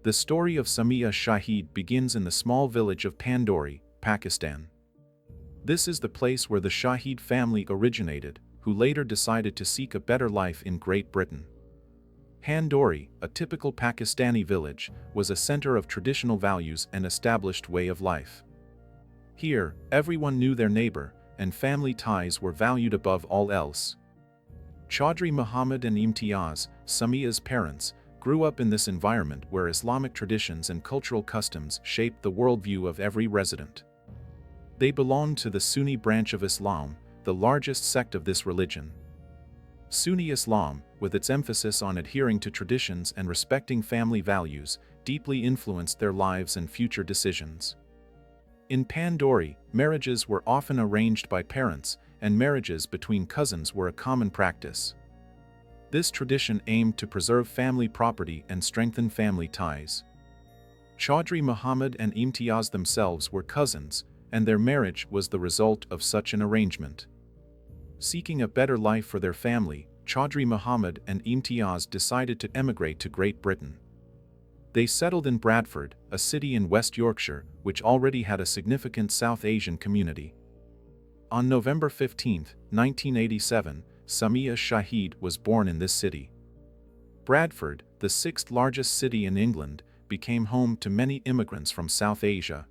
The story of Samia Shahid begins in the small village of Pandori, Pakistan. This is the place where the Shahid family originated, who later decided to seek a better life in Great Britain. Pandori, a typical Pakistani village, was a center of traditional values and established way of life. Here, everyone knew their neighbor, and family ties were valued above all else. Chaudhry Muhammad and Imtiaz, Samia's parents, grew up in this environment where Islamic traditions and cultural customs shaped the worldview of every resident. They belonged to the Sunni branch of Islam, the largest sect of this religion. Sunni Islam, with its emphasis on adhering to traditions and respecting family values, deeply influenced their lives and future decisions. In Pandori, marriages were often arranged by parents, and marriages between cousins were a common practice. This tradition aimed to preserve family property and strengthen family ties. Chaudhry Muhammad and Imtiaz themselves were cousins, and their marriage was the result of such an arrangement. Seeking a better life for their family, Chaudhry Muhammad and Imtiaz decided to emigrate to Great Britain. They settled in Bradford, a city in West Yorkshire, which already had a significant South Asian community. On November 15, 1987, Samia Shahid was born in this city. Bradford, the sixth largest city in England, became home to many immigrants from South Asia.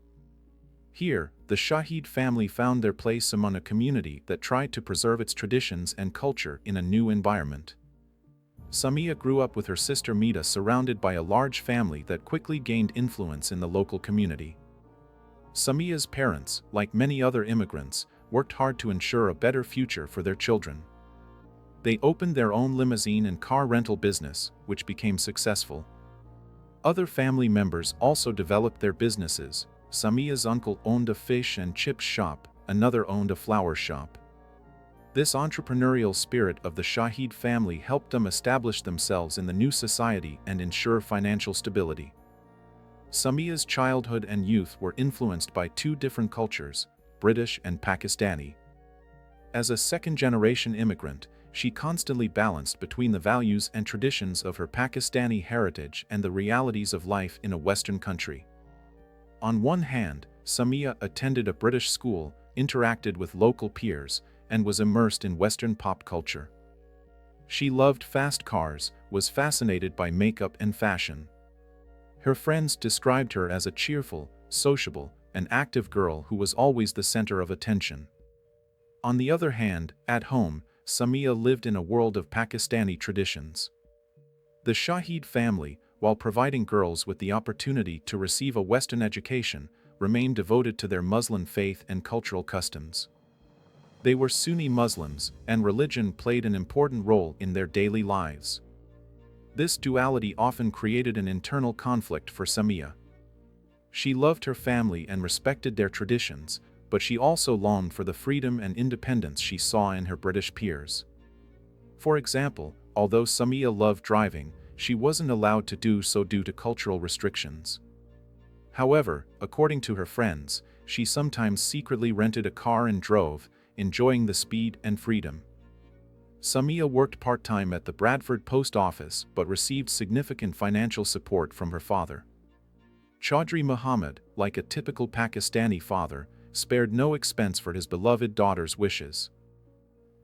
Here, the Shahid family found their place among a community that tried to preserve its traditions and culture in a new environment. Samia grew up with her sister Mida surrounded by a large family that quickly gained influence in the local community. Samia's parents, like many other immigrants, worked hard to ensure a better future for their children. They opened their own limousine and car rental business, which became successful. Other family members also developed their businesses. Samia's uncle owned a fish and chips shop, another owned a flower shop. This entrepreneurial spirit of the Shahid family helped them establish themselves in the new society and ensure financial stability. Samia's childhood and youth were influenced by two different cultures, British and Pakistani. As a second-generation immigrant, she constantly balanced between the values and traditions of her Pakistani heritage and the realities of life in a Western country. On one hand, Samia attended a British school, interacted with local peers, and was immersed in Western pop culture. She loved fast cars, was fascinated by makeup and fashion. Her friends described her as a cheerful, sociable, and active girl who was always the center of attention. On the other hand, at home, Samia lived in a world of Pakistani traditions. The Shahid family, while providing girls with the opportunity to receive a Western education, remained devoted to their Muslim faith and cultural customs. They were Sunni Muslims, and religion played an important role in their daily lives. This duality often created an internal conflict for Samia. She loved her family and respected their traditions, but she also longed for the freedom and independence she saw in her British peers. For example, although Samia loved driving, she wasn't allowed to do so due to cultural restrictions. However, according to her friends, she sometimes secretly rented a car and drove, enjoying the speed and freedom. Samia worked part-time at the Bradford post office but received significant financial support from her father. Chaudhry Muhammad, like a typical Pakistani father, spared no expense for his beloved daughter's wishes.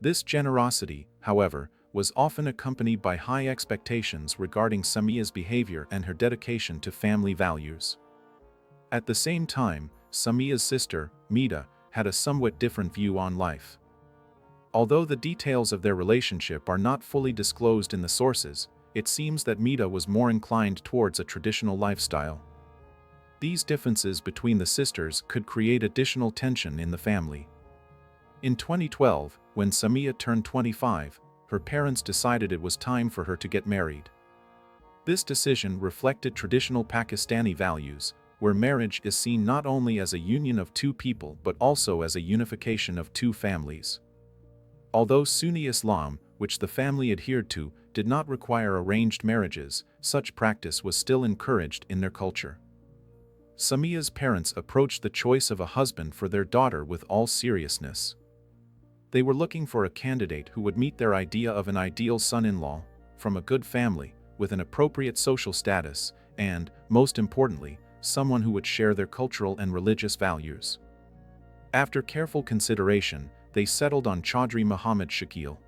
This generosity, however, was often accompanied by high expectations regarding Samia's behavior and her dedication to family values. At the same time, Samia's sister, Mida, had a somewhat different view on life. Although the details of their relationship are not fully disclosed in the sources, it seems that Mida was more inclined towards a traditional lifestyle. These differences between the sisters could create additional tension in the family. In 2012, when Samia turned 25, her parents decided it was time for her to get married. This decision reflected traditional Pakistani values, where marriage is seen not only as a union of two people but also as a unification of two families. Although Sunni Islam, which the family adhered to, did not require arranged marriages, such practice was still encouraged in their culture. Samia's parents approached the choice of a husband for their daughter with all seriousness. They were looking for a candidate who would meet their idea of an ideal son-in-law, from a good family, with an appropriate social status, and, most importantly, someone who would share their cultural and religious values. After careful consideration, they settled on Chaudhry Muhammad Shakil.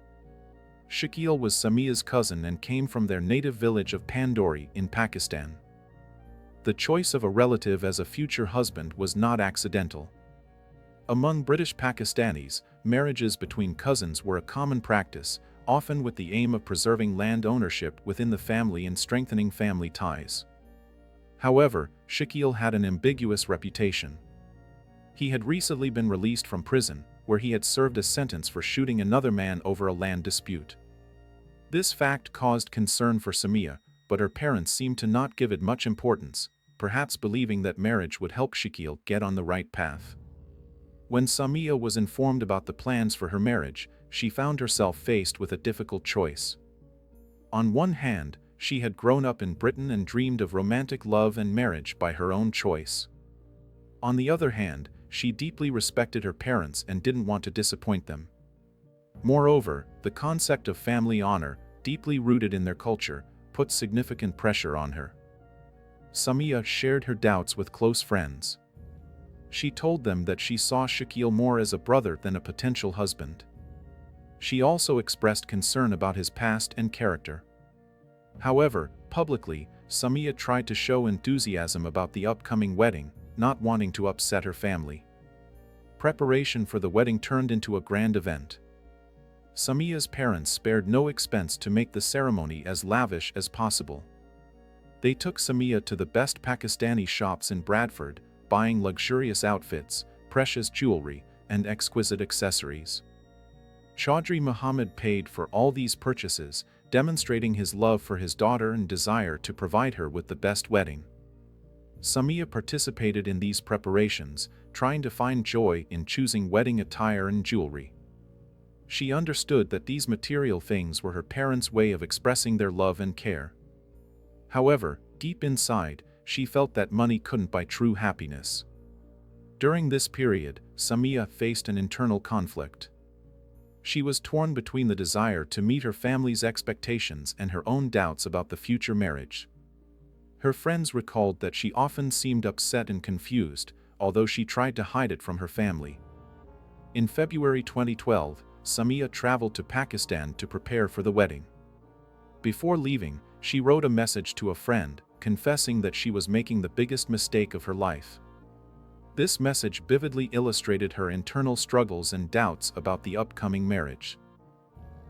Shakil was Samia's cousin and came from their native village of Pandori in Pakistan. The choice of a relative as a future husband was not accidental. Among British Pakistanis, marriages between cousins were a common practice, often with the aim of preserving land ownership within the family and strengthening family ties. However, Shakil had an ambiguous reputation. He had recently been released from prison, where he had served a sentence for shooting another man over a land dispute. This fact caused concern for Samia, but her parents seemed to not give it much importance, perhaps believing that marriage would help Shakil get on the right path. When Samia was informed about the plans for her marriage, she found herself faced with a difficult choice. On one hand, she had grown up in Britain and dreamed of romantic love and marriage by her own choice. On the other hand, she deeply respected her parents and didn't want to disappoint them. Moreover, the concept of family honor, deeply rooted in their culture, put significant pressure on her. Samia shared her doubts with close friends. She told them that she saw Shakil more as a brother than a potential husband. She also expressed concern about his past and character. However, publicly, Samia tried to show enthusiasm about the upcoming wedding, not wanting to upset her family. Preparation for the wedding turned into a grand event. Samia's parents spared no expense to make the ceremony as lavish as possible. They took Samia to the best Pakistani shops in Bradford, buying luxurious outfits, precious jewelry, and exquisite accessories. Chaudhry Muhammad paid for all these purchases, demonstrating his love for his daughter and desire to provide her with the best wedding. Samia participated in these preparations, trying to find joy in choosing wedding attire and jewelry. She understood that these material things were her parents' way of expressing their love and care. However, deep inside, she felt that money couldn't buy true happiness. During this period, Samia faced an internal conflict. She was torn between the desire to meet her family's expectations and her own doubts about the future marriage. Her friends recalled that she often seemed upset and confused, although she tried to hide it from her family. In February 2012, Samia traveled to Pakistan to prepare for the wedding. Before leaving, she wrote a message to a friend, confessing that she was making the biggest mistake of her life. This message vividly illustrated her internal struggles and doubts about the upcoming marriage.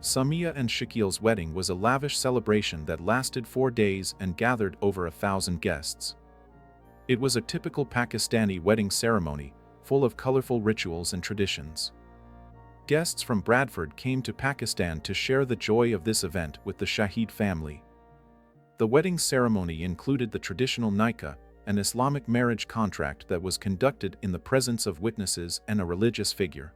Samia and Shakil's wedding was a lavish celebration that lasted 4 days and gathered over 1,000 guests. It was a typical Pakistani wedding ceremony, full of colorful rituals and traditions. Guests from Bradford came to Pakistan to share the joy of this event with the Shahid family. The wedding ceremony included the traditional nikah, an Islamic marriage contract that was conducted in the presence of witnesses and a religious figure.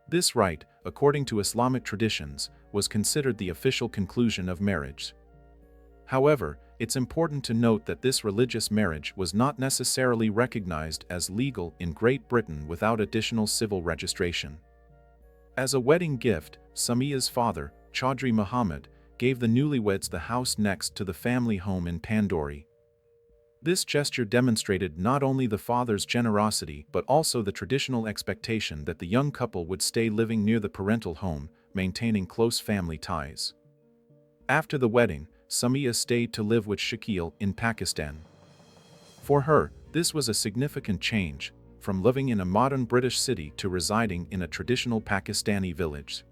This rite, according to Islamic traditions, was considered the official conclusion of marriage. However, it's important to note that this religious marriage was not necessarily recognized as legal in Great Britain without additional civil registration. As a wedding gift, Samia's father, Chaudhry Muhammad, gave the newlyweds the house next to the family home in Pandori. This gesture demonstrated not only the father's generosity but also the traditional expectation that the young couple would stay living near the parental home, maintaining close family ties. After the wedding, Samia stayed to live with Shakil in Pakistan. For her, this was a significant change, from living in a modern British city to residing in a traditional Pakistani village.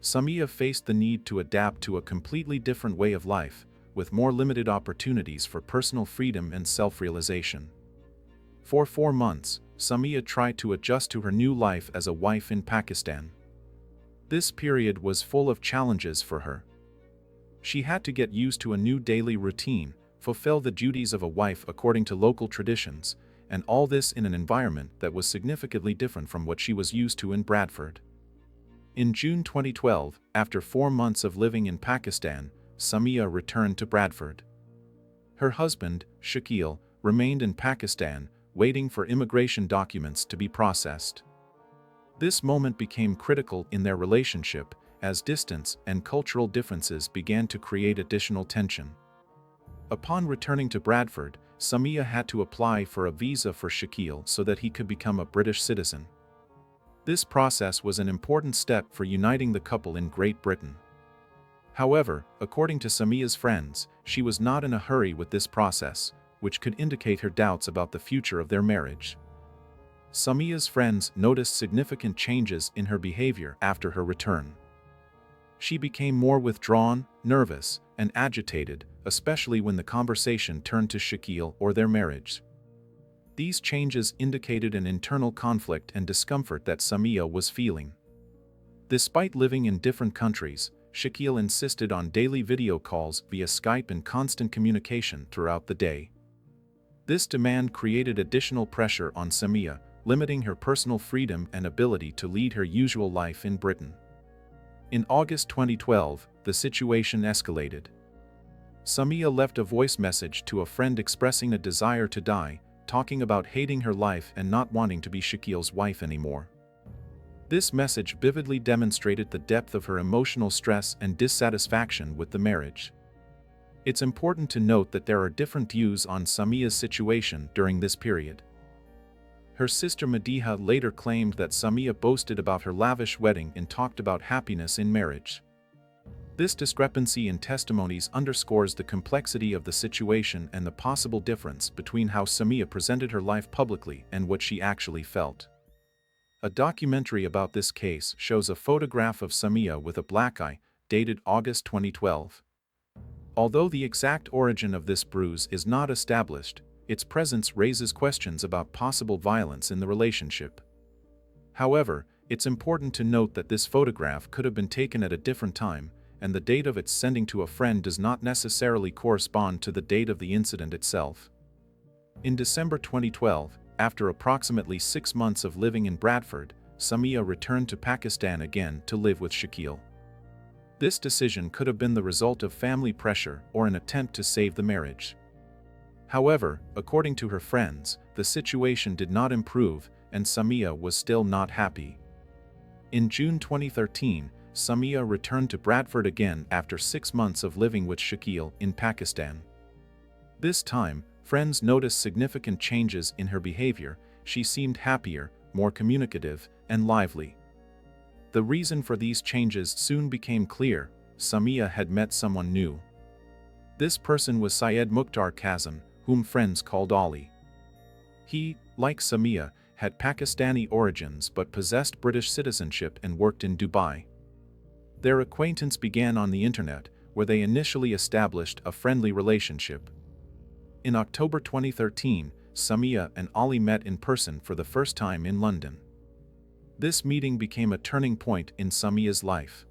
Samia faced the need to adapt to a completely different way of life, with more limited opportunities for personal freedom and self-realization. For 4 months, Samia tried to adjust to her new life as a wife in Pakistan. This period was full of challenges for her. She had to get used to a new daily routine, fulfill the duties of a wife according to local traditions, and all this in an environment that was significantly different from what she was used to in Bradford. In June 2012, after 4 months of living in Pakistan, Samia returned to Bradford. Her husband, Shakil, remained in Pakistan, waiting for immigration documents to be processed. This moment became critical in their relationship, as distance and cultural differences began to create additional tension. Upon returning to Bradford, Samia had to apply for a visa for Shaquille so that he could become a British citizen. This process was an important step for uniting the couple in Great Britain. However, according to Samia's friends, she was not in a hurry with this process, which could indicate her doubts about the future of their marriage. Samia's friends noticed significant changes in her behavior after her return. She became more withdrawn, nervous, and agitated, especially when the conversation turned to Shaquille or their marriage. These changes indicated an internal conflict and discomfort that Samia was feeling. Despite living in different countries, Shaquille insisted on daily video calls via Skype and constant communication throughout the day. This demand created additional pressure on Samia, limiting her personal freedom and ability to lead her usual life in Britain. In August 2012, the situation escalated. Samia left a voice message to a friend expressing a desire to die, talking about hating her life and not wanting to be Shaquille's wife anymore. This message vividly demonstrated the depth of her emotional stress and dissatisfaction with the marriage. It's important to note that there are different views on Samia's situation during this period. Her sister Madiha later claimed that Samia boasted about her lavish wedding and talked about happiness in marriage. This discrepancy in testimonies underscores the complexity of the situation and the possible difference between how Samia presented her life publicly and what she actually felt. A documentary about this case shows a photograph of Samia with a black eye, dated August 2012. Although the exact origin of this bruise is not established, its presence raises questions about possible violence in the relationship. However, it's important to note that this photograph could have been taken at a different time, and the date of its sending to a friend does not necessarily correspond to the date of the incident itself. In December 2012, after approximately 6 months of living in Bradford, Samia returned to Pakistan again to live with Shaquille. This decision could have been the result of family pressure or an attempt to save the marriage. However, according to her friends, the situation did not improve and Samia was still not happy. In June 2013, Samia returned to Bradford again after 6 months of living with Shaquille in Pakistan. This time, friends noticed significant changes in her behavior. She seemed happier, more communicative, and lively. The reason for these changes soon became clear: Samia had met someone new. This person was Syed Mukhtar Kazim, whom friends called Ali. He, like Samia, had Pakistani origins but possessed British citizenship and worked in Dubai. Their acquaintance began on the internet, where they initially established a friendly relationship. In October 2013, Samia and Ali met in person for the first time in London. This meeting became a turning point in Samia's life.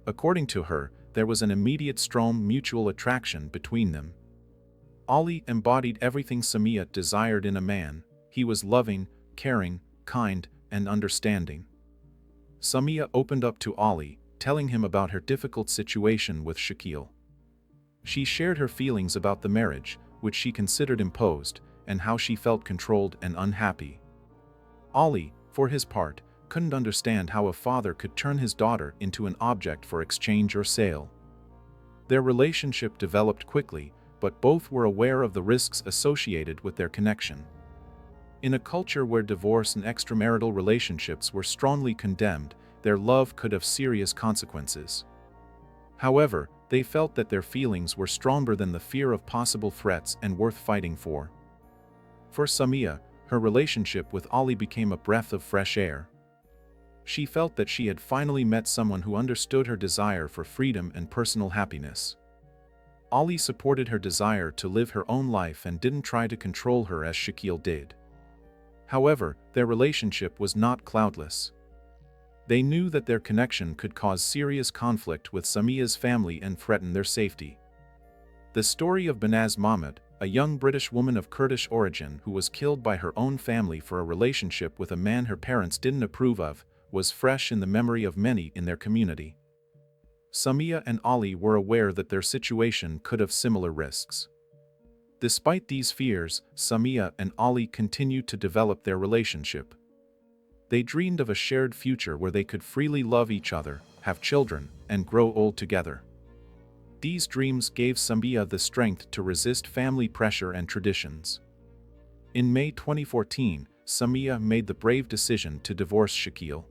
According to her, there was an immediate strong mutual attraction between them. Ali embodied everything Samia desired in a man. He was loving, caring, kind, and understanding. Samia opened up to Ali, telling him about her difficult situation with Shaquille. She shared her feelings about the marriage, which she considered imposed, and how she felt controlled and unhappy. Ali, for his part, couldn't understand how a father could turn his daughter into an object for exchange or sale. Their relationship developed quickly, but both were aware of the risks associated with their connection. In a culture where divorce and extramarital relationships were strongly condemned, their love could have serious consequences. However, they felt that their feelings were stronger than the fear of possible threats and worth fighting for. For Samia, her relationship with Ali became a breath of fresh air. She felt that she had finally met someone who understood her desire for freedom and personal happiness. Ali supported her desire to live her own life and didn't try to control her as Shaquille did. However, their relationship was not cloudless. They knew that their connection could cause serious conflict with Samia's family and threaten their safety. The story of Banaz Mahmud, a young British woman of Kurdish origin who was killed by her own family for a relationship with a man her parents didn't approve of, was fresh in the memory of many in their community. Samia and Ali were aware that their situation could have similar risks. Despite these fears, Samia and Ali continued to develop their relationship. They dreamed of a shared future where they could freely love each other, have children, and grow old together. these dreams gave Samia the strength to resist family pressure and traditions. In May 2014, Samia made the brave decision to divorce Shakil.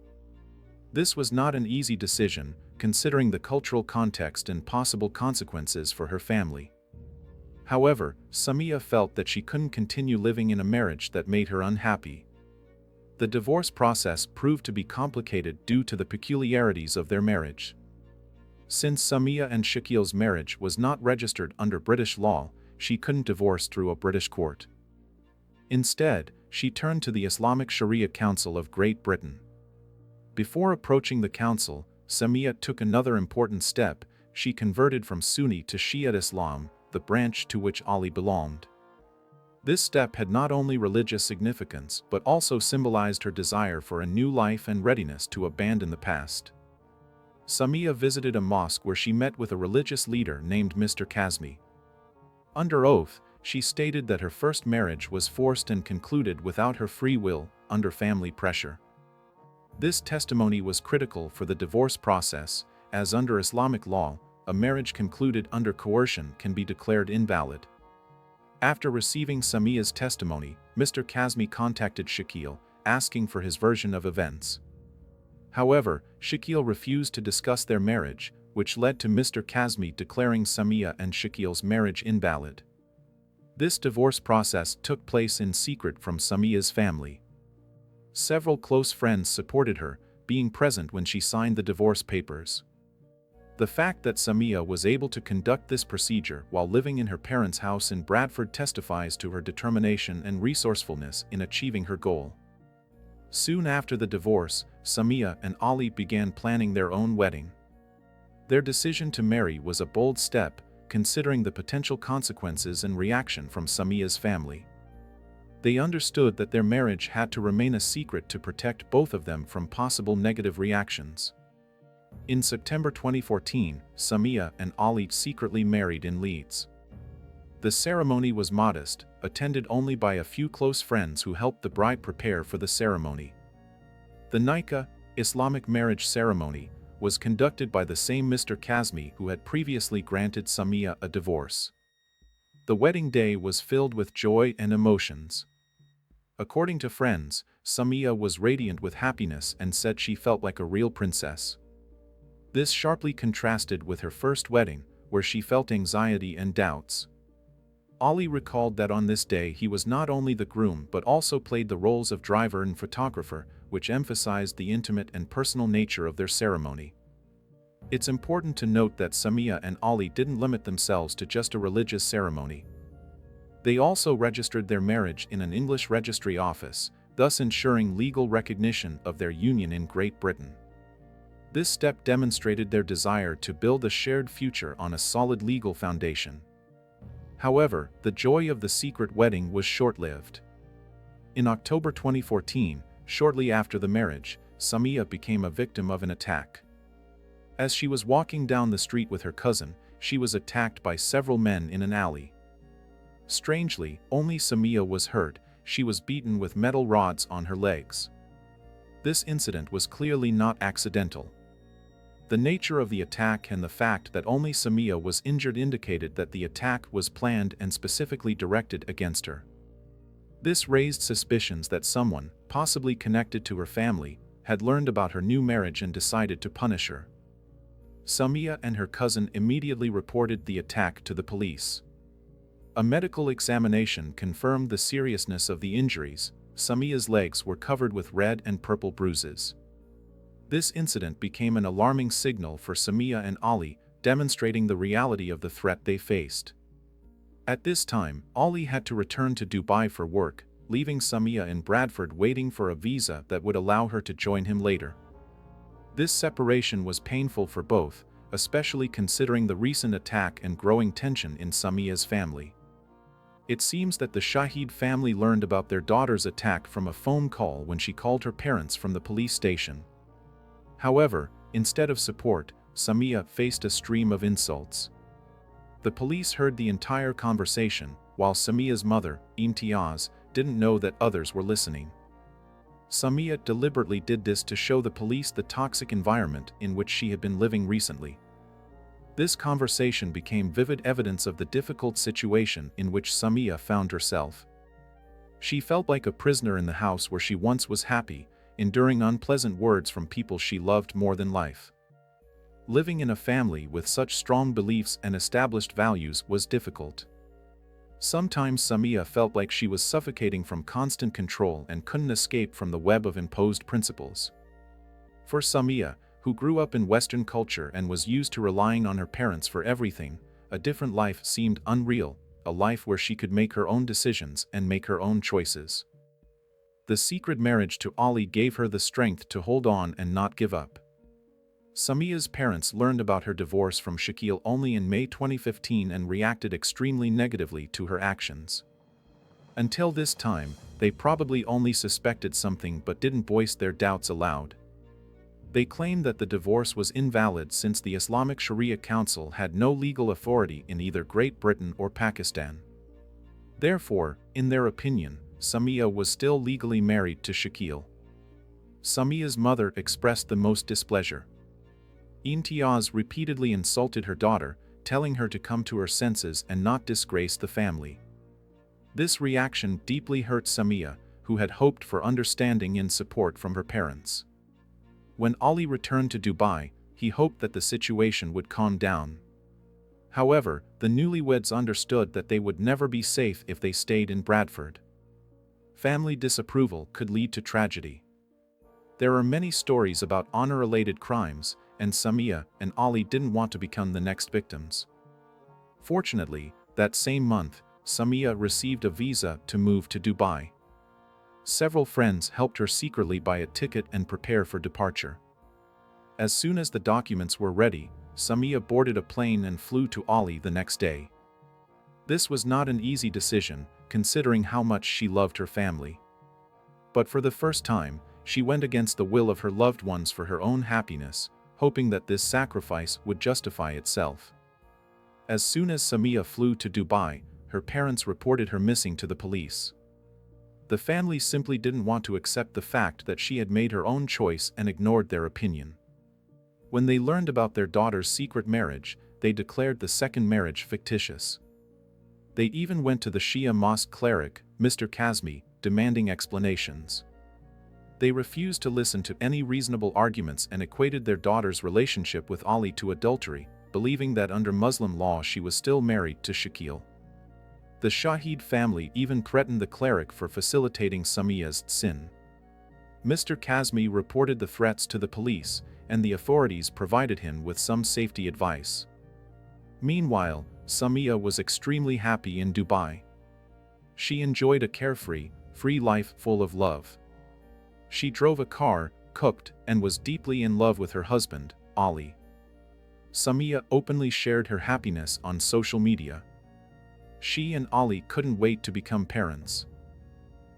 This was not an easy decision, considering the cultural context and possible consequences for her family. However, Samia felt that she couldn't continue living in a marriage that made her unhappy. The divorce process proved to be complicated due to the peculiarities of their marriage. Since Samia and Shakil's marriage was not registered under British law, she couldn't divorce through a British court. Instead, she turned to the Islamic Sharia Council of Great Britain. Before approaching the council, Samia took another important step. She converted from Sunni to Shia Islam, the branch to which Ali belonged. This step had not only religious significance but also symbolized her desire for a new life and readiness to abandon the past. Samia visited a mosque where she met with a religious leader named Mr. Kazmi. Under oath, she stated that her first marriage was forced and concluded without her free will, under family pressure. This testimony was critical for the divorce process, as under Islamic law, a marriage concluded under coercion can be declared invalid. After receiving Samia's testimony, Mr. Kazmi contacted Shakil, asking for his version of events. However, Shakil refused to discuss their marriage, which led to Mr. Kazmi declaring Samia and Shakil's marriage invalid. This divorce process took place in secret from Samia's family. Several close friends supported her, being present when she signed the divorce papers. The fact that Samia was able to conduct this procedure while living in her parents' house in Bradford testifies to her determination and resourcefulness in achieving her goal. Soon after the divorce, Samia and Ali began planning their own wedding. Their decision to marry was a bold step, considering the potential consequences and reaction from Samia's family. They understood that their marriage had to remain a secret to protect both of them from possible negative reactions. In September 2014, Samia and Ali secretly married in Leeds. The ceremony was modest, attended only by a few close friends who helped the bride prepare for the ceremony. The Nikah, Islamic marriage ceremony, was conducted by the same Mr. Kazmi who had previously granted Samia a divorce. The wedding day was filled with joy and emotions. According to friends, Samia was radiant with happiness and said she felt like a real princess. This sharply contrasted with her first wedding, where she felt anxiety and doubts. Ali recalled that on this day he was not only the groom but also played the roles of driver and photographer, which emphasized the intimate and personal nature of their ceremony. It's important to note that Samia and Ali didn't limit themselves to just a religious ceremony. They also registered their marriage in an English registry office, thus ensuring legal recognition of their union in Great Britain. This step demonstrated their desire to build a shared future on a solid legal foundation. However, the joy of the secret wedding was short-lived. In October 2014, shortly after the marriage, Samia became a victim of an attack. As she was walking down the street with her cousin, she was attacked by several men in an alley. Strangely, only Samia was hurt. She was beaten with metal rods on her legs. This incident was clearly not accidental. The nature of the attack and the fact that only Samia was injured indicated that the attack was planned and specifically directed against her. This raised suspicions that someone, possibly connected to her family, had learned about her new marriage and decided to punish her. Samia and her cousin immediately reported the attack to the police. A medical examination confirmed the seriousness of the injuries. Samia's legs were covered with red and purple bruises. This incident became an alarming signal for Samia and Ali, demonstrating the reality of the threat they faced. At this time, Ali had to return to Dubai for work, leaving Samia in Bradford waiting for a visa that would allow her to join him later. This separation was painful for both, especially considering the recent attack and growing tension in Samia's family. It seems that the Shahid family learned about their daughter's attack from a phone call when she called her parents from the police station. However, instead of support, Samia faced a stream of insults. The police heard the entire conversation, while Samia's mother, Imtiaz, didn't know that others were listening. Samia deliberately did this to show the police the toxic environment in which she had been living recently. This conversation became vivid evidence of the difficult situation in which Samia found herself. She felt like a prisoner in the house where she once was happy, enduring unpleasant words from people she loved more than life. Living in a family with such strong beliefs and established values was difficult. Sometimes Samia felt like she was suffocating from constant control and couldn't escape from the web of imposed principles. For Samia, who grew up in Western culture and was used to relying on her parents for everything, a different life seemed unreal, a life where she could make her own decisions and make her own choices. The secret marriage to Ali gave her the strength to hold on and not give up. Samia's parents learned about her divorce from Shakil only in May 2015 and reacted extremely negatively to her actions. Until this time, they probably only suspected something but didn't voice their doubts aloud. They claimed that the divorce was invalid since the Islamic Sharia Council had no legal authority in either Great Britain or Pakistan. Therefore, in their opinion, Samia was still legally married to Shakil. Samia's mother expressed the most displeasure. Imtiaz repeatedly insulted her daughter, telling her to come to her senses and not disgrace the family. This reaction deeply hurt Samia, who had hoped for understanding and support from her parents. When Ali returned to Dubai, he hoped that the situation would calm down. However, the newlyweds understood that they would never be safe if they stayed in Bradford. Family disapproval could lead to tragedy. There are many stories about honor-related crimes, and Samia and Ali didn't want to become the next victims. Fortunately, that same month, Samia received a visa to move to Dubai. Several friends helped her secretly buy a ticket and prepare for departure. As soon as the documents were ready, Samia boarded a plane and flew to Ali the next day. This was not an easy decision, considering how much she loved her family. But for the first time, she went against the will of her loved ones for her own happiness, hoping that this sacrifice would justify itself. As soon as Samia flew to Dubai, her parents reported her missing to the police. The family simply didn't want to accept the fact that she had made her own choice and ignored their opinion. When they learned about their daughter's secret marriage, they declared the second marriage fictitious. They even went to the Shia mosque cleric, Mr. Kazmi, demanding explanations. They refused to listen to any reasonable arguments and equated their daughter's relationship with Ali to adultery, believing that under Muslim law she was still married to Shakil. The Shahid family even threatened the cleric for facilitating Samia's sin. Mr. Kazmi reported the threats to the police, and the authorities provided him with some safety advice. Meanwhile, Samia was extremely happy in Dubai. She enjoyed a carefree, free life full of love. She drove a car, cooked, and was deeply in love with her husband, Ali. Samia openly shared her happiness on social media. She and Ali couldn't wait to become parents.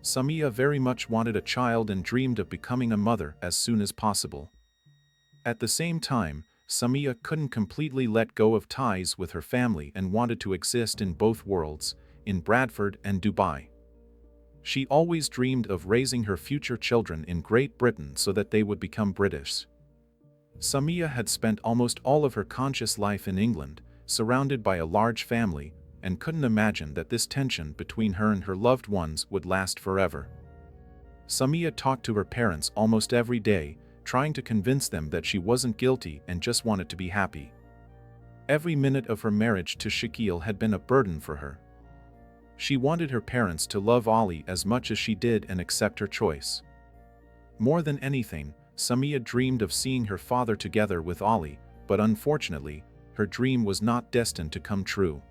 Samia very much wanted a child and dreamed of becoming a mother as soon as possible. At the same time, Samia couldn't completely let go of ties with her family and wanted to exist in both worlds, in Bradford and Dubai. She always dreamed of raising her future children in Great Britain so that they would become British. Samia had spent almost all of her conscious life in England, surrounded by a large family, and couldn't imagine that this tension between her and her loved ones would last forever. Samia talked to her parents almost every day, trying to convince them that she wasn't guilty and just wanted to be happy. Every minute of her marriage to Shakil had been a burden for her. She wanted her parents to love Ali as much as she did and accept her choice. More than anything, Samia dreamed of seeing her father together with Ali, but unfortunately, her dream was not destined to come true.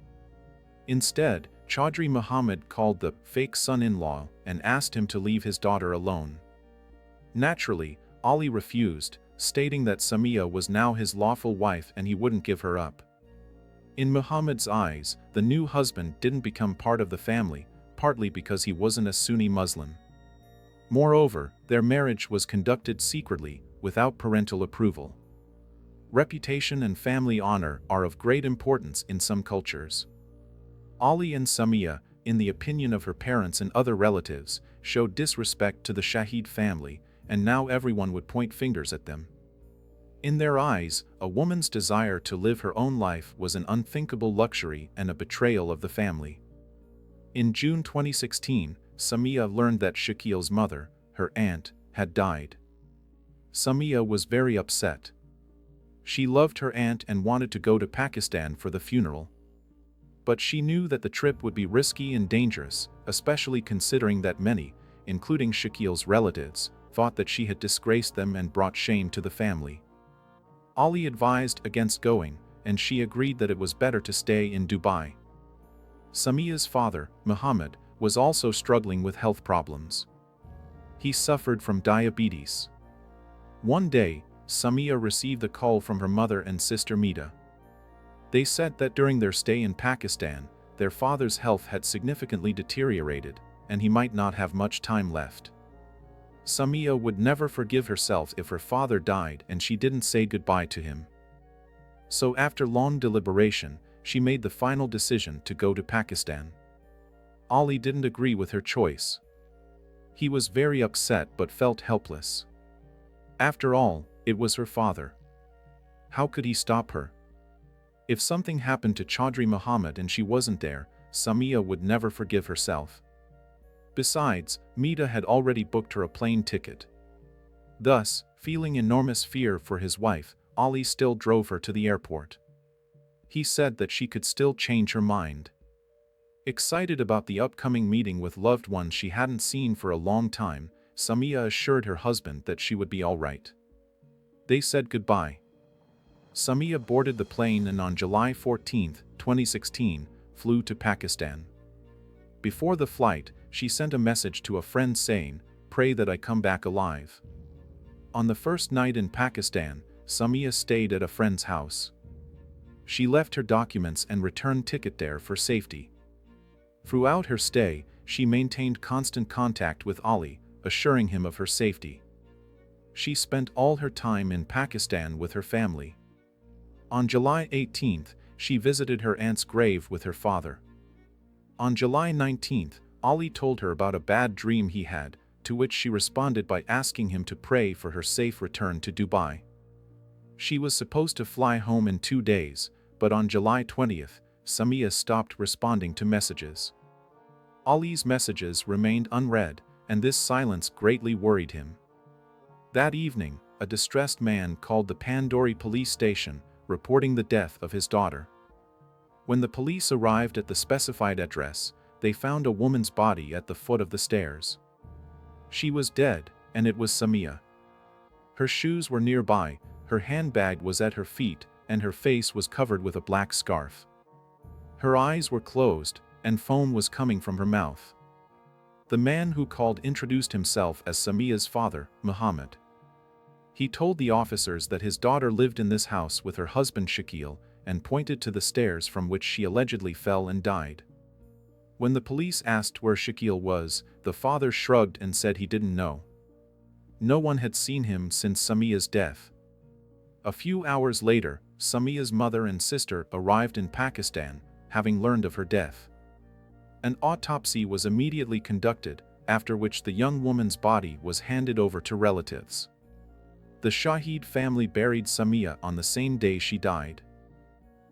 Instead, Chaudhry Muhammad called the fake son-in-law and asked him to leave his daughter alone. Naturally, Ali refused, stating that Samia was now his lawful wife and he wouldn't give her up. In Muhammad's eyes, the new husband didn't become part of the family, partly because he wasn't a Sunni Muslim. Moreover, their marriage was conducted secretly, without parental approval. Reputation and family honor are of great importance in some cultures. Ali and Samia, in the opinion of her parents and other relatives, showed disrespect to the Shahid family, and now everyone would point fingers at them. In their eyes, a woman's desire to live her own life was an unthinkable luxury and a betrayal of the family. In June 2016, Samia learned that Shakil's mother, her aunt, had died. Samia was very upset. She loved her aunt and wanted to go to Pakistan for the funeral. But she knew that the trip would be risky and dangerous, especially considering that many, including Shakil's relatives, thought that she had disgraced them and brought shame to the family. Ali advised against going, and she agreed that it was better to stay in Dubai. Samia's father, Muhammad, was also struggling with health problems. He suffered from diabetes. One day, Samia received a call from her mother and sister Mida. They said that during their stay in Pakistan, their father's health had significantly deteriorated, and he might not have much time left. Samia would never forgive herself if her father died and she didn't say goodbye to him. So after long deliberation, she made the final decision to go to Pakistan. Ali didn't agree with her choice. He was very upset but felt helpless. After all, it was her father. How could he stop her? If something happened to Chaudhry Muhammad and she wasn't there, Samia would never forgive herself. Besides, Mida had already booked her a plane ticket. Thus, feeling enormous fear for his wife, Ali still drove her to the airport. He said that she could still change her mind. Excited about the upcoming meeting with loved ones she hadn't seen for a long time, Samia assured her husband that she would be all right. They said goodbye. Samia boarded the plane and on July 14, 2016, flew to Pakistan. Before the flight, she sent a message to a friend saying, "Pray that I come back alive." On the first night in Pakistan, Samia stayed at a friend's house. She left her documents and return ticket there for safety. Throughout her stay, she maintained constant contact with Ali, assuring him of her safety. She spent all her time in Pakistan with her family. On July 18, she visited her aunt's grave with her father. On July 19, Ali told her about a bad dream he had, to which she responded by asking him to pray for her safe return to Dubai. She was supposed to fly home in 2 days, but on July 20, Samia stopped responding to messages. Ali's messages remained unread, and this silence greatly worried him. That evening, a distressed man called the Pandori police station, reporting the death of his daughter. When the police arrived at the specified address, they found a woman's body at the foot of the stairs. She was dead, and it was Samia. Her shoes were nearby, her handbag was at her feet, and her face was covered with a black scarf. Her eyes were closed, and foam was coming from her mouth. The man who called introduced himself as Samia's father, Muhammad. He told the officers that his daughter lived in this house with her husband Shakil, and pointed to the stairs from which she allegedly fell and died. When the police asked where Shakil was, the father shrugged and said he didn't know. No one had seen him since Samia's death. A few hours later, Samia's mother and sister arrived in Pakistan, having learned of her death. An autopsy was immediately conducted, after which the young woman's body was handed over to relatives. The Shahid family buried Samia on the same day she died.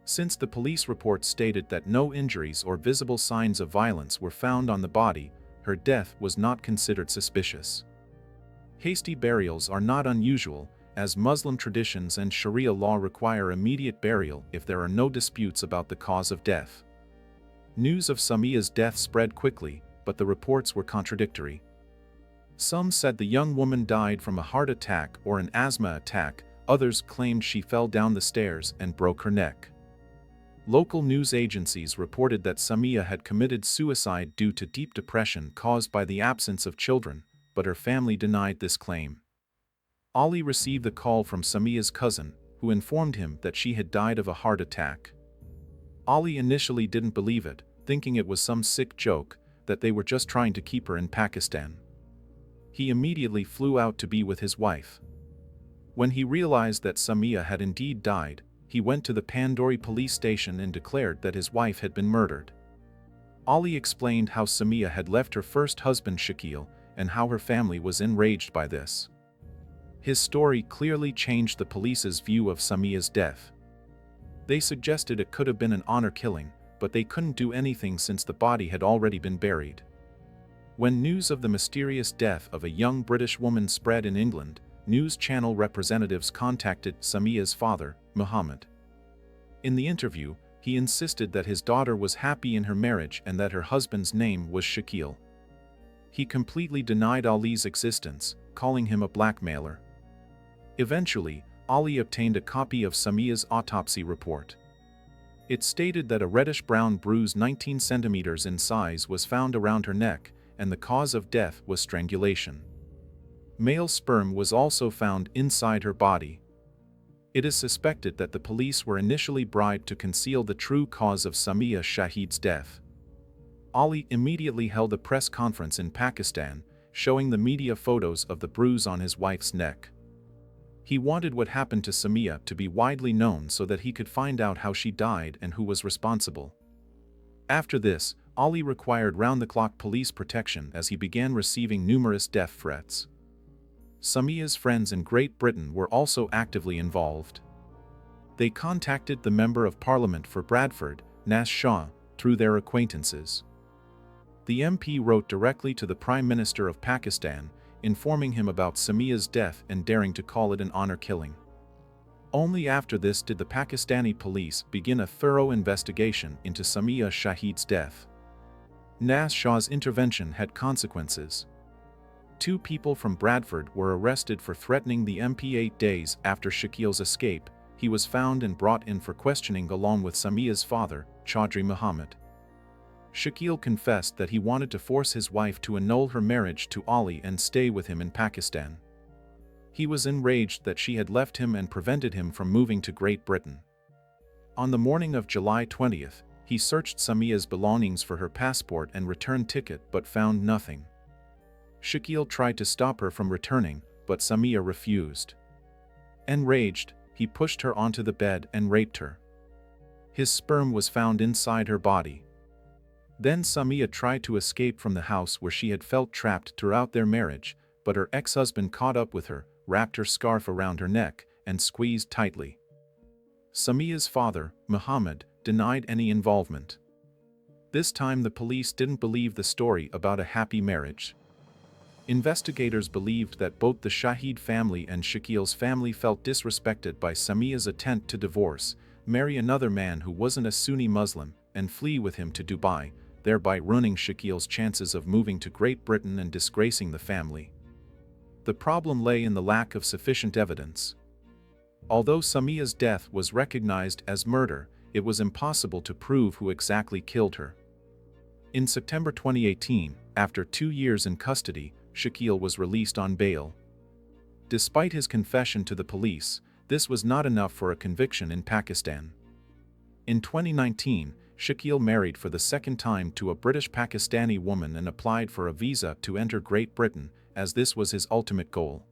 Since the police report stated that no injuries or visible signs of violence were found on the body, her death was not considered suspicious. Hasty burials are not unusual, as Muslim traditions and Sharia law require immediate burial if there are no disputes about the cause of death. News of Samia's death spread quickly, but the reports were contradictory. Some said the young woman died from a heart attack or an asthma attack, others claimed she fell down the stairs and broke her neck. Local news agencies reported that Samia had committed suicide due to deep depression caused by the absence of children, but her family denied this claim. Ali received a call from Samia's cousin, who informed him that she had died of a heart attack. Ali initially didn't believe it, thinking it was some sick joke, that they were just trying to keep her in Pakistan. He immediately flew out to be with his wife. When he realized that Samia had indeed died, he went to the Pandori police station and declared that his wife had been murdered. Ali explained how Samia had left her first husband Shakil, and how her family was enraged by this. His story clearly changed the police's view of Samia's death. They suggested it could have been an honor killing, but they couldn't do anything since the body had already been buried. When news of the mysterious death of a young British woman spread in England, news channel representatives contacted Samia's father, Muhammad. In the interview, he insisted that his daughter was happy in her marriage and that her husband's name was Shakil. He completely denied Ali's existence, calling him a blackmailer. Eventually, Ali obtained a copy of Samia's autopsy report. It stated that a reddish-brown bruise 19 centimeters in size was found around her neck, and the cause of death was strangulation. Male sperm was also found inside her body. It is suspected that the police were initially bribed to conceal the true cause of Samia Shahid's death. Ali immediately held a press conference in Pakistan, showing the media photos of the bruise on his wife's neck. He wanted what happened to Samia to be widely known so that he could find out how she died and who was responsible. After this, Ali required round-the-clock police protection as he began receiving numerous death threats. Samia's friends in Great Britain were also actively involved. They contacted the Member of Parliament for Bradford, Nas Shah, through their acquaintances. The MP wrote directly to the Prime Minister of Pakistan, informing him about Samia's death and daring to call it an honor killing. Only after this did the Pakistani police begin a thorough investigation into Samia Shahid's death. Nas Shah's intervention had consequences. 2 people from Bradford were arrested for threatening the MP 8 days after Shakil's escape. He was found and brought in for questioning along with Samia's father, Chaudhry Muhammad. Shakil confessed that he wanted to force his wife to annul her marriage to Ali and stay with him in Pakistan. He was enraged that she had left him and prevented him from moving to Great Britain. On the morning of July 20th, he searched Samia's belongings for her passport and return ticket but found nothing. Shakil tried to stop her from returning, but Samia refused. Enraged, he pushed her onto the bed and raped her. His sperm was found inside her body. Then Samia tried to escape from the house where she had felt trapped throughout their marriage, but her ex-husband caught up with her, wrapped her scarf around her neck, and squeezed tightly. Samia's father, Muhammad, denied any involvement. This time the police didn't believe the story about a happy marriage. Investigators believed that both the Shahid family and Shakil's family felt disrespected by Samia's attempt to divorce, marry another man who wasn't a Sunni Muslim, and flee with him to Dubai, thereby ruining Shakil's chances of moving to Great Britain and disgracing the family. The problem lay in the lack of sufficient evidence. Although Samia's death was recognized as murder, it was impossible to prove who exactly killed her. In September 2018, after 2 years in custody, Shakil was released on bail. Despite his confession to the police, this was not enough for a conviction in Pakistan. In 2019, Shakil married for the second time to a British Pakistani woman and applied for a visa to enter Great Britain, as this was his ultimate goal.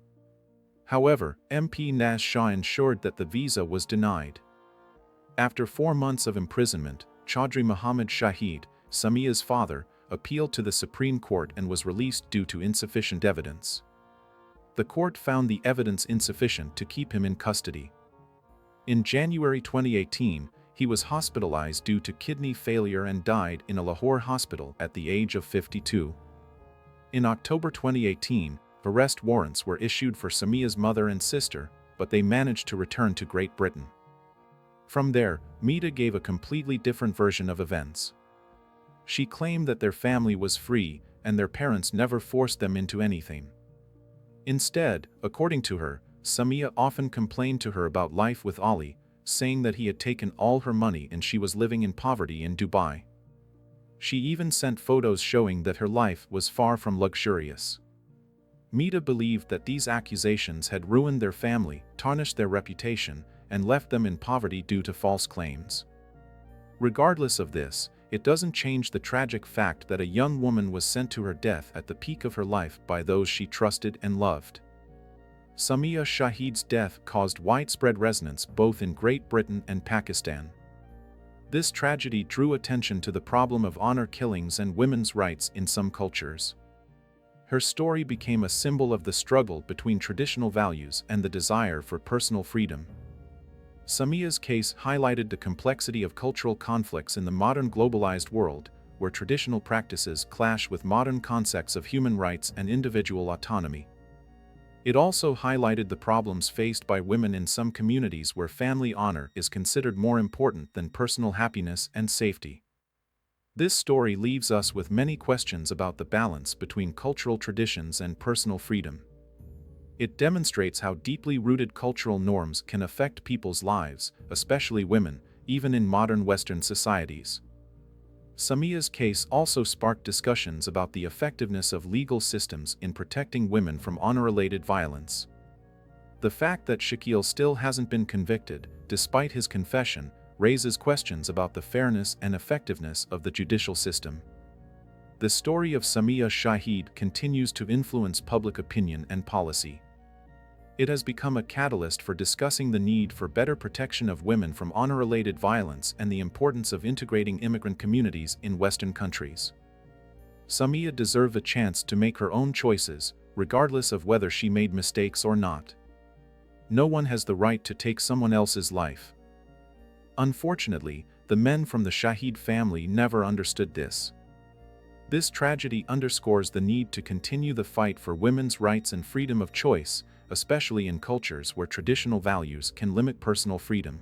However, MP Nas Shah ensured that the visa was denied. After 4 months of imprisonment, Chaudhry Muhammad Shahid, Samia's father, appealed to the Supreme Court and was released due to insufficient evidence. The court found the evidence insufficient to keep him in custody. In January 2018, he was hospitalized due to kidney failure and died in a Lahore hospital at the age of 52. In October 2018, arrest warrants were issued for Samia's mother and sister, but they managed to return to Great Britain. From there, Meeta gave a completely different version of events. She claimed that their family was free and their parents never forced them into anything. Instead, according to her, Samia often complained to her about life with Ali, saying that he had taken all her money and she was living in poverty in Dubai. She even sent photos showing that her life was far from luxurious. Meeta believed that these accusations had ruined their family, tarnished their reputation, and left them in poverty due to false claims. Regardless of this, it doesn't change the tragic fact that a young woman was sent to her death at the peak of her life by those she trusted and loved. Samia Shahid's death caused widespread resonance both in Great Britain and Pakistan. This tragedy drew attention to the problem of honor killings and women's rights in some cultures. Her story became a symbol of the struggle between traditional values and the desire for personal freedom. Samia's case highlighted the complexity of cultural conflicts in the modern globalized world, where traditional practices clash with modern concepts of human rights and individual autonomy. It also highlighted the problems faced by women in some communities where family honor is considered more important than personal happiness and safety. This story leaves us with many questions about the balance between cultural traditions and personal freedom. It demonstrates how deeply rooted cultural norms can affect people's lives, especially women, even in modern Western societies. Samia's case also sparked discussions about the effectiveness of legal systems in protecting women from honor-related violence. The fact that Shakil still hasn't been convicted, despite his confession, raises questions about the fairness and effectiveness of the judicial system. The story of Samia Shahid continues to influence public opinion and policy. It has become a catalyst for discussing the need for better protection of women from honor-related violence and the importance of integrating immigrant communities in Western countries. Samia deserves a chance to make her own choices, regardless of whether she made mistakes or not. No one has the right to take someone else's life. Unfortunately, the men from the Shahid family never understood this. This tragedy underscores the need to continue the fight for women's rights and freedom of choice, especially in cultures where traditional values can limit personal freedom.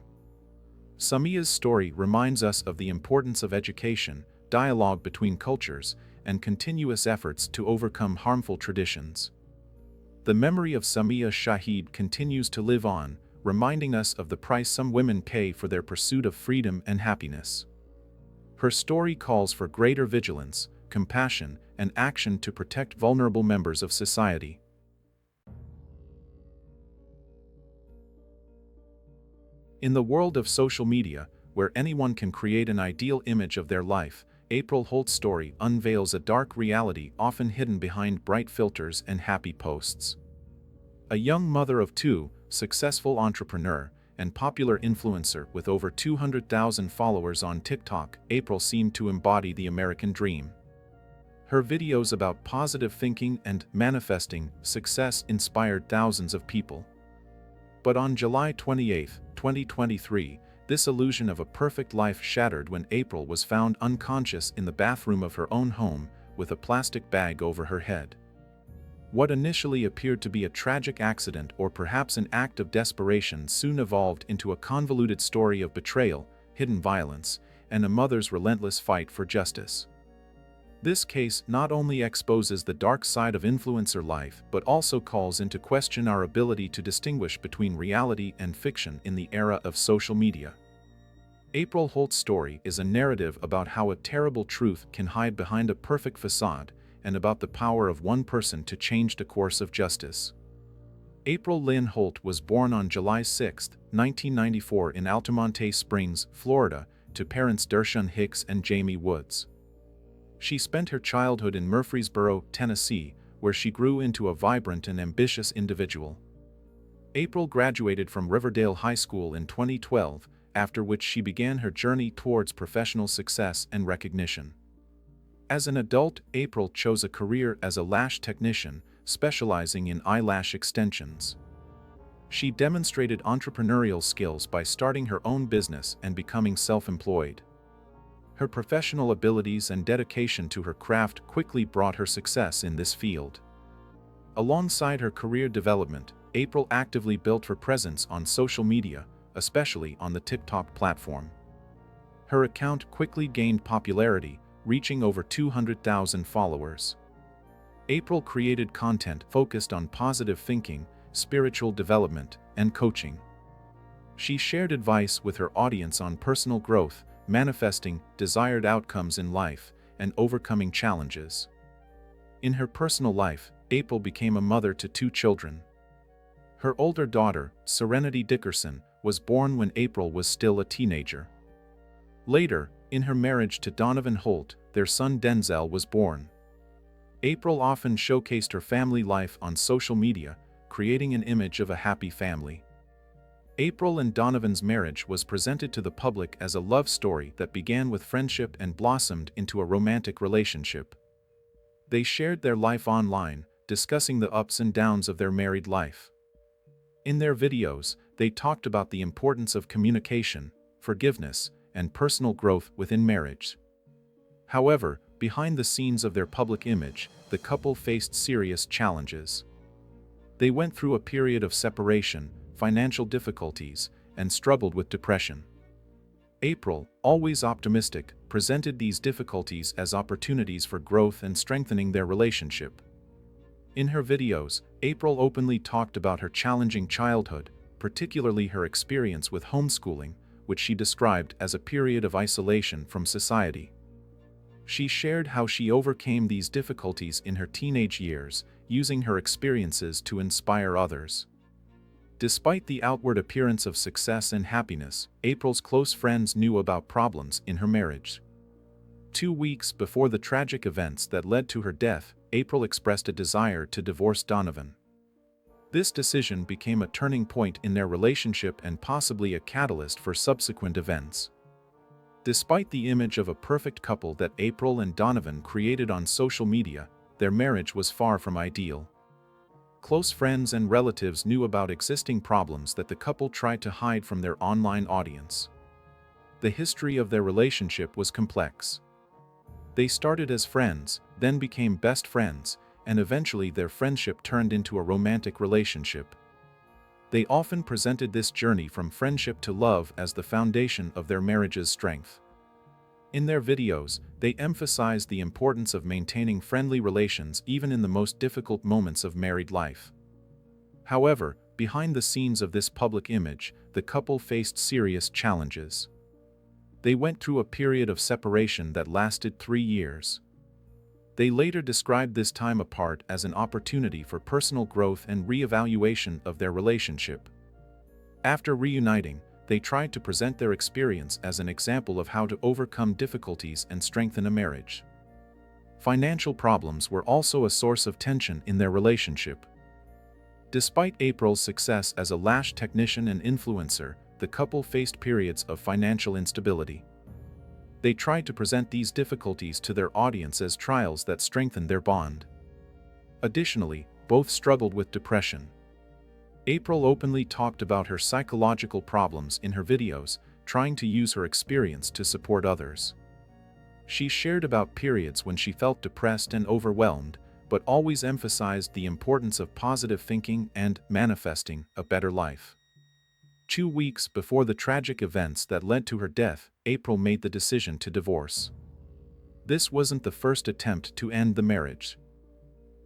Samia's story reminds us of the importance of education, dialogue between cultures, and continuous efforts to overcome harmful traditions. The memory of Samia Shahid continues to live on, reminding us of the price some women pay for their pursuit of freedom and happiness. Her story calls for greater vigilance, compassion, and action to protect vulnerable members of society. In the world of social media, where anyone can create an ideal image of their life, April Holt's story unveils a dark reality often hidden behind bright filters and happy posts. A young mother of two, successful entrepreneur, and popular influencer with over 200,000 followers on TikTok, April seemed to embody the American dream. Her videos about positive thinking and manifesting success inspired thousands of people. But on July 28, 2023, this illusion of a perfect life shattered when April was found unconscious in the bathroom of her own home, with a plastic bag over her head. What initially appeared to be a tragic accident or perhaps an act of desperation soon evolved into a convoluted story of betrayal, hidden violence, and a mother's relentless fight for justice. This case not only exposes the dark side of influencer life but also calls into question our ability to distinguish between reality and fiction in the era of social media. April Holt's story is a narrative about how a terrible truth can hide behind a perfect facade, and about the power of one person to change the course of justice. April Lynn Holt was born on July 6, 1994 in Altamonte Springs, Florida, to parents Dershawn Hicks and Jamie Woods. She spent her childhood in Murfreesboro, Tennessee, where she grew into a vibrant and ambitious individual. April graduated from Riverdale High School in 2012, after which she began her journey towards professional success and recognition. As an adult, April chose a career as a lash technician, specializing in eyelash extensions. She demonstrated entrepreneurial skills by starting her own business and becoming self-employed. Her professional abilities and dedication to her craft quickly brought her success in this field. Alongside her career development, April actively built her presence on social media, especially on the TikTok platform. Her account quickly gained popularity, reaching over 200,000 followers. April created content focused on positive thinking, spiritual development, and coaching. She shared advice with her audience on personal growth, manifesting desired outcomes in life, and overcoming challenges. In her personal life, April became a mother to two children. Her older daughter, Serenity Dickerson, was born when April was still a teenager. Later, in her marriage to Donovan Holt, their son Denzel was born. April often showcased her family life on social media, creating an image of a happy family. April and Donovan's marriage was presented to the public as a love story that began with friendship and blossomed into a romantic relationship. They shared their life online, discussing the ups and downs of their married life. In their videos, they talked about the importance of communication, forgiveness, and personal growth within marriage. However, behind the scenes of their public image, the couple faced serious challenges. They went through a period of separation, financial difficulties, and struggled with depression. April, always optimistic, presented these difficulties as opportunities for growth and strengthening their relationship. In her videos, April openly talked about her challenging childhood, particularly her experience with homeschooling, which she described as a period of isolation from society. She shared how she overcame these difficulties in her teenage years, using her experiences to inspire others. Despite the outward appearance of success and happiness, April's close friends knew about problems in her marriage. 2 weeks before the tragic events that led to her death, April expressed a desire to divorce Donovan. This decision became a turning point in their relationship and possibly a catalyst for subsequent events. Despite the image of a perfect couple that April and Donovan created on social media, their marriage was far from ideal. Close friends and relatives knew about existing problems that the couple tried to hide from their online audience. The history of their relationship was complex. They started as friends, then became best friends, and eventually their friendship turned into a romantic relationship. They often presented this journey from friendship to love as the foundation of their marriage's strength. In their videos, they emphasized the importance of maintaining friendly relations even in the most difficult moments of married life. However, behind the scenes of this public image, the couple faced serious challenges. They went through a period of separation that lasted 3 years. They later described this time apart as an opportunity for personal growth and re-evaluation of their relationship. After reuniting, they tried to present their experience as an example of how to overcome difficulties and strengthen a marriage. Financial problems were also a source of tension in their relationship. Despite April's success as a lash technician and influencer, the couple faced periods of financial instability. They tried to present these difficulties to their audience as trials that strengthened their bond. Additionally, both struggled with depression. April openly talked about her psychological problems in her videos, trying to use her experience to support others. She shared about periods when she felt depressed and overwhelmed, but always emphasized the importance of positive thinking and manifesting a better life. 2 weeks before the tragic events that led to her death, April made the decision to divorce. This wasn't the first attempt to end the marriage.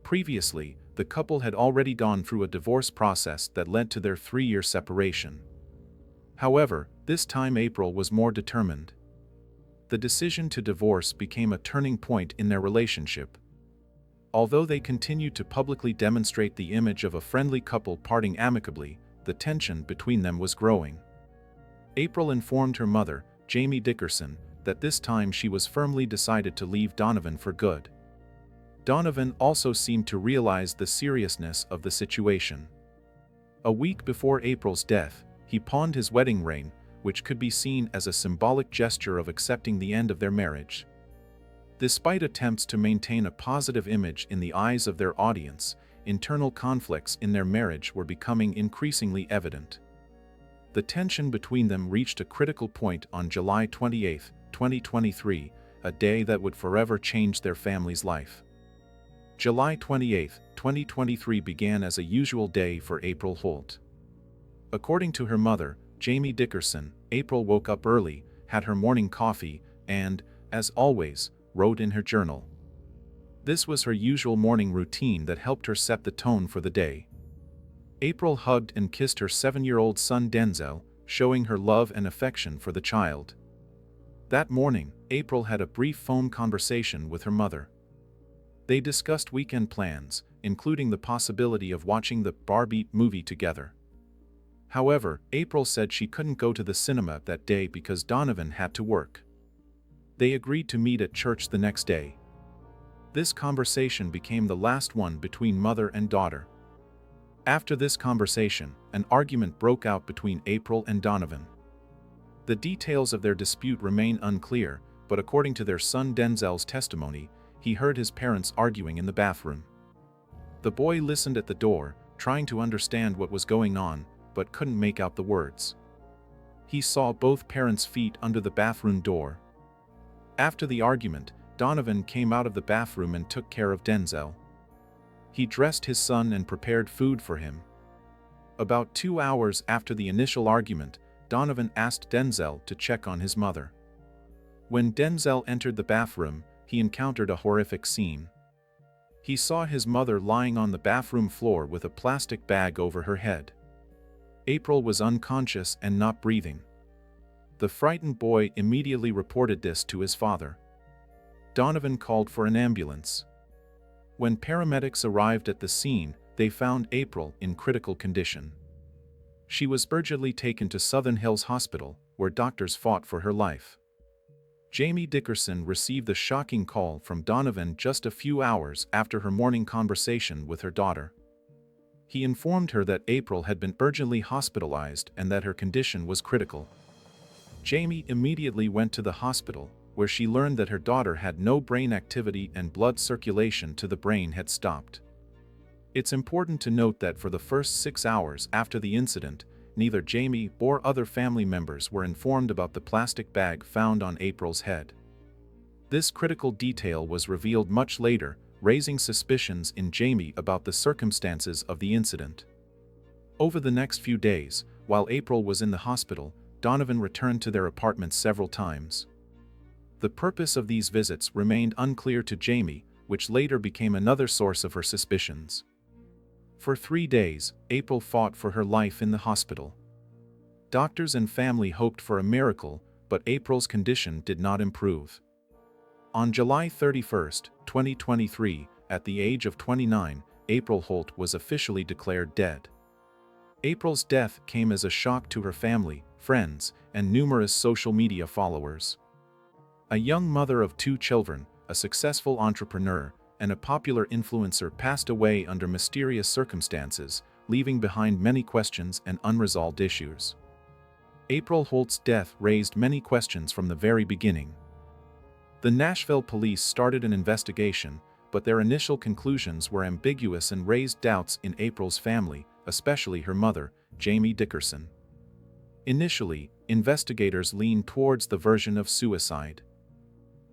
Previously, the couple had already gone through a divorce process that led to their 3-year separation. However, this time April was more determined. The decision to divorce became a turning point in their relationship. Although they continued to publicly demonstrate the image of a friendly couple parting amicably, the tension between them was growing. April informed her mother, Jamie Dickerson, that this time she was firmly decided to leave Donovan for good. Donovan also seemed to realize the seriousness of the situation. A week before April's death, he pawned his wedding ring, which could be seen as a symbolic gesture of accepting the end of their marriage. Despite attempts to maintain a positive image in the eyes of their audience, internal conflicts in their marriage were becoming increasingly evident. The tension between them reached a critical point on July 28, 2023, a day that would forever change their family's life. July 28, 2023 began as a usual day for April Holt. According to her mother, Jamie Dickerson, April woke up early, had her morning coffee, and, as always, wrote in her journal. This was her usual morning routine that helped her set the tone for the day. April hugged and kissed her 7-year-old son Denzel, showing her love and affection for the child. That morning, April had a brief phone conversation with her mother. They discussed weekend plans, including the possibility of watching the Barbie movie together. However, April said she couldn't go to the cinema that day because Donovan had to work. They agreed to meet at church the next day. This conversation became the last one between mother and daughter. After this conversation, an argument broke out between April and Donovan. The details of their dispute remain unclear, but according to their son Denzel's testimony, he heard his parents arguing in the bathroom. The boy listened at the door, trying to understand what was going on, but couldn't make out the words. He saw both parents' feet under the bathroom door. After the argument, Donovan came out of the bathroom and took care of Denzel. He dressed his son and prepared food for him. About 2 hours after the initial argument, Donovan asked Denzel to check on his mother. When Denzel entered the bathroom, he encountered a horrific scene. He saw his mother lying on the bathroom floor with a plastic bag over her head. April was unconscious and not breathing. The frightened boy immediately reported this to his father. Donovan called for an ambulance. When paramedics arrived at the scene, they found April in critical condition. She was urgently taken to Southern Hills Hospital, where doctors fought for her life. Jamie Dickerson received the shocking call from Donovan just a few hours after her morning conversation with her daughter. He informed her that April had been urgently hospitalized and that her condition was critical. Jamie immediately went to the hospital, where she learned that her daughter had no brain activity and blood circulation to the brain had stopped. It's important to note that for the first 6 hours after the incident, neither Jamie or other family members were informed about the plastic bag found on April's head. This critical detail was revealed much later, raising suspicions in Jamie about the circumstances of the incident. Over the next few days, while April was in the hospital, Donovan returned to their apartment several times. The purpose of these visits remained unclear to Jamie, which later became another source of her suspicions. For 3 days, April fought for her life in the hospital. Doctors and family hoped for a miracle, but April's condition did not improve. On July 31, 2023, at the age of 29, April Holt was officially declared dead. April's death came as a shock to her family, friends, and numerous social media followers. A young mother of 2 children, a successful entrepreneur, and a popular influencer passed away under mysterious circumstances, leaving behind many questions and unresolved issues. April Holt's death raised many questions from the very beginning. The Nashville police started an investigation, but their initial conclusions were ambiguous and raised doubts in April's family, especially her mother, Jamie Dickerson. Initially, investigators leaned towards the version of suicide.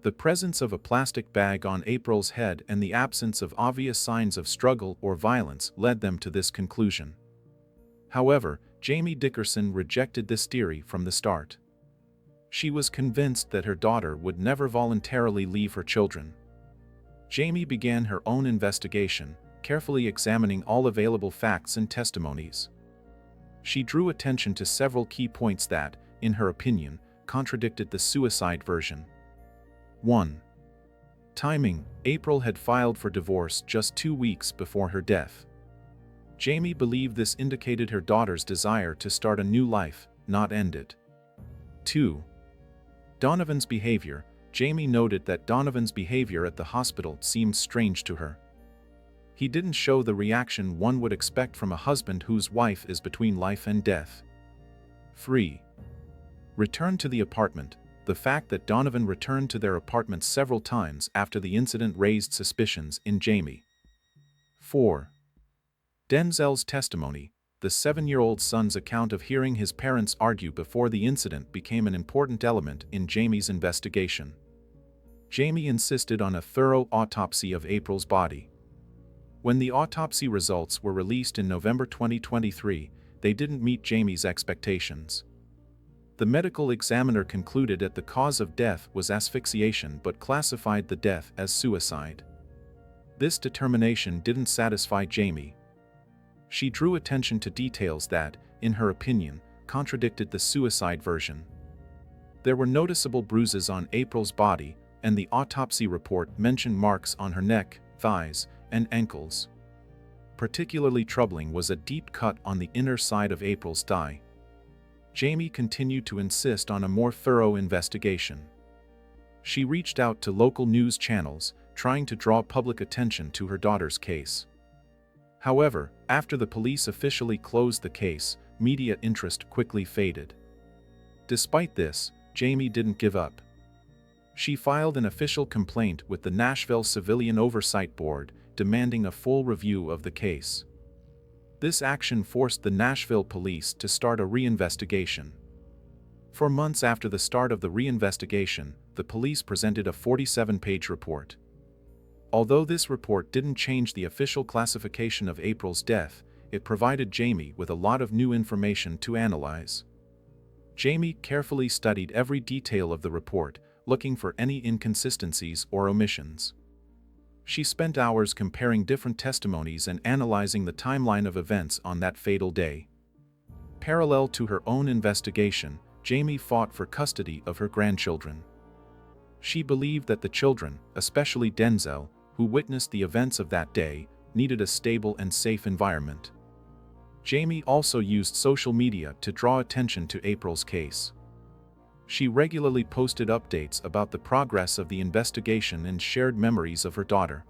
The presence of a plastic bag on April's head and the absence of obvious signs of struggle or violence led them to this conclusion. However, Jamie Dickerson rejected this theory from the start. She was convinced that her daughter would never voluntarily leave her children. Jamie began her own investigation, carefully examining all available facts and testimonies. She drew attention to several key points that, in her opinion, contradicted the suicide version. 1. Timing: April had filed for divorce just 2 weeks before her death. Jamie believed this indicated her daughter's desire to start a new life, not end it. 2. Donovan's behavior: Jamie noted that Donovan's behavior at the hospital seemed strange to her. He didn't show the reaction one would expect from a husband whose wife is between life and death. 3. Return to the apartment: the fact that Donovan returned to their apartment several times after the incident raised suspicions in Jamie. 4. Denzel's testimony: the 7-year-old son's account of hearing his parents argue before the incident became an important element in Jamie's investigation. Jamie insisted on a thorough autopsy of April's body. When the autopsy results were released in November 2023, they didn't meet Jamie's expectations. The medical examiner concluded that the cause of death was asphyxiation but classified the death as suicide. This determination didn't satisfy Jamie. She drew attention to details that, in her opinion, contradicted the suicide version. There were noticeable bruises on April's body, and the autopsy report mentioned marks on her neck, thighs, and ankles. Particularly troubling was a deep cut on the inner side of April's thigh. Jamie continued to insist on a more thorough investigation. She reached out to local news channels, trying to draw public attention to her daughter's case. However, after the police officially closed the case, media interest quickly faded. Despite this, Jamie didn't give up. She filed an official complaint with the Nashville Civilian Oversight Board, demanding a full review of the case. This action forced the Nashville police to start a reinvestigation. For months after the start of the reinvestigation, the police presented a 47-page report. Although this report didn't change the official classification of April's death, it provided Jamie with a lot of new information to analyze. Jamie carefully studied every detail of the report, looking for any inconsistencies or omissions. She spent hours comparing different testimonies and analyzing the timeline of events on that fatal day. Parallel to her own investigation, Jamie fought for custody of her grandchildren. She believed that the children, especially Denzel, who witnessed the events of that day, needed a stable and safe environment. Jamie also used social media to draw attention to April's case. She regularly posted updates about the progress of the investigation and shared memories of her daughter.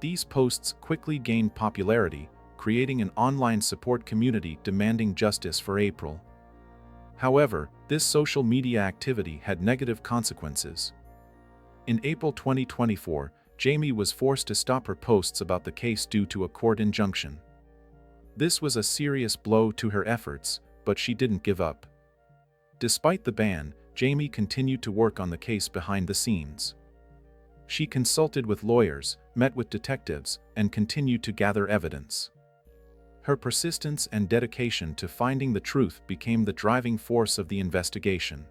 These posts quickly gained popularity, creating an online support community demanding justice for April. However, this social media activity had negative consequences. In April 2024, Jamie was forced to stop her posts about the case due to a court injunction. This was a serious blow to her efforts, but she didn't give up. Despite the ban, Jamie continued to work on the case behind the scenes. She consulted with lawyers, met with detectives, and continued to gather evidence. Her persistence and dedication to finding the truth became the driving force of the investigation.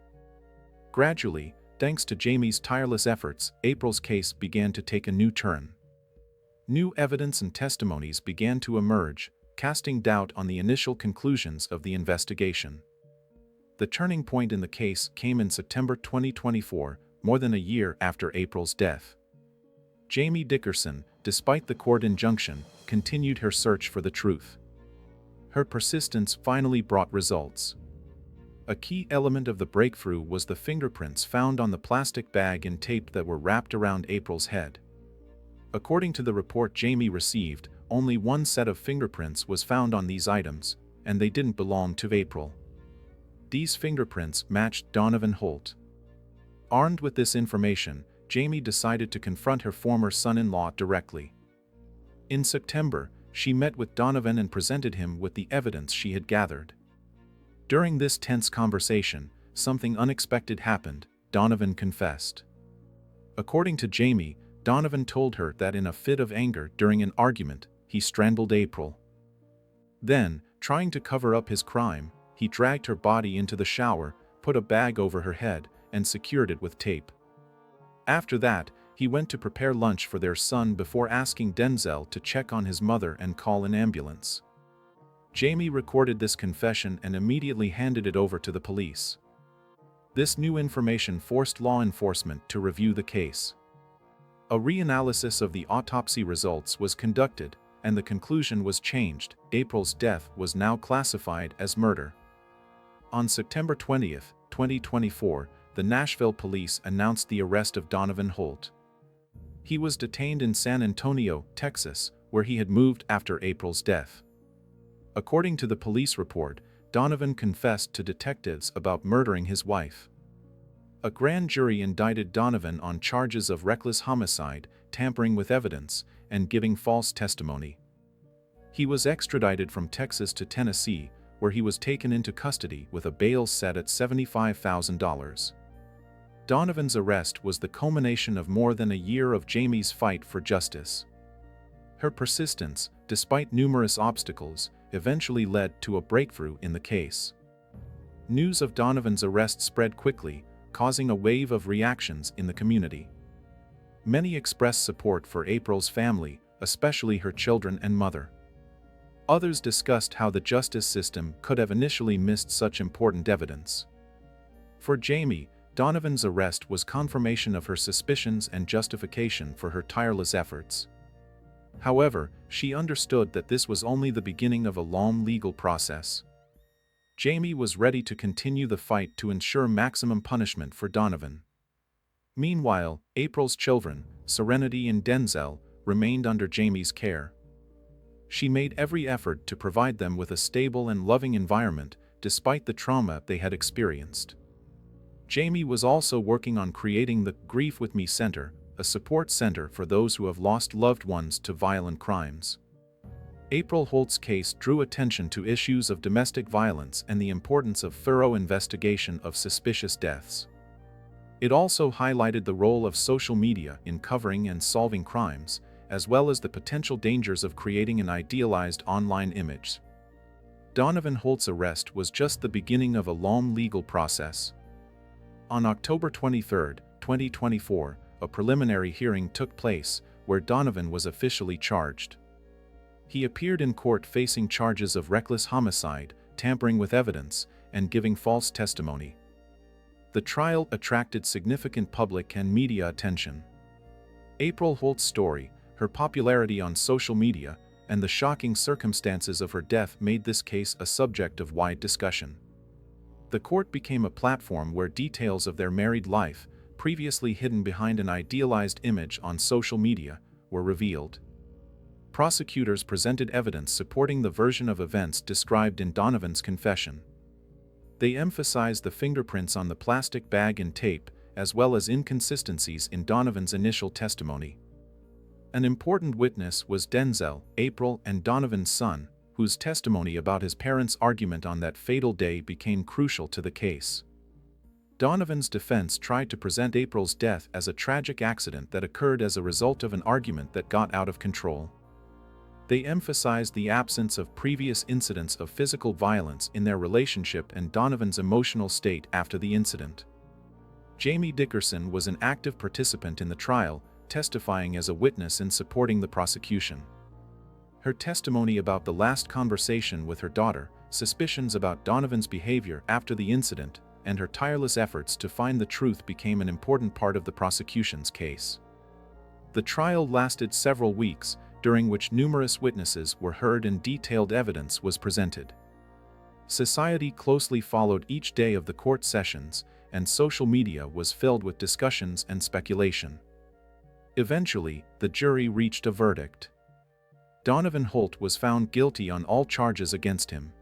Gradually, thanks to Jamie's tireless efforts, April's case began to take a new turn. New evidence and testimonies began to emerge, casting doubt on the initial conclusions of the investigation. The turning point in the case came in September 2024, more than a year after April's death. Jamie Dickerson, despite the court injunction, continued her search for the truth. Her persistence finally brought results. A key element of the breakthrough was the fingerprints found on the plastic bag and tape that were wrapped around April's head. According to the report Jamie received, only one set of fingerprints was found on these items, and they didn't belong to April. These fingerprints matched Donovan Holt. Armed with this information, Jamie decided to confront her former son-in-law directly. In September, she met with Donovan and presented him with the evidence she had gathered. During this tense conversation, something unexpected happened. Donovan confessed. According to Jamie, Donovan told her that in a fit of anger during an argument, he strangled April. Then, trying to cover up his crime, he dragged her body into the shower, put a bag over her head, and secured it with tape. After that, he went to prepare lunch for their son before asking Denzel to check on his mother and call an ambulance. Jamie recorded this confession and immediately handed it over to the police. This new information forced law enforcement to review the case. A reanalysis of the autopsy results was conducted, and the conclusion was changed. April's death was now classified as murder. On September 20, 2024, the Nashville police announced the arrest of Donovan Holt. He was detained in San Antonio, Texas, where he had moved after April's death. According to the police report, Donovan confessed to detectives about murdering his wife. A grand jury indicted Donovan on charges of reckless homicide, tampering with evidence, and giving false testimony. He was extradited from Texas to Tennessee, where he was taken into custody with a bail set at $75,000. Donovan's arrest was the culmination of more than a year of Jamie's fight for justice. Her persistence, despite numerous obstacles, eventually led to a breakthrough in the case. News of Donovan's arrest spread quickly, causing a wave of reactions in the community. Many expressed support for April's family, especially her children and mother. Others discussed how the justice system could have initially missed such important evidence. For Jamie, Donovan's arrest was confirmation of her suspicions and justification for her tireless efforts. However, she understood that this was only the beginning of a long legal process. Jamie was ready to continue the fight to ensure maximum punishment for Donovan. Meanwhile, April's children, Serenity and Denzel, remained under Jamie's care. She made every effort to provide them with a stable and loving environment, despite the trauma they had experienced. Jamie was also working on creating the Grief With Me Center, a support center for those who have lost loved ones to violent crimes. April Holt's case drew attention to issues of domestic violence and the importance of thorough investigation of suspicious deaths. It also highlighted the role of social media in covering and solving crimes, as well as the potential dangers of creating an idealized online image. Donovan Holt's arrest was just the beginning of a long legal process. On October 23, 2024, a preliminary hearing took place, where Donovan was officially charged. He appeared in court facing charges of reckless homicide, tampering with evidence, and giving false testimony. The trial attracted significant public and media attention. April Holt's story, her popularity on social media, and the shocking circumstances of her death made this case a subject of wide discussion. The court became a platform where details of their married life, previously hidden behind an idealized image on social media, were revealed. Prosecutors presented evidence supporting the version of events described in Donovan's confession. They emphasized the fingerprints on the plastic bag and tape, as well as inconsistencies in Donovan's initial testimony. An important witness was Denzel, April and Donovan's son, whose testimony about his parents' argument on that fatal day became crucial to the case. Donovan's defense tried to present April's death as a tragic accident that occurred as a result of an argument that got out of control. They emphasized the absence of previous incidents of physical violence in their relationship and Donovan's emotional state after the incident. Jamie Dickerson was an active participant in the trial, testifying as a witness in supporting the prosecution. Her testimony about the last conversation with her daughter, suspicions about Donovan's behavior after the incident, and her tireless efforts to find the truth became an important part of the prosecution's case. The trial lasted several weeks, during which numerous witnesses were heard and detailed evidence was presented. Society closely followed each day of the court sessions, and social media was filled with discussions and speculation. Eventually, the jury reached a verdict. Donovan Holt was found guilty on all charges against him.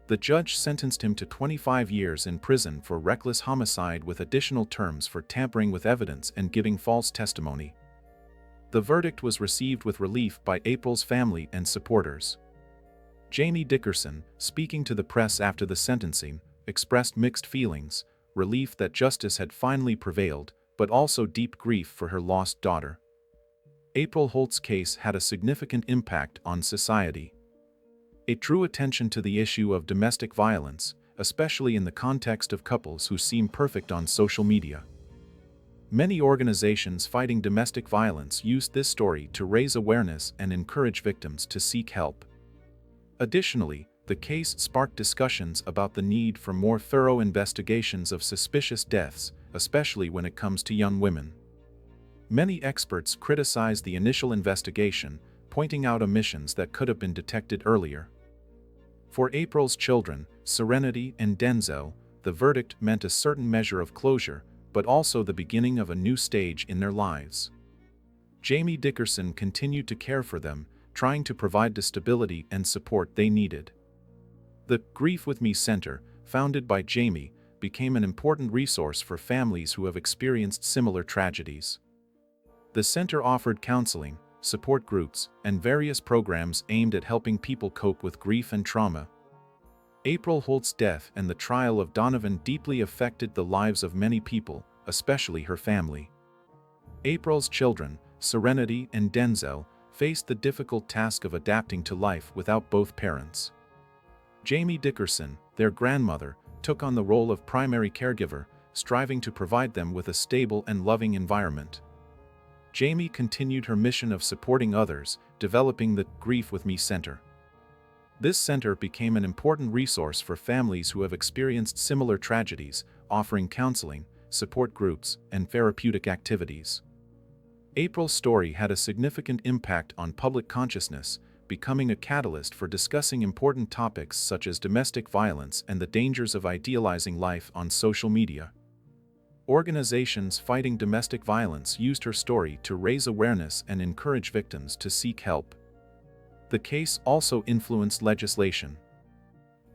The judge sentenced him to 25 years in prison for reckless homicide with additional terms for tampering with evidence and giving false testimony. The verdict was received with relief by April's family and supporters. Jamie Dickerson, speaking to the press after the sentencing, expressed mixed feelings, relief that justice had finally prevailed, but also deep grief for her lost daughter. April Holt's case had a significant impact on society. It drew attention to the issue of domestic violence, especially in the context of couples who seem perfect on social media. Many organizations fighting domestic violence used this story to raise awareness and encourage victims to seek help. Additionally, the case sparked discussions about the need for more thorough investigations of suspicious deaths, especially when it comes to young women. Many experts criticized the initial investigation, pointing out omissions that could have been detected earlier. For April's children, Serenity and Denzel, the verdict meant a certain measure of closure, but also the beginning of a new stage in their lives. Jamie Dickerson continued to care for them, trying to provide the stability and support they needed. The Grief With Me Center, founded by Jamie, became an important resource for families who have experienced similar tragedies. The center offered counseling, support groups, and various programs aimed at helping people cope with grief and trauma. April Holt's death and the trial of Donovan deeply affected the lives of many people, especially her family. April's children, Serenity and Denzel, faced the difficult task of adapting to life without both parents. Jamie Dickerson, their grandmother, took on the role of primary caregiver, striving to provide them with a stable and loving environment. Jamie continued her mission of supporting others, developing the Grief With Me Center. This center became an important resource for families who have experienced similar tragedies, offering counseling, support groups, and therapeutic activities. April's story had a significant impact on public consciousness, becoming a catalyst for discussing important topics such as domestic violence and the dangers of idealizing life on social media. Organizations fighting domestic violence used her story to raise awareness and encourage victims to seek help. The case also influenced legislation.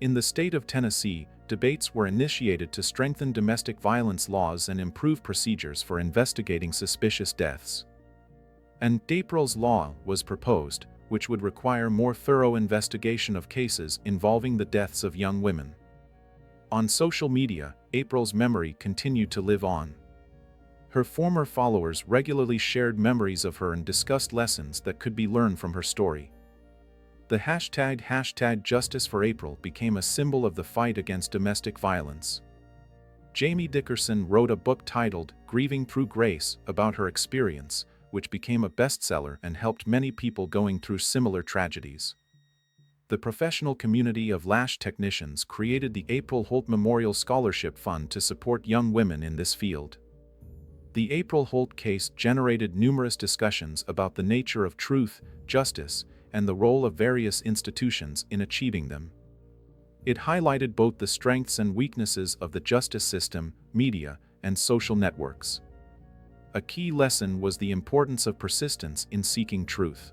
In the state of Tennessee, debates were initiated to strengthen domestic violence laws and improve procedures for investigating suspicious deaths. And April's Law was proposed, which would require more thorough investigation of cases involving the deaths of young women. On social media, April's memory continued to live on. Her former followers regularly shared memories of her and discussed lessons that could be learned from her story. The hashtag Justice for April became a symbol of the fight against domestic violence. Jamie Dickerson wrote a book titled Grieving Through Grace about her experience, which became a bestseller and helped many people going through similar tragedies. The professional community of lash technicians created the April Holt Memorial Scholarship Fund to support young women in this field. The April Holt case generated numerous discussions about the nature of truth, justice, and the role of various institutions in achieving them. It highlighted both the strengths and weaknesses of the justice system, media, and social networks. A key lesson was the importance of persistence in seeking truth.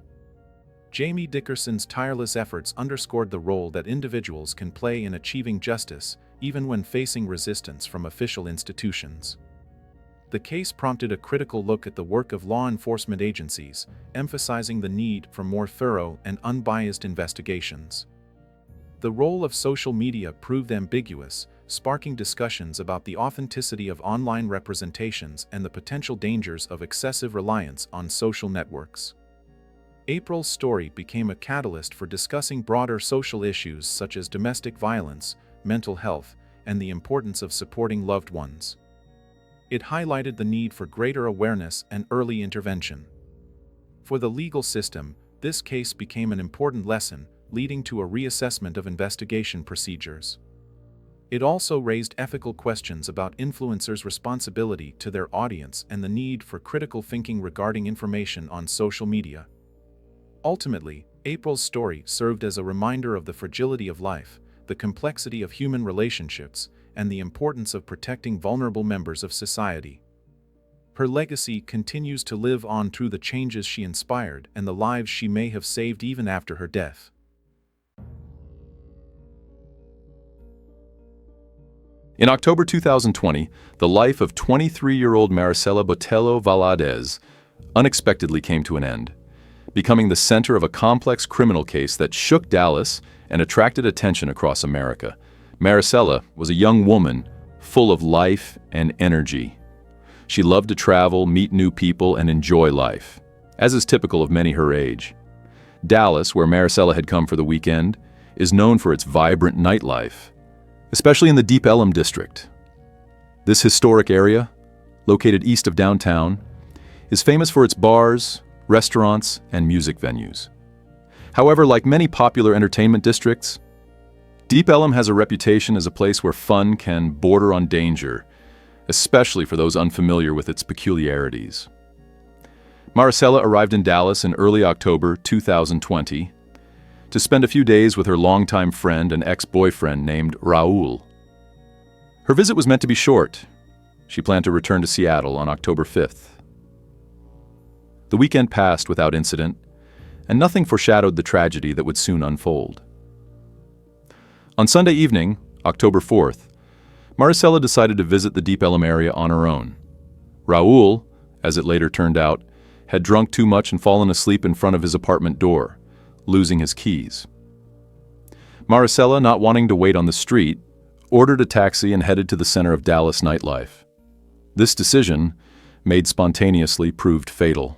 Jamie Dickerson's tireless efforts underscored the role that individuals can play in achieving justice, even when facing resistance from official institutions. The case prompted a critical look at the work of law enforcement agencies, emphasizing the need for more thorough and unbiased investigations. The role of social media proved ambiguous, sparking discussions about the authenticity of online representations and the potential dangers of excessive reliance on social networks. April's story became a catalyst for discussing broader social issues such as domestic violence, mental health, and the importance of supporting loved ones. It highlighted the need for greater awareness and early intervention. For the legal system, this case became an important lesson, leading to a reassessment of investigation procedures. It also raised ethical questions about influencers' responsibility to their audience and the need for critical thinking regarding information on social media. Ultimately, April's story served as a reminder of the fragility of life, the complexity of human relationships, and the importance of protecting vulnerable members of society. Her legacy continues to live on through the changes she inspired and the lives she may have saved even after her death. In October 2020, the life of 23-year-old Maricela Botelho Valadez unexpectedly came to an end, becoming the center of a complex criminal case that shook Dallas and attracted attention across America. Maricela was a young woman full of life and energy. She loved to travel, meet new people, and enjoy life, as is typical of many her age. Dallas, where Maricela had come for the weekend, is known for its vibrant nightlife, especially in the Deep Ellum district. This historic area, located east of downtown, is famous for its bars, restaurants, and music venues. However, like many popular entertainment districts, Deep Ellum has a reputation as a place where fun can border on danger, especially for those unfamiliar with its peculiarities. Maricela arrived in Dallas in early October 2020 to spend a few days with her longtime friend and ex-boyfriend named Raul. Her visit was meant to be short. She planned to return to Seattle on October 5th. The weekend passed without incident, and nothing foreshadowed the tragedy that would soon unfold. On Sunday evening, October 4th, Maricela decided to visit the Deep Ellum area on her own. Raul, as it later turned out, had drunk too much and fallen asleep in front of his apartment door, losing his keys. Maricela, not wanting to wait on the street, ordered a taxi and headed to the center of Dallas nightlife. This decision, made spontaneously, proved fatal.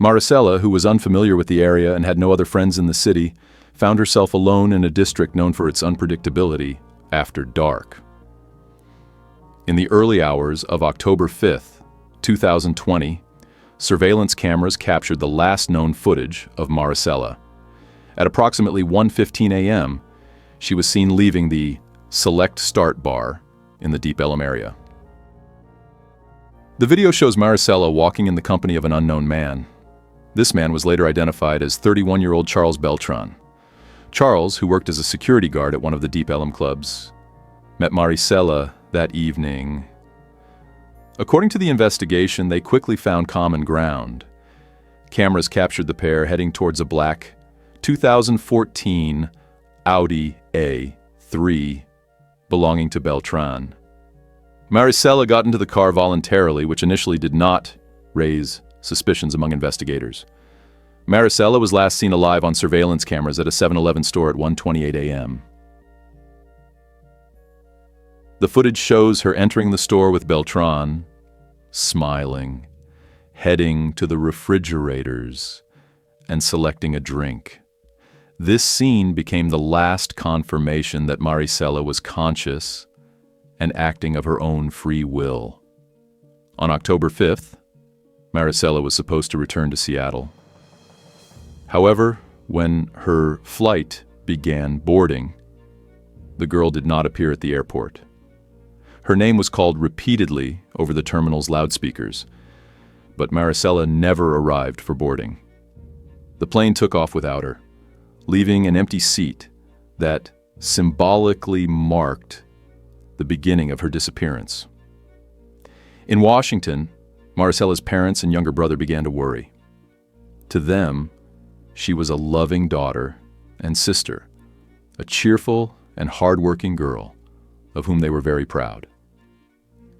Maricela, who was unfamiliar with the area and had no other friends in the city, found herself alone in a district known for its unpredictability after dark. In the early hours of October 5th, 2020, surveillance cameras captured the last known footage of Maricela. At approximately 1:15 a.m., she was seen leaving the Select Start bar in the Deep Ellum area. The video shows Maricela walking in the company of an unknown man. This man was later identified as 31-year-old Charles Beltran. Charles, who worked as a security guard at one of the Deep Ellum clubs, met Maricela that evening. According to the investigation, they quickly found common ground. Cameras captured the pair heading towards a black 2014 Audi A3, belonging to Beltran. Maricela got into the car voluntarily, which initially did not raise suspicions among investigators. Maricela was last seen alive on surveillance cameras at a 7-Eleven store at 1:28 a.m. The footage shows her entering the store with Beltran, smiling, heading to the refrigerators, and selecting a drink. This scene became the last confirmation that Maricela was conscious and acting of her own free will. On October 5th, Maricela was supposed to return to Seattle. However, when her flight began boarding, the girl did not appear at the airport. Her name was called repeatedly over the terminal's loudspeakers, but Maricela never arrived for boarding. The plane took off without her, leaving an empty seat that symbolically marked the beginning of her disappearance. In Washington, Maricela's parents and younger brother began to worry. To them, she was a loving daughter and sister, a cheerful and hardworking girl, of whom they were very proud.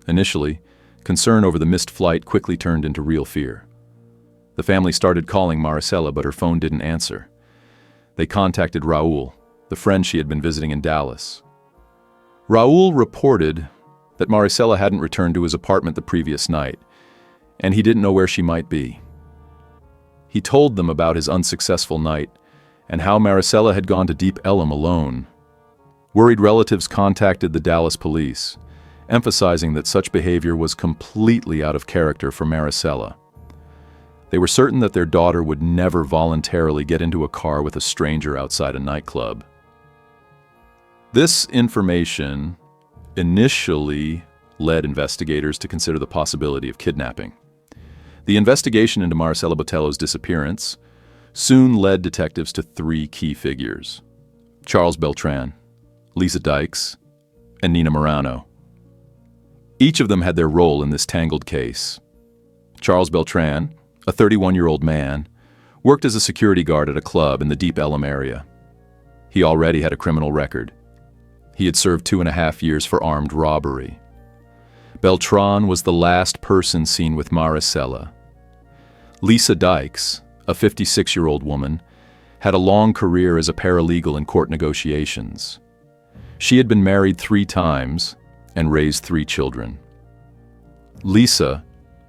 Initially, concern over the missed flight quickly turned into real fear. The family started calling Maricela, but her phone didn't answer. They contacted Raul, the friend she had been visiting in Dallas. Raul reported that Maricela hadn't returned to his apartment the previous night, and he didn't know where she might be. He told them about his unsuccessful night and how Maricela had gone to Deep Ellum alone. Worried relatives contacted the Dallas police, emphasizing that such behavior was completely out of character for Maricela. They were certain that their daughter would never voluntarily get into a car with a stranger outside a nightclub. This information initially led investigators to consider the possibility of kidnapping. The investigation into Maricela Botelho's disappearance soon led detectives to three key figures: Charles Beltran, Lisa Dykes, and Nina Morano. Each of them had their role in this tangled case. Charles Beltran, a 31-year-old man, worked as a security guard at a club in the Deep Ellum area. He already had a criminal record. He had served 2.5 years for armed robbery. Beltran was the last person seen with Maricela. Lisa Dykes, a 56-year-old woman, had a long career as a paralegal in court negotiations. She had been married 3 times and raised 3 children. Lisa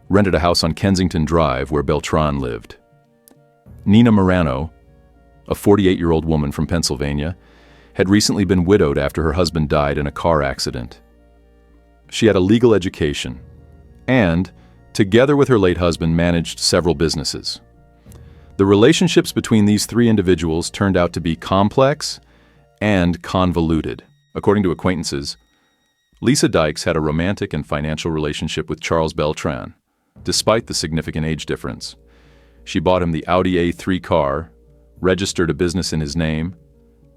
rented a house on Kensington Drive where Beltran lived. Nina Morano, a 48-year-old woman from Pennsylvania, had recently been widowed after her husband died in a car accident. She had a legal education and, together with her late husband, managed several businesses. The relationships between these 3 individuals turned out to be complex and convoluted. According to acquaintances, Lisa Dykes had a romantic and financial relationship with Charles Beltran, despite the significant age difference. She bought him the Audi A3 car, registered a business in his name,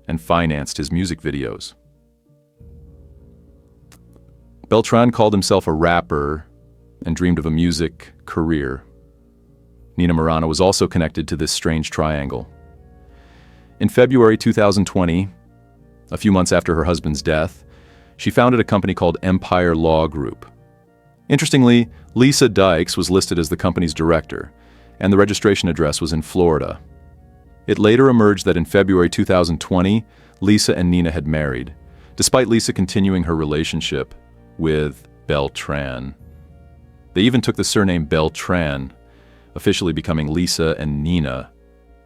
and financed his music videos. Beltran called himself a rapper and dreamed of a music career. Nina Morano was also connected to this strange triangle. In February 2020, a few months after her husband's death, she founded a company called Empire Law Group. Interestingly, Lisa Dykes was listed as the company's director, and the registration address was in Florida. It later emerged that in February 2020, Lisa and Nina had married, despite Lisa continuing her relationship with Beltran. They even took the surname Beltran, officially becoming Lisa and Nina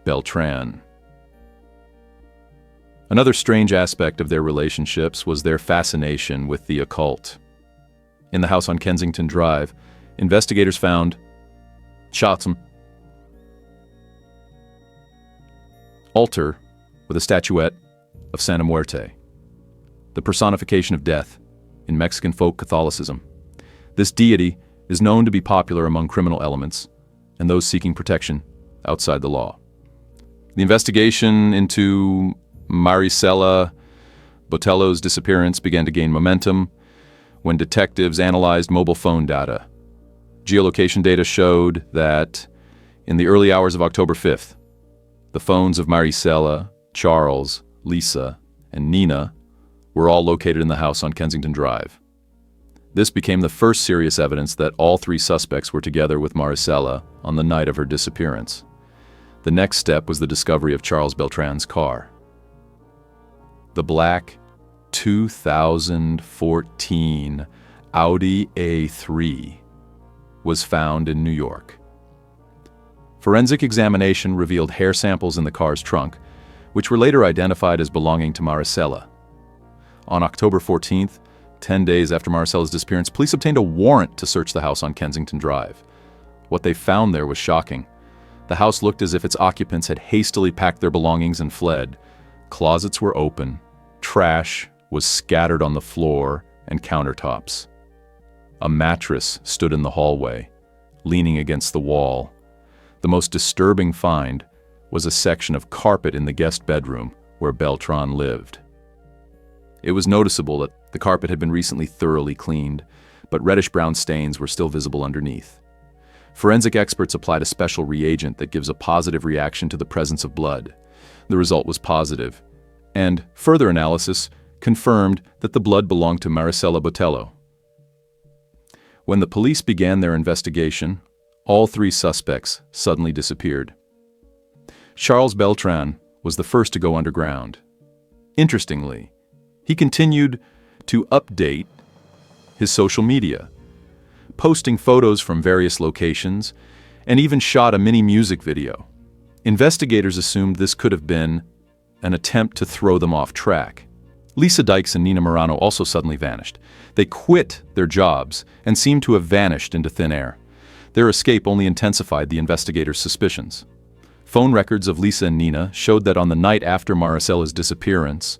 Beltran. Another strange aspect of their relationships was their fascination with the occult. In the house on Kensington Drive, investigators found Chatham altar with a statuette of Santa Muerte, the personification of death in Mexican folk Catholicism. This deity is known to be popular among criminal elements and those seeking protection outside the law. The investigation into Maricela Botelho's disappearance began to gain momentum when detectives analyzed mobile phone data. Geolocation data showed that in the early hours of October 5th, the phones of Maricela, Charles, Lisa, and Nina were all located in the house on Kensington Drive. This became the first serious evidence that all three suspects were together with Maricela on the night of her disappearance. The next step was the discovery of Charles Beltran's car. The black 2014 Audi A3 was found in New York. Forensic examination revealed hair samples in the car's trunk, which were later identified as belonging to Maricela. On October 14th, 10 days after Maricela's disappearance, police obtained a warrant to search the house on Kensington Drive. What they found there was shocking. The house looked as if its occupants had hastily packed their belongings and fled. Closets were open, trash was scattered on the floor and countertops. A mattress stood in the hallway, leaning against the wall. The most disturbing find was a section of carpet in the guest bedroom where Beltran lived. It was noticeable that the carpet had been recently thoroughly cleaned, but reddish-brown stains were still visible underneath. Forensic experts applied a special reagent that gives a positive reaction to the presence of blood. The result was positive, and further analysis confirmed that the blood belonged to Maricela Botelho. When the police began their investigation, all three suspects suddenly disappeared. Charles Beltran was the first to go underground. Interestingly, he continued to update his social media, posting photos from various locations, and even shot a mini music video. Investigators assumed this could have been an attempt to throw them off track. Lisa Dykes and Nina Morano also suddenly vanished. They quit their jobs and seemed to have vanished into thin air. Their escape only intensified the investigators' suspicions. Phone records of Lisa and Nina showed that on the night after Maricela's disappearance,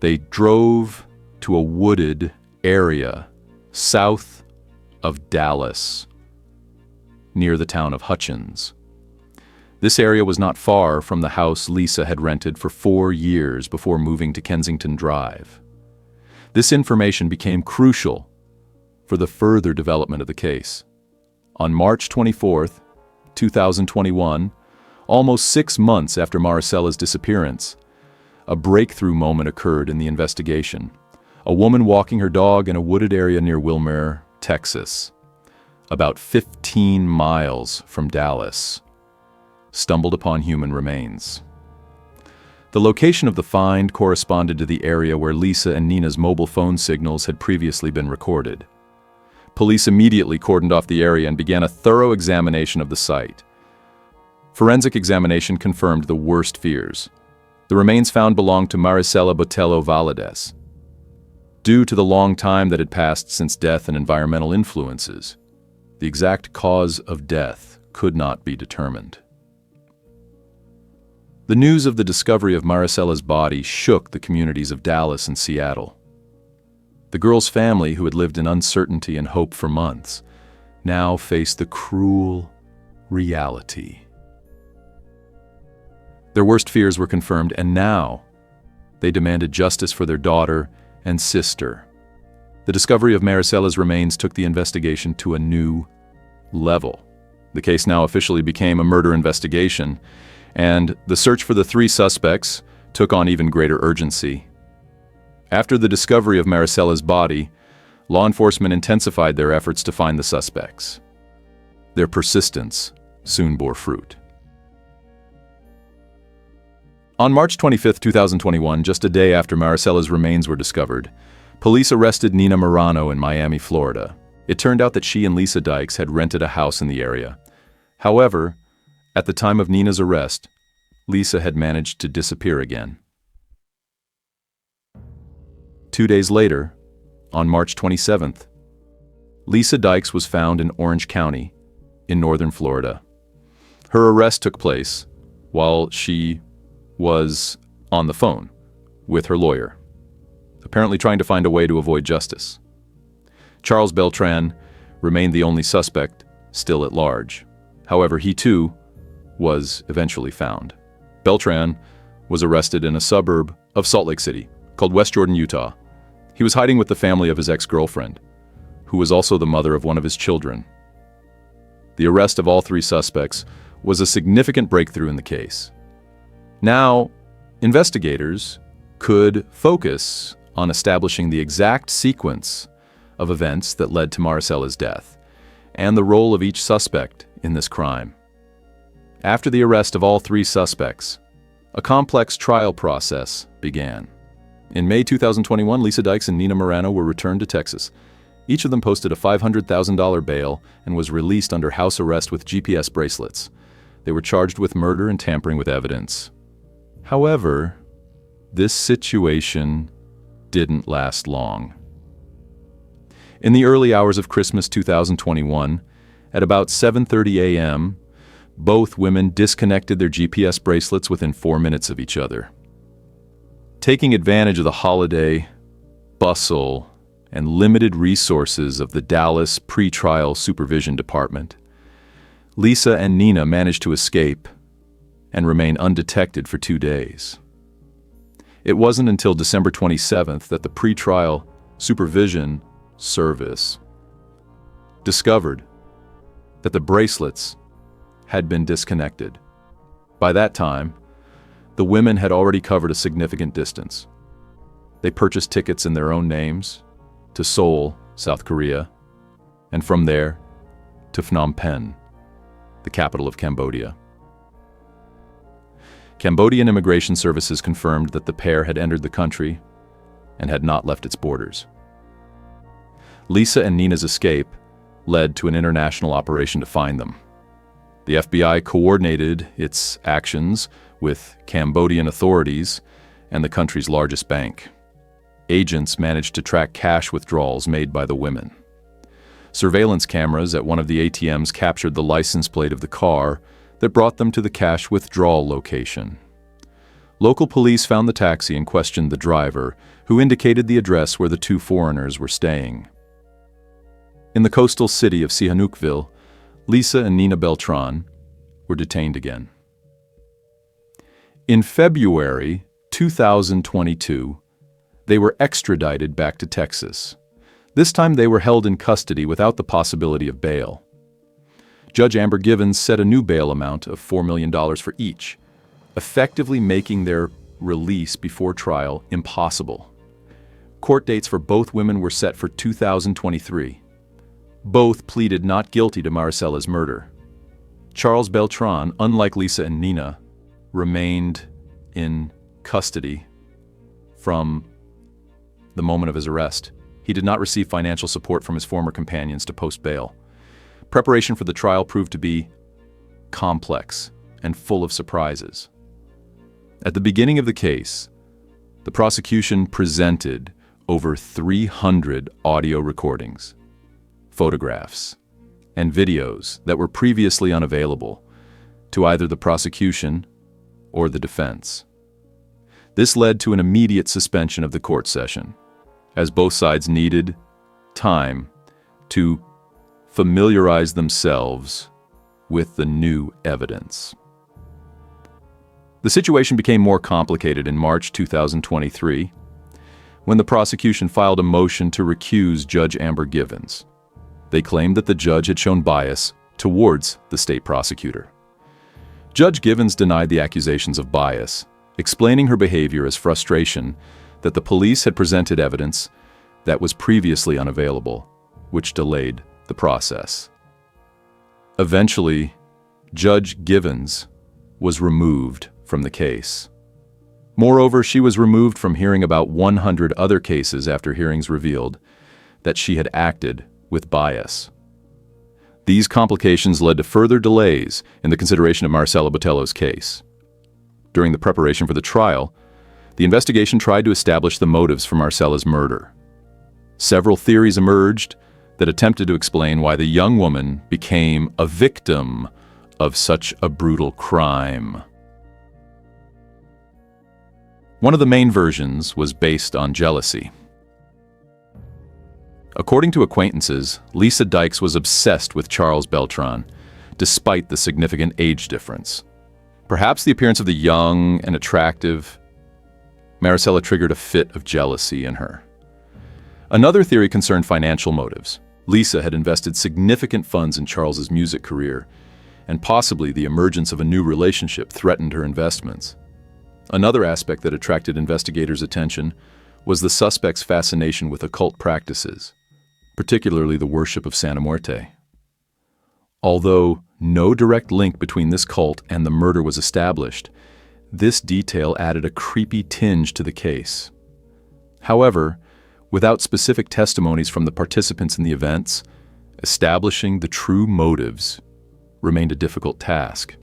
they drove to a wooded area south of Dallas, near the town of Hutchins. This area was not far from the house Lisa had rented for 4 years before moving to Kensington Drive. This information became crucial for the further development of the case. On March 24, 2021, almost 6 months after Maricela's disappearance, a breakthrough moment occurred in the investigation. A woman walking her dog in a wooded area near Wilmer, Texas, about 15 miles from Dallas, stumbled upon human remains. The location of the find corresponded to the area where Lisa and Nina's mobile phone signals had previously been recorded. Police immediately cordoned off the area and began a thorough examination of the site. Forensic examination confirmed the worst fears. The remains found belonged to Maricela Botelho Valadez. Due to the long time that had passed since death and environmental influences, the exact cause of death could not be determined. The news of the discovery of Maricela's body shook the communities of Dallas and Seattle. The girl's family, who had lived in uncertainty and hope for months, now faced the cruel reality. Their worst fears were confirmed, and now they demanded justice for their daughter and sister. The discovery of Maricela's remains took the investigation to a new level. The case now officially became a murder investigation, and the search for the three suspects took on even greater urgency. After the discovery of Maricela's body, law enforcement intensified their efforts to find the suspects. Their persistence soon bore fruit. On March 25, 2021, just a day after Maricela's remains were discovered, police arrested Nina Morano in Miami, Florida. It turned out that she and Lisa Dykes had rented a house in the area. However, at the time of Nina's arrest, Lisa had managed to disappear again. 2 days later, on March 27th, Lisa Dykes was found in Orange County in northern Florida. Her arrest took place while she was on the phone with her lawyer, apparently trying to find a way to avoid justice. Charles Beltran remained the only suspect still at large. However, he too was eventually found. Beltran was arrested in a suburb of Salt Lake City called West Jordan, Utah. He was hiding with the family of his ex-girlfriend, who was also the mother of one of his children. The arrest of all three suspects was a significant breakthrough in the case. Now, investigators could focus on establishing the exact sequence of events that led to Maricella's death, and the role of each suspect in this crime. After the arrest of all three suspects, a complex trial process began. In May 2021, Lisa Dykes and Nina Morano were returned to Texas. Each of them posted a $500,000 bail and was released under house arrest with GPS bracelets. They were charged with murder and tampering with evidence. However, this situation didn't last long. In the early hours of Christmas 2021, at about 7:30 a.m., both women disconnected their GPS bracelets within 4 minutes of each other. Taking advantage of the holiday, bustle, and limited resources of the Dallas Pretrial Supervision Department, Lisa and Nina managed to escape and remain undetected for 2 days. It wasn't until December 27th that the Pretrial Supervision Service discovered that the bracelets had been disconnected. By that time, the women had already covered a significant distance. They purchased tickets in their own names to Seoul, South Korea, and from there to Phnom Penh, the capital of Cambodia. Cambodian immigration services confirmed that the pair had entered the country and had not left its borders. Lisa and Nina's escape led to an international operation to find them. The FBI coordinated its actions with Cambodian authorities and the country's largest bank. Agents managed to track cash withdrawals made by the women. Surveillance cameras at one of the ATMs captured the license plate of the car that brought them to the cash withdrawal location. Local police found the taxi and questioned the driver, who indicated the address where the two foreigners were staying. In the coastal city of Sihanoukville, Lisa and Nina Beltran were detained again. In February 2022, they were extradited back to Texas. This time they were held in custody without the possibility of bail. Judge Amber Givens set a new bail amount of $4 million for each, effectively making their release before trial impossible. Court dates for both women were set for 2023. Both pleaded not guilty to Maricella's murder. Charles Beltran, unlike Lisa and Nina, remained in custody from the moment of his arrest. He did not receive financial support from his former companions to post bail. Preparation for the trial proved to be complex and full of surprises. At the beginning of the case, the prosecution presented over 300 audio recordings, photographs, and videos that were previously unavailable to either the prosecution or the defense. This led to an immediate suspension of the court session, as both sides needed time to familiarize themselves with the new evidence. The situation became more complicated in March 2023, when the prosecution filed a motion to recuse Judge Amber Givens. They claimed that the judge had shown bias towards the state prosecutor. Judge Givens denied the accusations of bias, explaining her behavior as frustration that the police had presented evidence that was previously unavailable, which delayed the process. Eventually, Judge Givens was removed from the case. Moreover, she was removed from hearing about 100 other cases after hearings revealed that she had acted with bias. These complications led to further delays in the consideration of Marcela Botelho's case. During the preparation for the trial, the investigation tried to establish the motives for Marcela's murder. Several theories emerged that attempted to explain why the young woman became a victim of such a brutal crime. One of the main versions was based on jealousy. According to acquaintances, Lisa Dykes was obsessed with Charles Beltran, despite the significant age difference. Perhaps the appearance of the young and attractive Maricela triggered a fit of jealousy in her. Another theory concerned financial motives. Lisa had invested significant funds in Charles's music career, and possibly the emergence of a new relationship threatened her investments. Another aspect that attracted investigators' attention was the suspect's fascination with occult practices, particularly the worship of Santa Muerte. Although no direct link between this cult and the murder was established, this detail added a creepy tinge to the case. However, without specific testimonies from the participants in the events, establishing the true motives remained a difficult task.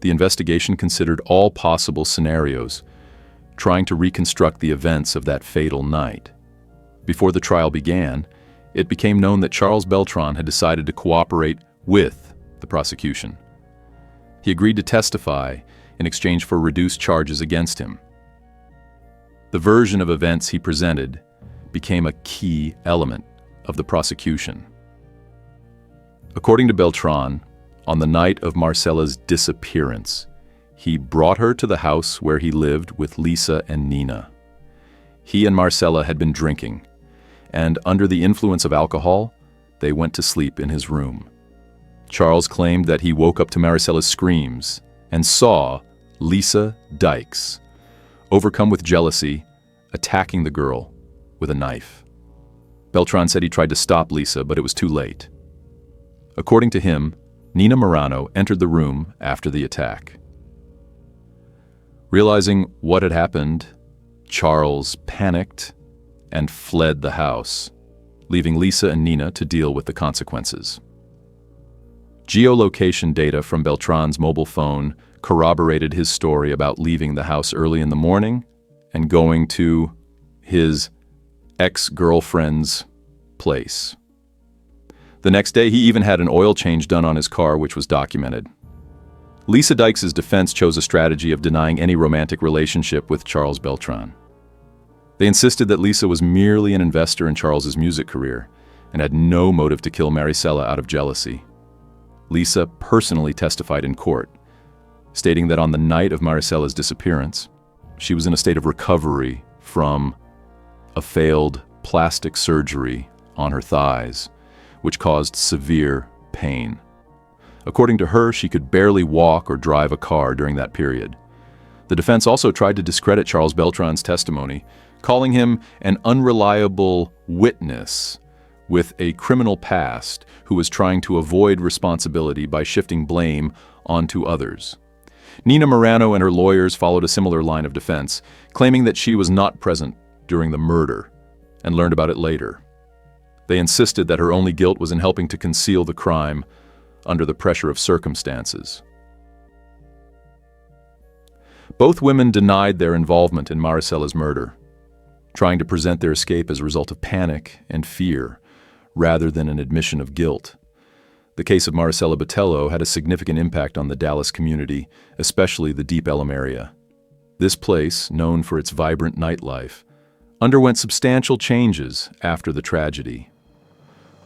The investigation considered all possible scenarios, trying to reconstruct the events of that fatal night. Before the trial began, it became known that Charles Beltran had decided to cooperate with the prosecution. He agreed to testify in exchange for reduced charges against him. The version of events he presented became a key element of the prosecution. According to Beltran, on the night of Marcela's disappearance, he brought her to the house where he lived with Lisa and Nina. He and Marcela had been drinking, and under the influence of alcohol, they went to sleep in his room. Charles claimed that he woke up to Marcela's screams and saw Lisa Dykes, overcome with jealousy, attacking the girl with a knife. Beltran said he tried to stop Lisa, but it was too late. According to him, Nina Morano entered the room after the attack. Realizing what had happened, Charles panicked and fled the house, leaving Lisa and Nina to deal with the consequences. Geolocation data from Beltran's mobile phone corroborated his story about leaving the house early in the morning and going to his ex-girlfriend's place. The next day, he even had an oil change done on his car, which was documented. Lisa Dykes' defense chose a strategy of denying any romantic relationship with Charles Beltran. They insisted that Lisa was merely an investor in Charles's music career and had no motive to kill Maricela out of jealousy. Lisa personally testified in court, stating that on the night of Maricela's disappearance, she was in a state of recovery from a failed plastic surgery on her thighs, which caused severe pain. According to her, she could barely walk or drive a car during that period. The defense also tried to discredit Charles Beltran's testimony, calling him an unreliable witness with a criminal past who was trying to avoid responsibility by shifting blame onto others. Nina Morano and her lawyers followed a similar line of defense, claiming that she was not present during the murder and learned about it later. They insisted that her only guilt was in helping to conceal the crime under the pressure of circumstances. Both women denied their involvement in Maricela's murder, trying to present their escape as a result of panic and fear, rather than an admission of guilt. The case of Maricela Botelho had a significant impact on the Dallas community, especially the Deep Ellum area. This place, known for its vibrant nightlife, underwent substantial changes after the tragedy.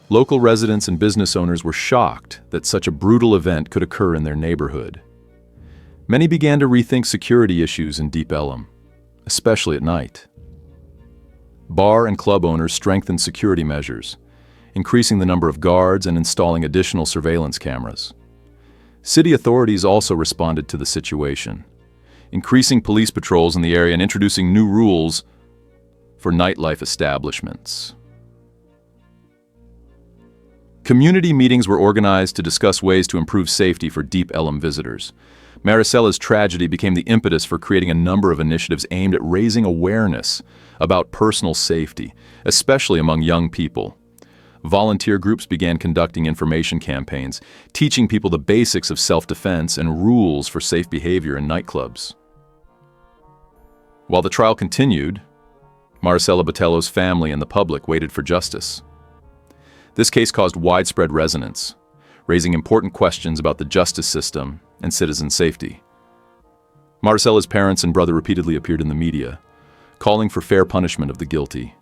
Local residents and business owners were shocked that such a brutal event could occur in their neighborhood. Many began to rethink security issues in Deep Ellum, especially at night. Bar and club owners strengthened security measures, increasing the number of guards and installing additional surveillance cameras. City authorities also responded to the situation, increasing police patrols in the area and introducing new rules for nightlife establishments. Community meetings were organized to discuss ways to improve safety for Deep Ellum visitors. Maricela's tragedy became the impetus for creating a number of initiatives aimed at raising awareness about personal safety, especially among young people. Volunteer groups began conducting information campaigns, teaching people the basics of self-defense and rules for safe behavior in nightclubs. While the trial continued, Maricela Botelho's family and the public waited for justice. This case caused widespread resonance, raising important questions about the justice system and citizen safety. Maricela's parents and brother repeatedly appeared in the media, calling for fair punishment of the guilty.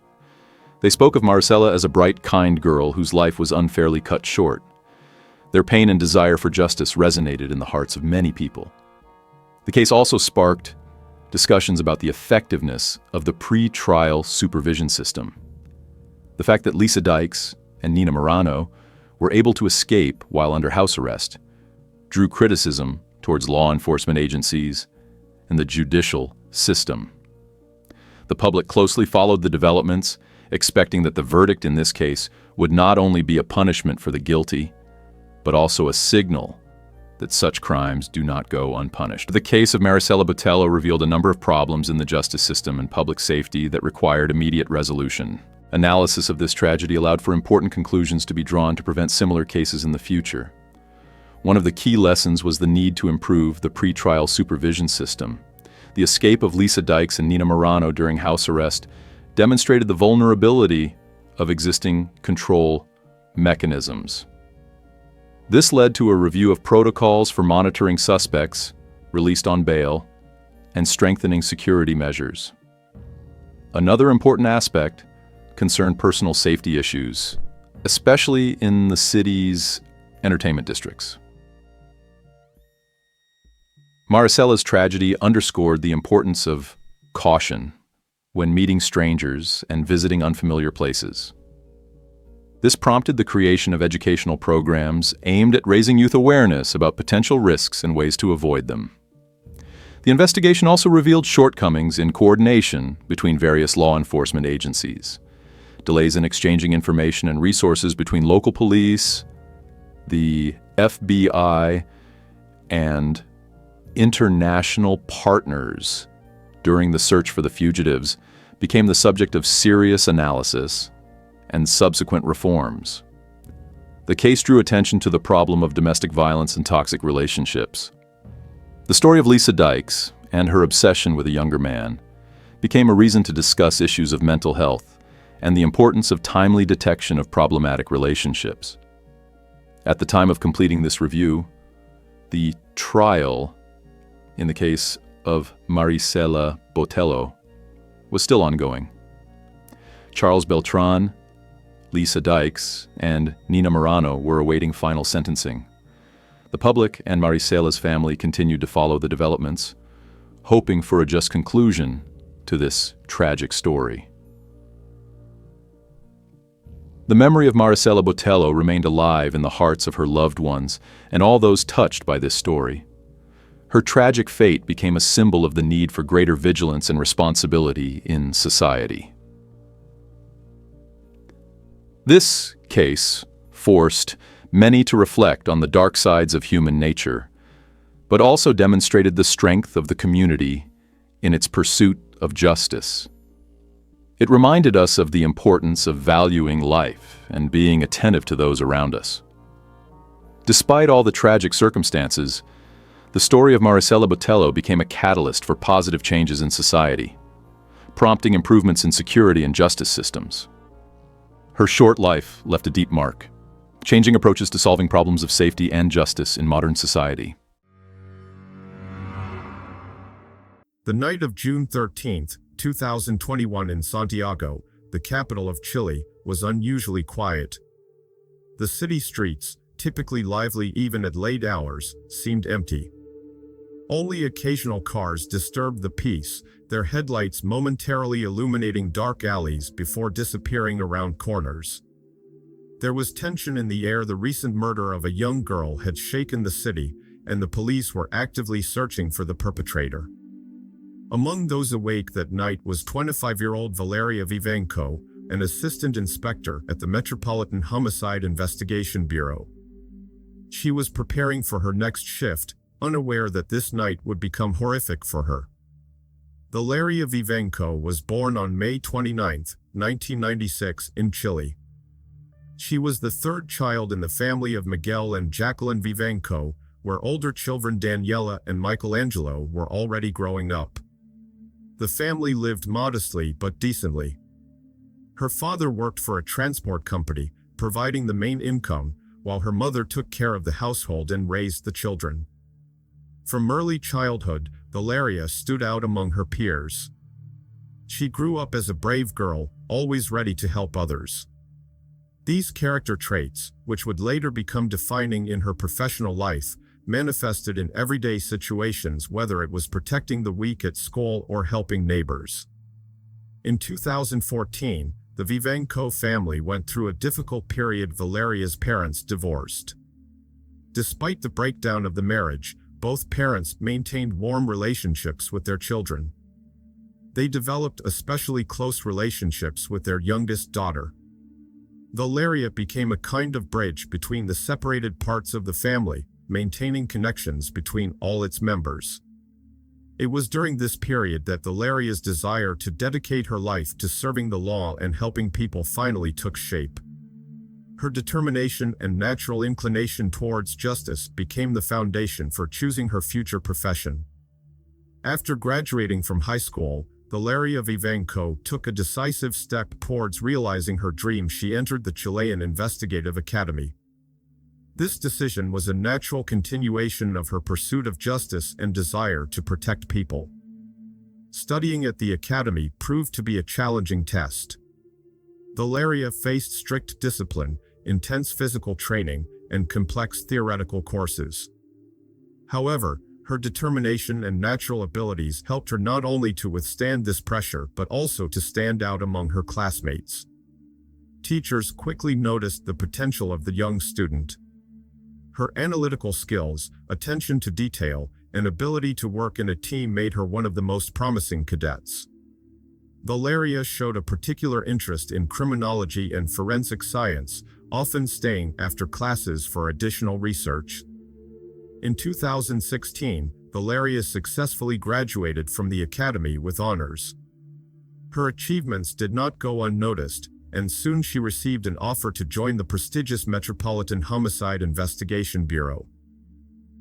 They spoke of Maricela as a bright, kind girl whose life was unfairly cut short. Their pain and desire for justice resonated in the hearts of many people. The case also sparked discussions about the effectiveness of the pre-trial supervision system. The fact that Lisa Dykes and Nina Morano were able to escape while under house arrest drew criticism towards law enforcement agencies and the judicial system. The public closely followed the developments, expecting that the verdict in this case would not only be a punishment for the guilty, but also a signal that such crimes do not go unpunished. The case of Maricela Botelho revealed a number of problems in the justice system and public safety that required immediate resolution. Analysis of this tragedy allowed for important conclusions to be drawn to prevent similar cases in the future. One of the key lessons was the need to improve the pretrial supervision system. The escape of Lisa Dykes and Nina Morano during house arrest demonstrated the vulnerability of existing control mechanisms. This led to a review of protocols for monitoring suspects released on bail and strengthening security measures. Another important aspect concerned personal safety issues, especially in the city's entertainment districts. Maricela's tragedy underscored the importance of caution when meeting strangers and visiting unfamiliar places. This prompted the creation of educational programs aimed at raising youth awareness about potential risks and ways to avoid them. The investigation also revealed shortcomings in coordination between various law enforcement agencies, delays in exchanging information and resources between local police, the FBI, and international partners during the search for the fugitives became the subject of serious analysis and subsequent reforms. The case drew attention to the problem of domestic violence and toxic relationships. The story of Lisa Dykes and her obsession with a younger man became a reason to discuss issues of mental health and the importance of timely detection of problematic relationships. At the time of completing this review, the trial in the case of Maricela Botelho was still ongoing. Charles Beltran, Lisa Dykes, and Nina Morano were awaiting final sentencing. The public and Maricela's family continued to follow the developments, hoping for a just conclusion to this tragic story. The memory of Maricela Botelho remained alive in the hearts of her loved ones and all those touched by this story. Her tragic fate became a symbol of the need for greater vigilance and responsibility in society. This case forced many to reflect on the dark sides of human nature, but also demonstrated the strength of the community in its pursuit of justice. It reminded us of the importance of valuing life and being attentive to those around us. Despite all the tragic circumstances, the story of Maricela Botelho became a catalyst for positive changes in society, prompting improvements in security and justice systems. Her short life left a deep mark, changing approaches to solving problems of safety and justice in modern society. The night of June 13, 2021 in Santiago, the capital of Chile, was unusually quiet. The city streets, typically lively even at late hours, seemed empty. Only occasional cars disturbed the peace, their headlights momentarily illuminating dark alleys before disappearing around corners. There was tension in the air. The recent murder of a young girl had shaken the city, and the police were actively searching for the perpetrator. Among those awake that night was 25-year-old Valeria Vivanco, an assistant inspector at the Metropolitan Homicide Investigation Bureau. She was preparing for her next shift, unaware that this night would become horrific for her. Valeria Vivanco was born on May 29, 1996, in Chile. She was the third child in the family of Miguel and Jacqueline Vivanco, where older children Daniela and Michelangelo were already growing up. The family lived modestly but decently. Her father worked for a transport company, providing the main income, while her mother took care of the household and raised the children. From early childhood, Valeria stood out among her peers. She grew up as a brave girl, always ready to help others. These character traits, which would later become defining in her professional life, manifested in everyday situations, whether it was protecting the weak at school or helping neighbors. In 2014, the Vivanco family went through a difficult period. Valeria's parents divorced. Despite the breakdown of the marriage, both parents maintained warm relationships with their children. They developed especially close relationships with their youngest daughter. Valeria became a kind of bridge between the separated parts of the family, maintaining connections between all its members. It was during this period that Valeria's desire to dedicate her life to serving the law and helping people finally took shape. Her determination and natural inclination towards justice became the foundation for choosing her future profession. After graduating from high school, Valeria Vivanco took a decisive step towards realizing her dream. She entered the Chilean Investigative Academy. This decision was a natural continuation of her pursuit of justice and desire to protect people. Studying at the academy proved to be a challenging test. Valeria faced strict discipline, intense physical training, and complex theoretical courses. However, her determination and natural abilities helped her not only to withstand this pressure but also to stand out among her classmates. Teachers quickly noticed the potential of the young student. Her analytical skills, attention to detail, and ability to work in a team made her one of the most promising cadets. Valeria showed a particular interest in criminology and forensic science, often staying after classes for additional research. In 2016, Valeria successfully graduated from the academy with honors. Her achievements did not go unnoticed, and soon she received an offer to join the prestigious Metropolitan Homicide Investigation Bureau.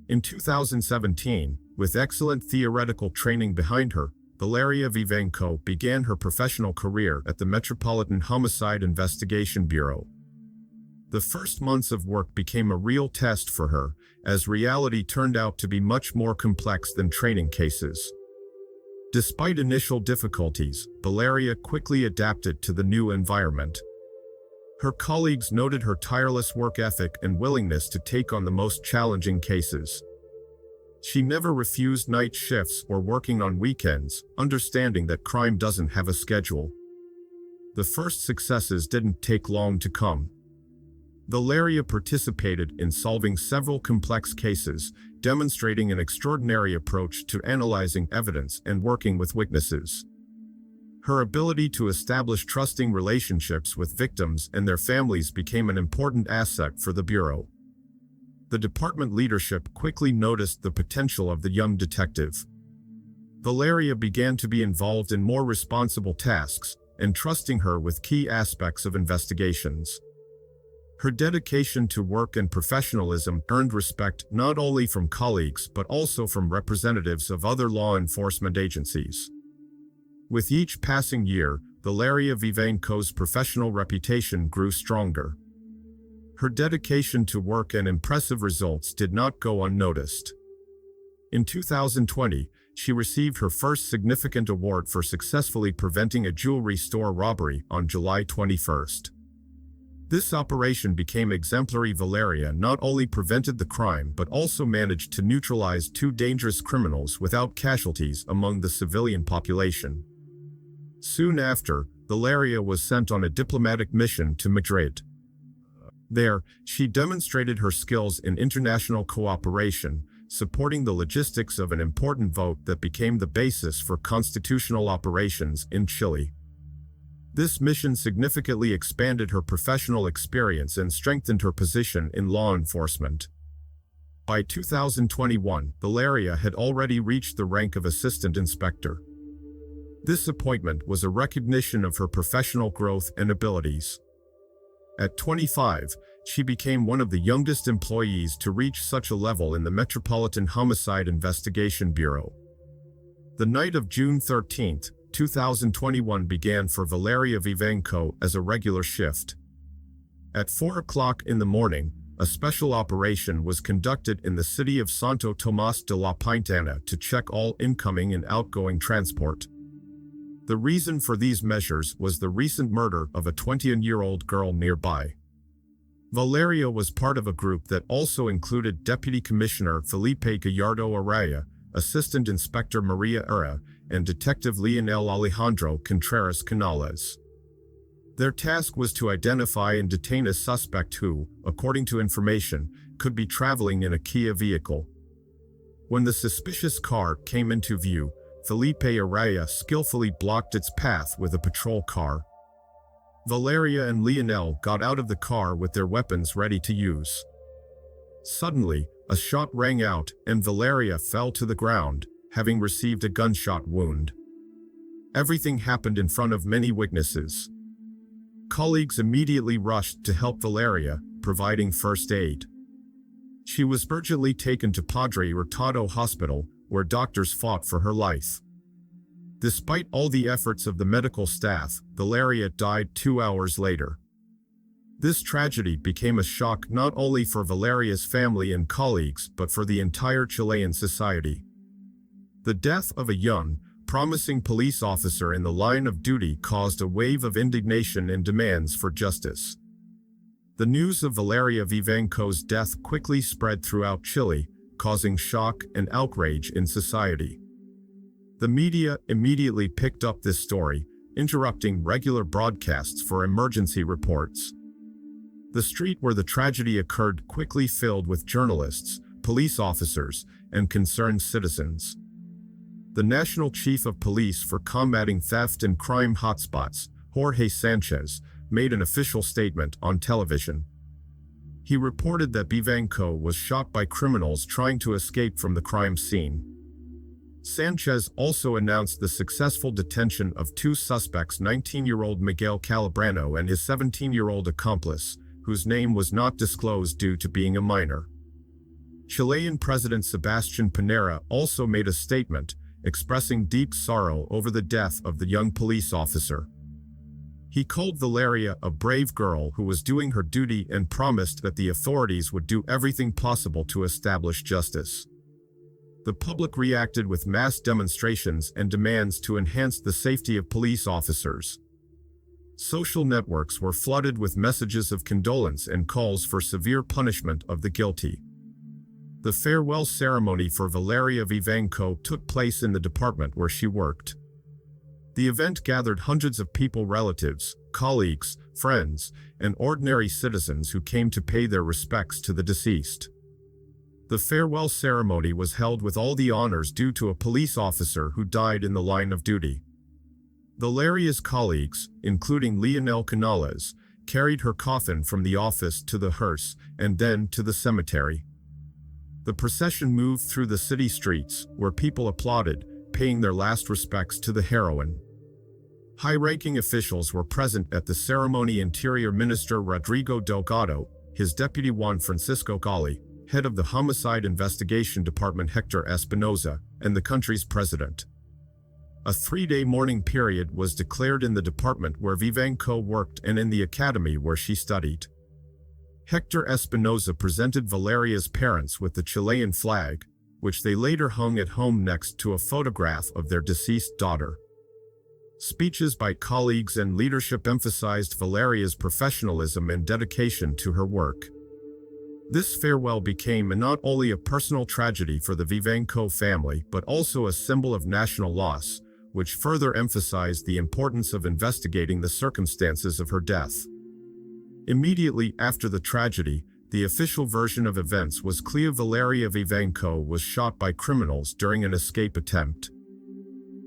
In 2017, with excellent theoretical training behind her, Valeria Vivanco began her professional career at the Metropolitan Homicide Investigation Bureau. The first months of work became a real test for her, as reality turned out to be much more complex than training cases. Despite initial difficulties, Valeria quickly adapted to the new environment. Her colleagues noted her tireless work ethic and willingness to take on the most challenging cases. She never refused night shifts or working on weekends, understanding that crime doesn't have a schedule. The first successes didn't take long to come. Valeria participated in solving several complex cases, demonstrating an extraordinary approach to analyzing evidence and working with witnesses. Her ability to establish trusting relationships with victims and their families became an important asset for the Bureau. The department leadership quickly noticed the potential of the young detective. Valeria began to be involved in more responsible tasks, entrusting her with key aspects of investigations. Her dedication to work and professionalism earned respect not only from colleagues but also from representatives of other law enforcement agencies. With each passing year, Valeria Vivanco's professional reputation grew stronger. Her dedication to work and impressive results did not go unnoticed. In 2020, she received her first significant award for successfully preventing a jewelry store robbery on July 21st. This operation became exemplary. Valeria not only prevented the crime but also managed to neutralize two dangerous criminals without casualties among the civilian population. Soon after, Valeria was sent on a diplomatic mission to Madrid. There, she demonstrated her skills in international cooperation, supporting the logistics of an important vote that became the basis for constitutional operations in Chile. This mission significantly expanded her professional experience and strengthened her position in law enforcement. By 2021, Valeria had already reached the rank of assistant inspector. This appointment was a recognition of her professional growth and abilities. At 25, she became one of the youngest employees to reach such a level in the Metropolitan Homicide Investigation Bureau. The night of June 13, 2021 began for Valeria Vivanco as a regular shift. At 4 o'clock in the morning, a special operation was conducted in the city of Santo Tomás de la Pintana to check all incoming and outgoing transport. The reason for these measures was the recent murder of a 20-year-old girl nearby. Valeria was part of a group that also included Deputy Commissioner Felipe Gallardo Araya, Assistant Inspector Maria Ura, and Detective Leonel Alejandro Contreras Canales. Their task was to identify and detain a suspect who, according to information, could be traveling in a Kia vehicle. When the suspicious car came into view, Felipe Araya skillfully blocked its path with a patrol car. Valeria and Lionel got out of the car with their weapons ready to use. Suddenly, a shot rang out and Valeria fell to the ground, having received a gunshot wound. Everything happened in front of many witnesses. Colleagues immediately rushed to help Valeria, providing first aid. She was urgently taken to Padre Hurtado Hospital, where doctors fought for her life. Despite all the efforts of the medical staff, Valeria died 2 hours later. This tragedy became a shock not only for Valeria's family and colleagues, but for the entire Chilean society. The death of a young, promising police officer in the line of duty caused a wave of indignation and demands for justice. The news of Valeria Vivanco's death quickly spread throughout Chile, causing shock and outrage in society. The media immediately picked up this story, interrupting regular broadcasts for emergency reports. The street where the tragedy occurred quickly filled with journalists, police officers, and concerned citizens. The National Chief of Police for Combating Theft and Crime Hotspots, Jorge Sanchez, made an official statement on television. He reported that Vivanco was shot by criminals trying to escape from the crime scene. Sanchez also announced the successful detention of two suspects, 19-year-old Miguel Calabrano and his 17-year-old accomplice, whose name was not disclosed due to being a minor. Chilean President Sebastián Piñera also made a statement, expressing deep sorrow over the death of the young police officer. He called Valeria a brave girl who was doing her duty and promised that the authorities would do everything possible to establish justice. The public reacted with mass demonstrations and demands to enhance the safety of police officers. Social networks were flooded with messages of condolence and calls for severe punishment of the guilty. The farewell ceremony for Valeria Vivanco took place in the department where she worked. The event gathered hundreds of people, relatives, colleagues, friends, and ordinary citizens who came to pay their respects to the deceased. The farewell ceremony was held with all the honors due to a police officer who died in the line of duty. Valeria's colleagues, including Lionel Canales, carried her coffin from the office to the hearse and then to the cemetery. The procession moved through the city streets, where people applauded, paying their last respects to the heroine. High-ranking officials were present at the ceremony: Interior Minister Rodrigo Delgado, his deputy Juan Francisco Gali, head of the Homicide Investigation Department Hector Espinoza, and the country's president. A 3-day mourning period was declared in the department where Vivanco worked and in the academy where she studied. Hector Espinoza presented Valeria's parents with the Chilean flag, which they later hung at home next to a photograph of their deceased daughter. Speeches by colleagues and leadership emphasized Valeria's professionalism and dedication to her work. This farewell became not only a personal tragedy for the Vivanco family, but also a symbol of national loss, which further emphasized the importance of investigating the circumstances of her death. Immediately after the tragedy, the official version of events was clear: Valeria Vivanco was shot by criminals during an escape attempt.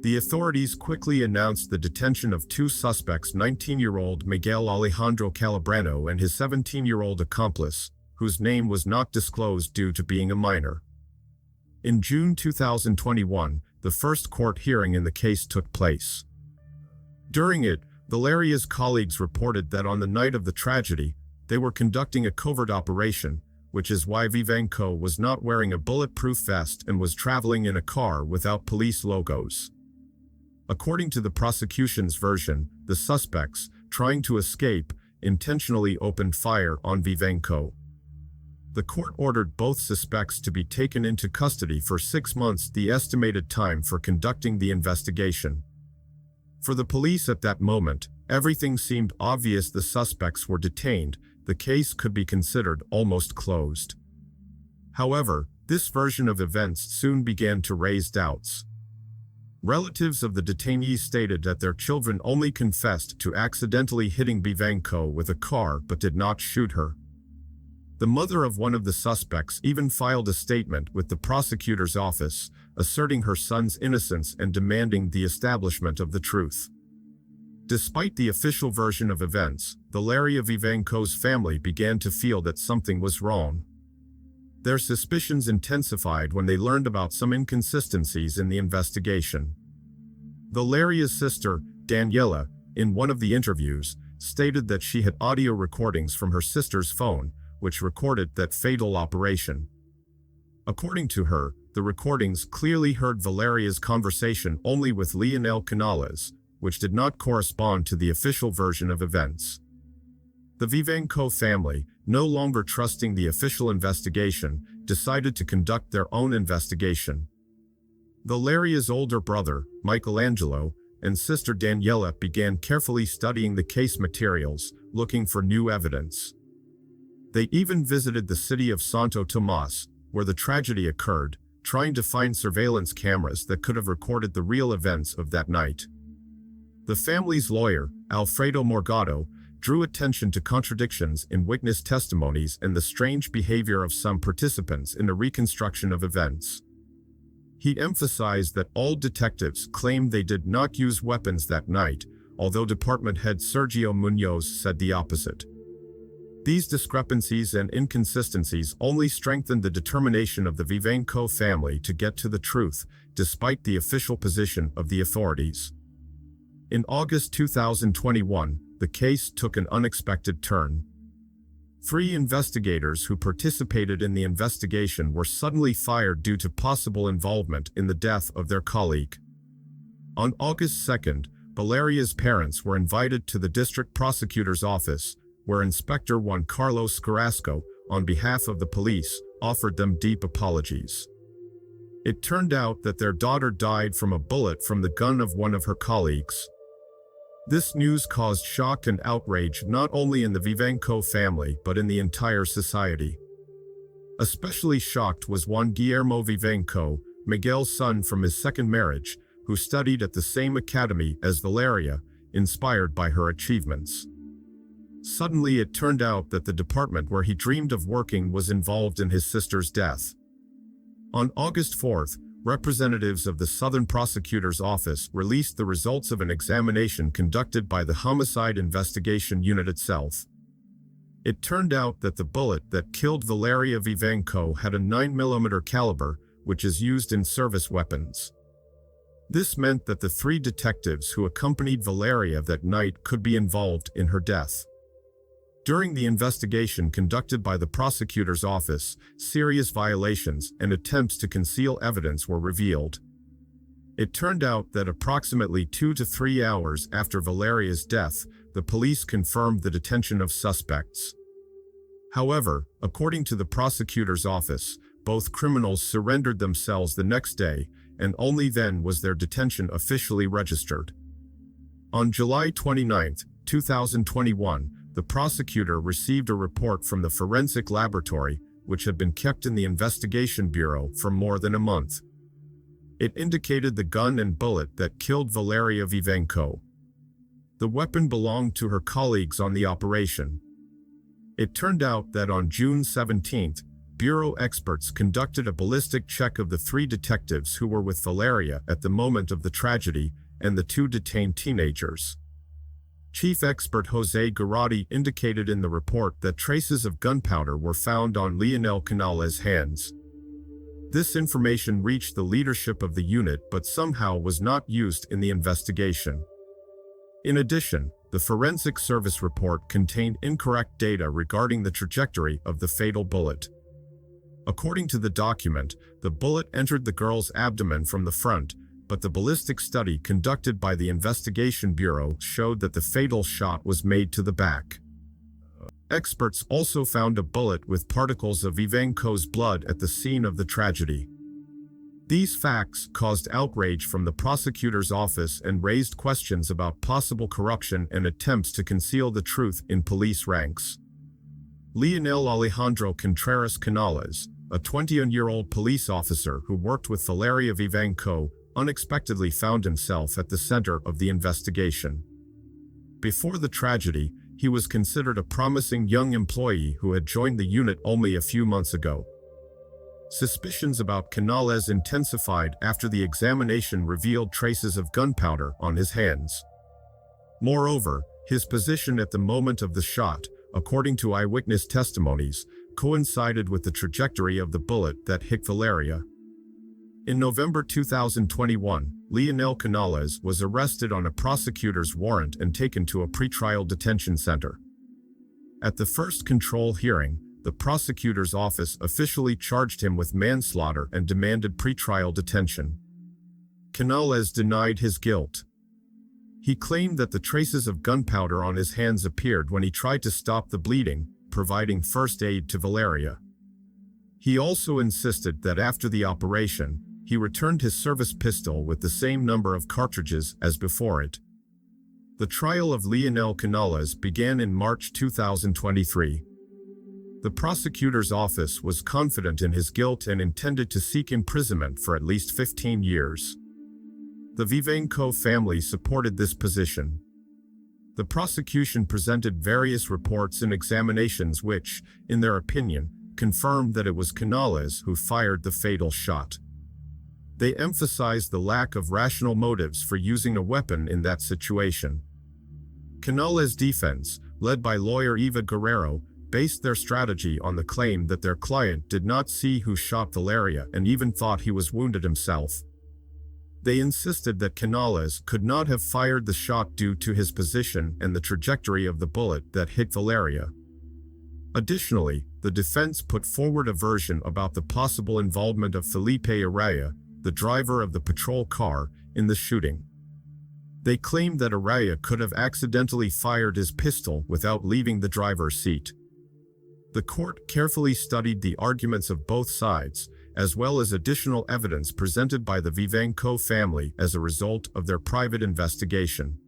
The authorities quickly announced the detention of two suspects: 19-year-old Miguel Alejandro Calabrano and his 17-year-old accomplice, whose name was not disclosed due to being a minor. In June 2021, the first court hearing in the case took place. During it, Valeria's colleagues reported that on the night of the tragedy, they were conducting a covert operation, which is why Vivanco was not wearing a bulletproof vest and was traveling in a car without police logos. According to the prosecution's version, the suspects, trying to escape, intentionally opened fire on Vivanco. The court ordered both suspects to be taken into custody for 6 months, the estimated time for conducting the investigation. For the police at that moment, everything seemed obvious: the suspects were detained, the case could be considered almost closed. However, this version of events soon began to raise doubts. Relatives of the detainees stated that their children only confessed to accidentally hitting Vivanco with a car but did not shoot her. The mother of one of the suspects even filed a statement with the prosecutor's office, asserting her son's innocence and demanding the establishment of the truth. Despite the official version of events, Valeria Vivenko's family began to feel that something was wrong. Their suspicions intensified when they learned about some inconsistencies in the investigation. Valeria's sister, Daniela, in one of the interviews, stated that she had audio recordings from her sister's phone, which recorded that fatal operation. According to her, the recordings clearly heard Valeria's conversation only with Leonel Canales, which did not correspond to the official version of events. The Vivenko family, no longer trusting the official investigation, decided to conduct their own investigation. Valeria's older brother, Michelangelo, and sister Daniela began carefully studying the case materials, looking for new evidence. They even visited the city of Santo Tomas, where the tragedy occurred, trying to find surveillance cameras that could have recorded the real events of that night. The family's lawyer, Alfredo Morgado, drew attention to contradictions in witness testimonies and the strange behavior of some participants in the reconstruction of events. He emphasized that all detectives claimed they did not use weapons that night, although department head Sergio Munoz said the opposite. These discrepancies and inconsistencies only strengthened the determination of the Vivenko family to get to the truth, despite the official position of the authorities. In August 2021, the case took an unexpected turn. 3 investigators who participated in the investigation were suddenly fired due to possible involvement in the death of their colleague. On August 2nd, Valeria's parents were invited to the district prosecutor's office, where Inspector Juan Carlos Carrasco, on behalf of the police, offered them deep apologies. It turned out that their daughter died from a bullet from the gun of one of her colleagues. This news caused shock and outrage not only in the Vivenko family but in the entire society. Especially shocked was Juan Guillermo Vivenko, Miguel's son from his second marriage, who studied at the same academy as Valeria, inspired by her achievements. Suddenly it turned out that the department where he dreamed of working was involved in his sister's death. On August 4th, representatives of the Southern Prosecutor's Office released the results of an examination conducted by the Homicide Investigation Unit itself. It turned out that the bullet that killed Valeria Vivenko had a 9mm caliber, which is used in service weapons. This meant that the 3 detectives who accompanied Valeria that night could be involved in her death. During the investigation conducted by the prosecutor's office, serious violations and attempts to conceal evidence were revealed. It turned out that approximately 2 to 3 hours after Valeria's death, the police confirmed the detention of suspects. However, according to the prosecutor's office, both criminals surrendered themselves the next day, and only then was their detention officially registered. On July 29, 2021, the prosecutor received a report from the forensic laboratory, which had been kept in the investigation bureau for more than a month. It indicated the gun and bullet that killed Valeria Vivenko. The weapon belonged to her colleagues on the operation. It turned out that on June 17th, bureau experts conducted a ballistic check of the 3 detectives who were with Valeria at the moment of the tragedy and the 2 detained teenagers. Chief expert Jose Garrotti indicated in the report that traces of gunpowder were found on Leonel Canales' hands. This information reached the leadership of the unit but somehow was not used in the investigation. In addition, the forensic service report contained incorrect data regarding the trajectory of the fatal bullet. According to the document, the bullet entered the girl's abdomen from the front, but the ballistic study conducted by the Investigation Bureau showed that the fatal shot was made to the back. Experts also found a bullet with particles of Vivenko's blood at the scene of the tragedy. These facts caused outrage from the prosecutor's office and raised questions about possible corruption and attempts to conceal the truth in police ranks. Leonel Alejandro Contreras Canales, a 21-year-old police officer who worked with Valeria Vivenko, unexpectedly found himself at the center of the investigation. Before the tragedy, he was considered a promising young employee who had joined the unit only a few months ago. Suspicions about Canales intensified after the examination revealed traces of gunpowder on his hands. Moreover, his position at the moment of the shot, according to eyewitness testimonies, coincided with the trajectory of the bullet that hit Valeria. In November 2021, Leonel Canales was arrested on a prosecutor's warrant and taken to a pretrial detention center. At the first control hearing, the prosecutor's office officially charged him with manslaughter and demanded pretrial detention. Canales denied his guilt. He claimed that the traces of gunpowder on his hands appeared when he tried to stop the bleeding, providing first aid to Valeria. He also insisted that after the operation, he returned his service pistol with the same number of cartridges as before it. The trial of Leonel Canales began in March 2023. The prosecutor's office was confident in his guilt and intended to seek imprisonment for at least 15 years. The Vivanco family supported this position. The prosecution presented various reports and examinations which, in their opinion, confirmed that it was Canales who fired the fatal shot. They emphasized the lack of rational motives for using a weapon in that situation. Canales' defense, led by lawyer Eva Guerrero, based their strategy on the claim that their client did not see who shot Valeria and even thought he was wounded himself. They insisted that Canales could not have fired the shot due to his position and the trajectory of the bullet that hit Valeria. Additionally, the defense put forward a version about the possible involvement of Felipe Araya, the driver of the patrol car, in the shooting. They claimed that Araya could have accidentally fired his pistol without leaving the driver's seat. The court carefully studied the arguments of both sides, as well as additional evidence presented by the Vivanco family as a result of their private investigation.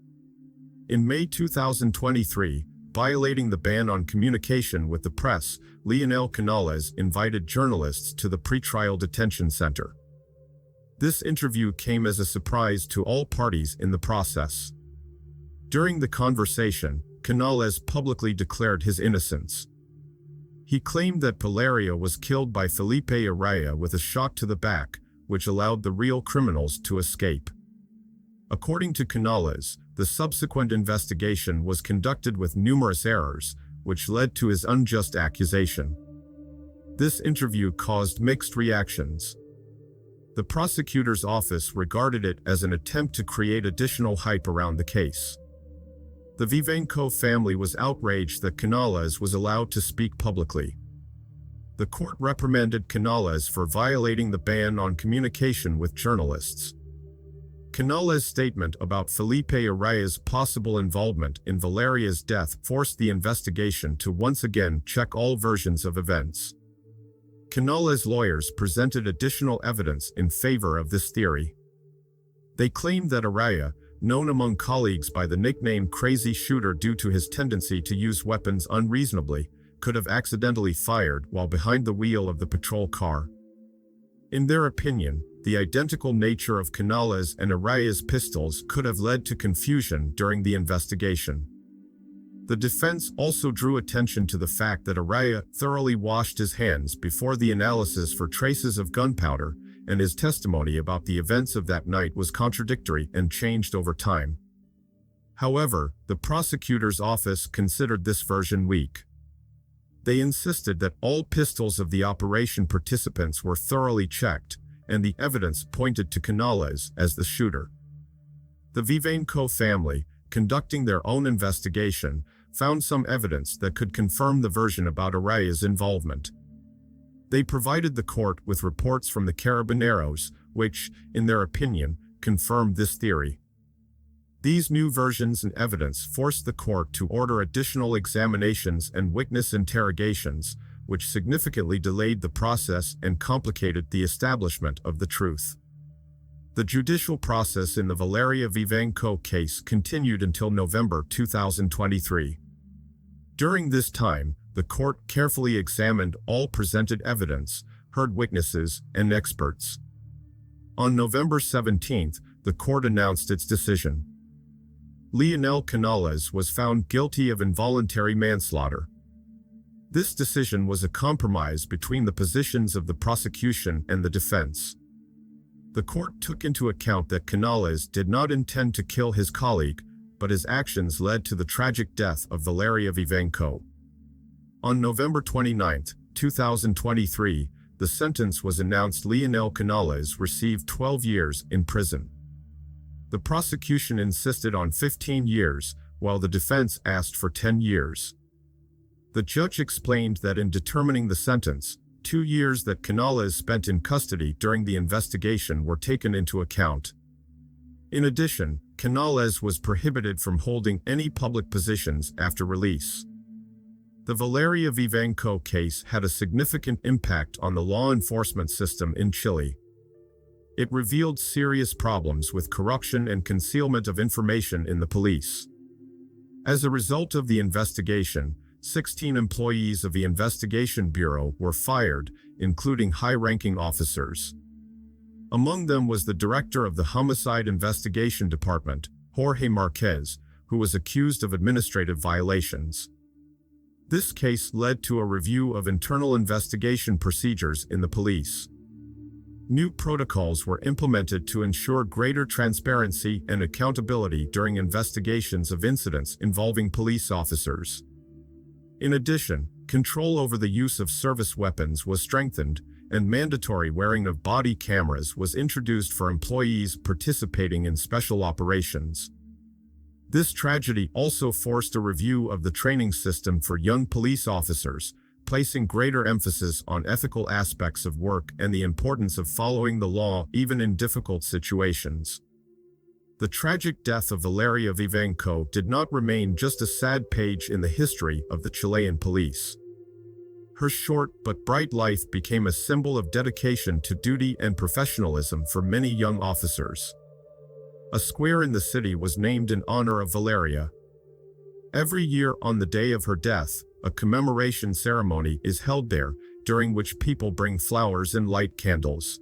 In May 2023, violating the ban on communication with the press, Leonel Canales invited journalists to the pretrial detention center. This interview came as a surprise to all parties in the process. During the conversation, Canales publicly declared his innocence. He claimed that Valeria was killed by Felipe Araya with a shot to the back, which allowed the real criminals to escape. According to Canales, the subsequent investigation was conducted with numerous errors, which led to his unjust accusation. This interview caused mixed reactions. The prosecutor's office regarded it as an attempt to create additional hype around the case. The Vivanco family was outraged that Canales was allowed to speak publicly. The court reprimanded Canales for violating the ban on communication with journalists. Canales' statement about Felipe Araya's possible involvement in Valeria's death forced the investigation to once again check all versions of events. Canales' lawyers presented additional evidence in favor of this theory. They claimed that Araya, known among colleagues by the nickname Crazy Shooter due to his tendency to use weapons unreasonably, could have accidentally fired while behind the wheel of the patrol car. In their opinion, the identical nature of Canales and Araya's pistols could have led to confusion during the investigation. The defense also drew attention to the fact that Araya thoroughly washed his hands before the analysis for traces of gunpowder, and his testimony about the events of that night was contradictory and changed over time. However, the prosecutor's office considered this version weak. They insisted that all pistols of the operation participants were thoroughly checked, and the evidence pointed to Canales as the shooter. The Vivanco family, conducting their own investigation, found some evidence that could confirm the version about Araya's involvement. They provided the court with reports from the Carabineros, which, in their opinion, confirmed this theory. These new versions and evidence forced the court to order additional examinations and witness interrogations, which significantly delayed the process and complicated the establishment of the truth. The judicial process in the Valeria Vivanco case continued until November 2023. During this time, the court carefully examined all presented evidence, heard witnesses, and experts. On November 17, the court announced its decision. Leonel Canales was found guilty of involuntary manslaughter. This decision was a compromise between the positions of the prosecution and the defense. The court took into account that Canales did not intend to kill his colleague, but his actions led to the tragic death of Valeria Vivanco. On November 29, 2023, the sentence was announced. Leonel Canales received 12 years in prison. The prosecution insisted on 15 years, while the defense asked for 10 years. The judge explained that in determining the sentence, 2 years that Canales spent in custody during the investigation were taken into account. In addition, Canales was prohibited from holding any public positions after release. The Valeria Vivanco case had a significant impact on the law enforcement system in Chile. It revealed serious problems with corruption and concealment of information in the police. As a result of the investigation, 16 employees of the Investigation Bureau were fired, including high-ranking officers. Among them was the director of the Homicide Investigation Department, Jorge Marquez, who was accused of administrative violations. This case led to a review of internal investigation procedures in the police. New protocols were implemented to ensure greater transparency and accountability during investigations of incidents involving police officers. In addition, control over the use of service weapons was strengthened, and mandatory wearing of body cameras was introduced for employees participating in special operations. This tragedy also forced a review of the training system for young police officers, placing greater emphasis on ethical aspects of work and the importance of following the law even in difficult situations. The tragic death of Valeria Vivanco did not remain just a sad page in the history of the Chilean police. Her short but bright life became a symbol of dedication to duty and professionalism for many young officers. A square in the city was named in honor of Valeria. Every year on the day of her death, a commemoration ceremony is held there, during which people bring flowers and light candles.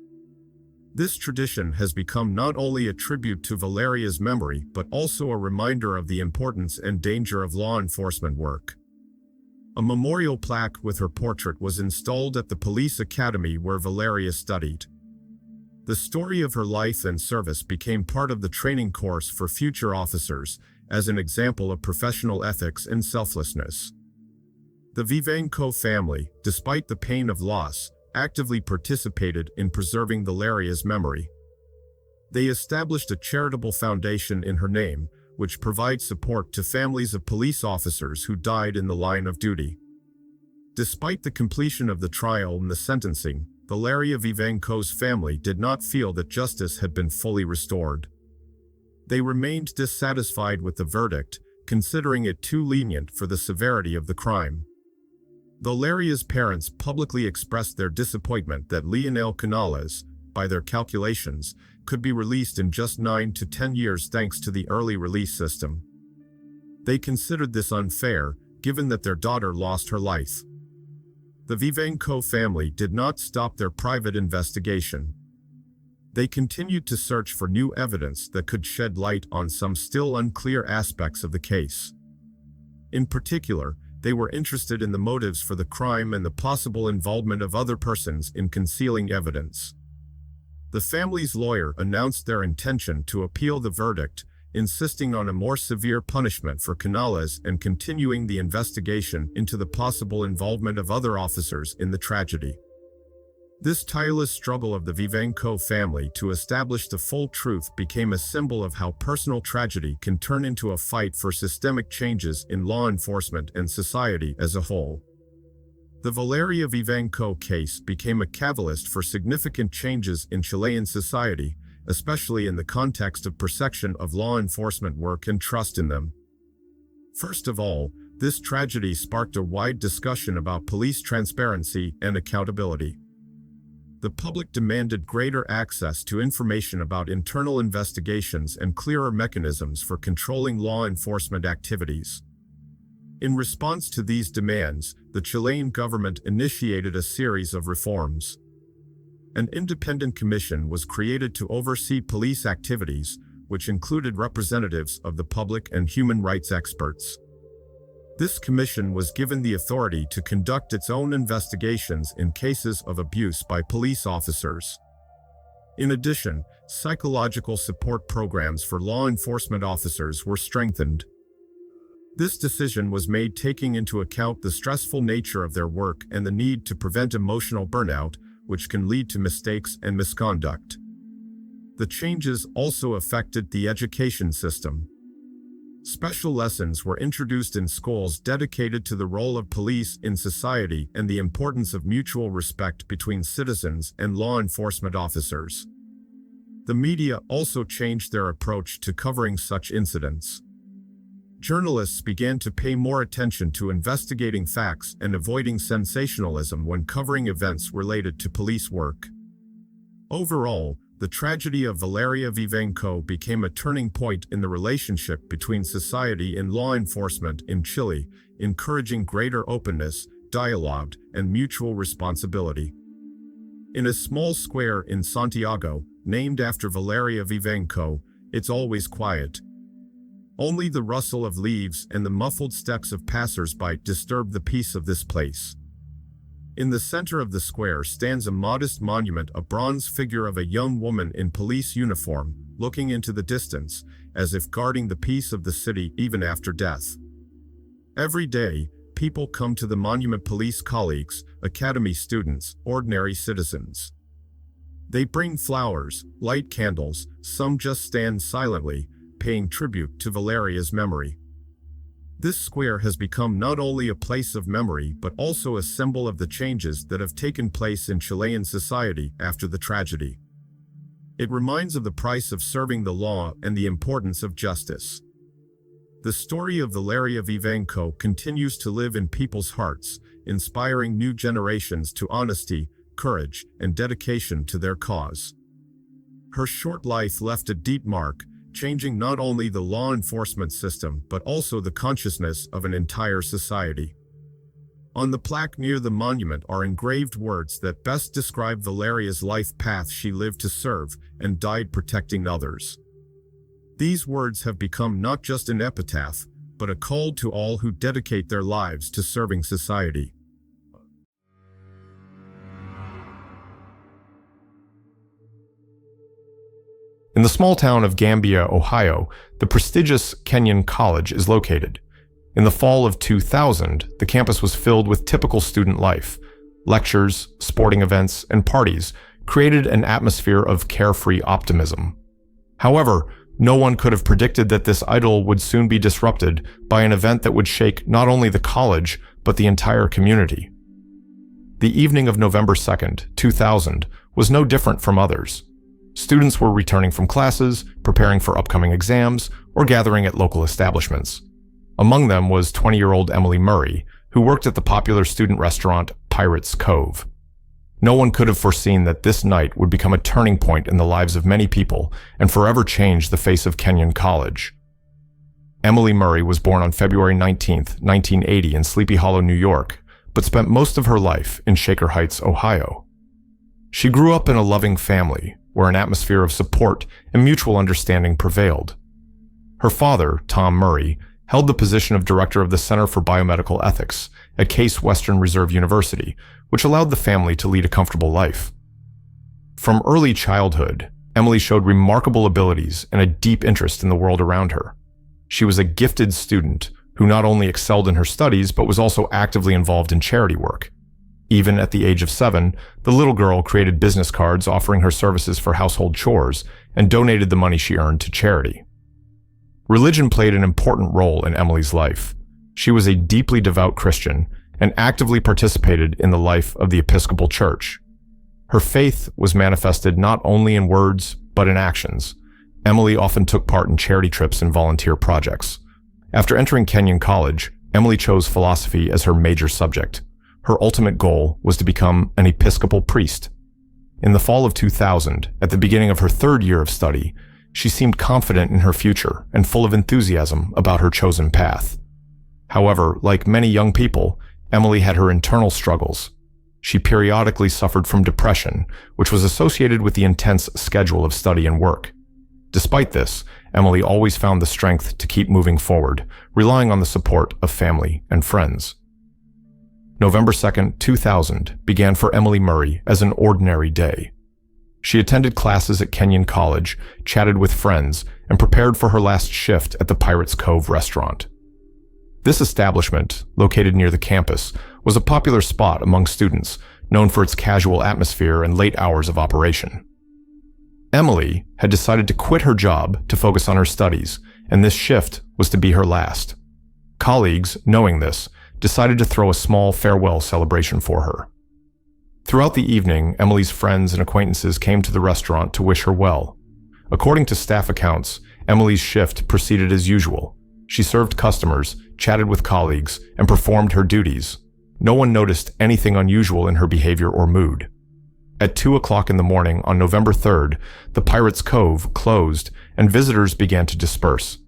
This tradition has become not only a tribute to Valeria's memory but also a reminder of the importance and danger of law enforcement work. A memorial plaque with her portrait was installed at the police academy where Valeria studied. The story of her life and service became part of the training course for future officers, as an example of professional ethics and selflessness. The Vivanco family, despite the pain of loss, actively participated in preserving Valeria's memory. They established a charitable foundation in her name, which provides support to families of police officers who died in the line of duty. Despite the completion of the trial and the sentencing, Valeria Vivanco's family did not feel that justice had been fully restored. They remained dissatisfied with the verdict, considering it too lenient for the severity of the crime. Valeria's parents publicly expressed their disappointment that Leonel Canales, by their calculations, could be released in just 9 to 10 years thanks to the early release system. They considered this unfair, given that their daughter lost her life. The Vivanco family did not stop their private investigation. They continued to search for new evidence that could shed light on some still unclear aspects of the case. In particular, they were interested in the motives for the crime and the possible involvement of other persons in concealing evidence. The family's lawyer announced their intention to appeal the verdict, insisting on a more severe punishment for Canales and continuing the investigation into the possible involvement of other officers in the tragedy. This tireless struggle of the Vivanco family to establish the full truth became a symbol of how personal tragedy can turn into a fight for systemic changes in law enforcement and society as a whole. The Valeria Vivanco case became a catalyst for significant changes in Chilean society, especially in the context of perception of law enforcement work and trust in them. First of all, this tragedy sparked a wide discussion about police transparency and accountability. The public demanded greater access to information about internal investigations and clearer mechanisms for controlling law enforcement activities. In response to these demands, the Chilean government initiated a series of reforms. An independent commission was created to oversee police activities, which included representatives of the public and human rights experts. This commission was given the authority to conduct its own investigations in cases of abuse by police officers. In addition, psychological support programs for law enforcement officers were strengthened. This decision was made taking into account the stressful nature of their work and the need to prevent emotional burnout, which can lead to mistakes and misconduct. The changes also affected the education system. Special lessons were introduced in schools dedicated to the role of police in society and the importance of mutual respect between citizens and law enforcement officers. The media also changed their approach to covering such incidents. Journalists began to pay more attention to investigating facts and avoiding sensationalism when covering events related to police work. Overall, the tragedy of Valeria Vivenco became a turning point in the relationship between society and law enforcement in Chile, encouraging greater openness, dialogue, and mutual responsibility. In a small square in Santiago, named after Valeria Vivenco, it's always quiet. Only the rustle of leaves and the muffled steps of passers-by disturb the peace of this place. In the center of the square stands a modest monument, a bronze figure of a young woman in police uniform, looking into the distance, as if guarding the peace of the city even after death. Every day, people come to the monument: police colleagues, academy students, ordinary citizens. They bring flowers, light candles, some just stand silently, paying tribute to Valeria's memory. This square has become not only a place of memory but also a symbol of the changes that have taken place in Chilean society after the tragedy. It reminds of the price of serving the law and the importance of justice. The story of Valeria Vivenco continues to live in people's hearts, inspiring new generations to honesty, courage, and dedication to their cause. Her short life left a deep mark, changing not only the law enforcement system but also the consciousness of an entire society. On the plaque near the monument are engraved words that best describe Valeria's life path. She lived to serve and died protecting others. These words have become not just an epitaph, but a call to all who dedicate their lives to serving society. In the small town of Gambia, Ohio, the prestigious Kenyon College is located. In the fall of 2000, the campus was filled with typical student life. Lectures, sporting events, and parties created an atmosphere of carefree optimism. However, no one could have predicted that this idyll would soon be disrupted by an event that would shake not only the college, but the entire community. The evening of November 2nd, 2000, was no different from others. Students were returning from classes, preparing for upcoming exams, or gathering at local establishments. Among them was 20-year-old Emily Murray, who worked at the popular student restaurant Pirates Cove. No one could have foreseen that this night would become a turning point in the lives of many people and forever change the face of Kenyon College. Emily Murray was born on February 19, 1980 in Sleepy Hollow, New York, but spent most of her life in Shaker Heights, Ohio. She grew up in a loving family, where an atmosphere of support and mutual understanding prevailed. Her father, Tom Murray, held the position of director of the Center for Biomedical Ethics at Case Western Reserve University, which allowed the family to lead a comfortable life. From early childhood, Emily showed remarkable abilities and a deep interest in the world around her. She was a gifted student who not only excelled in her studies but was also actively involved in charity work. Even at the age of 7, the little girl created business cards offering her services for household chores and donated the money she earned to charity. Religion played an important role in Emily's life. She was a deeply devout Christian and actively participated in the life of the Episcopal Church. Her faith was manifested not only in words but in actions. Emily often took part in charity trips and volunteer projects. After entering Kenyon College, Emily chose philosophy as her major subject. Her ultimate goal was to become an Episcopal priest. In the fall of 2000, at the beginning of her 3rd year of study, she seemed confident in her future and full of enthusiasm about her chosen path. However, like many young people, Emily had her internal struggles. She periodically suffered from depression, which was associated with the intense schedule of study and work. Despite this, Emily always found the strength to keep moving forward, relying on the support of family and friends. November 2nd, 2000 began for Emily Murray as an ordinary day. She attended classes at Kenyon College, chatted with friends, and prepared for her last shift at the Pirates Cove restaurant. This establishment, located near the campus, was a popular spot among students, known for its casual atmosphere and late hours of operation. Emily had decided to quit her job to focus on her studies, and this shift was to be her last. Colleagues, knowing this, decided to throw a small farewell celebration for her. Throughout the evening, Emily's friends and acquaintances came to the restaurant to wish her well. According to staff accounts, Emily's shift proceeded as usual. She served customers, chatted with colleagues, and performed her duties. No one noticed anything unusual in her behavior or mood. At 2 o'clock in the morning on November 3rd, the Pirates Cove closed and visitors began to disperse.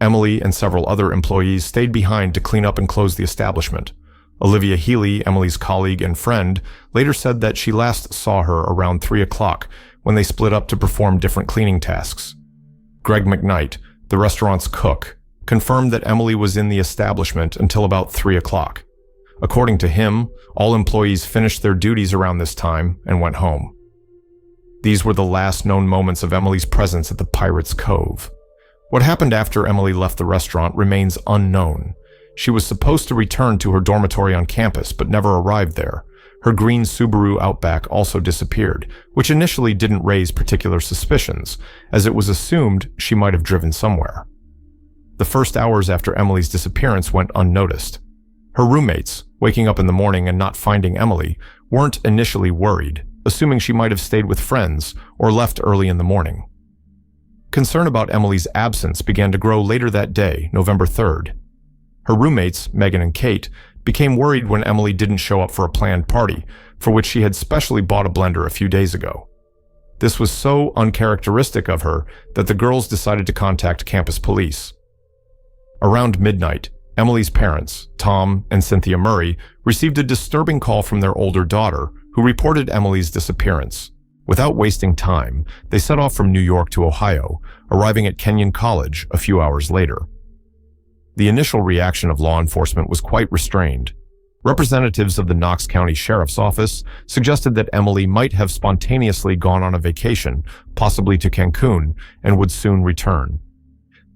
Emily and several other employees stayed behind to clean up and close the establishment. Olivia Healy, Emily's colleague and friend, later said that she last saw her around 3 o'clock when they split up to perform different cleaning tasks. Greg McKnight, the restaurant's cook, confirmed that Emily was in the establishment until about 3 o'clock. According to him, all employees finished their duties around this time and went home. These were the last known moments of Emily's presence at the Pirates Cove. What happened after Emily left the restaurant remains unknown. She was supposed to return to her dormitory on campus, but never arrived there. Her green Subaru Outback also disappeared, which initially didn't raise particular suspicions, as it was assumed she might have driven somewhere. The first hours after Emily's disappearance went unnoticed. Her roommates, waking up in the morning and not finding Emily, weren't initially worried, assuming she might have stayed with friends or left early in the morning. Concern about Emily's absence began to grow later that day, November 3rd. Her roommates, Megan and Kate, became worried when Emily didn't show up for a planned party, for which she had specially bought a blender a few days ago. This was so uncharacteristic of her that the girls decided to contact campus police. Around midnight, Emily's parents, Tom and Cynthia Murray, received a disturbing call from their older daughter, who reported Emily's disappearance. Without wasting time, they set off from New York to Ohio, arriving at Kenyon College a few hours later. The initial reaction of law enforcement was quite restrained. Representatives of the Knox County Sheriff's Office suggested that Emily might have spontaneously gone on a vacation, possibly to Cancun, and would soon return.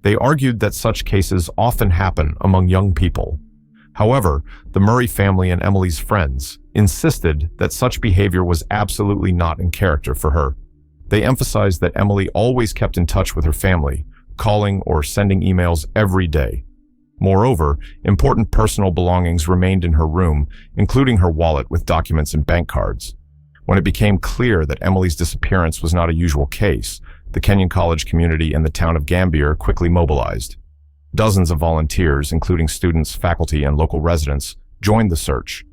They argued that such cases often happen among young people. However, the Murray family and Emily's friends insisted that such behavior was absolutely not in character for her. They emphasized that Emily always kept in touch with her family, calling or sending emails every day. Moreover, important personal belongings remained in her room, including her wallet with documents and bank cards. When it became clear that Emily's disappearance was not a usual case, the Kenyon College community and the town of Gambier quickly mobilized. Dozens of volunteers, including students, faculty, and local residents, joined the search.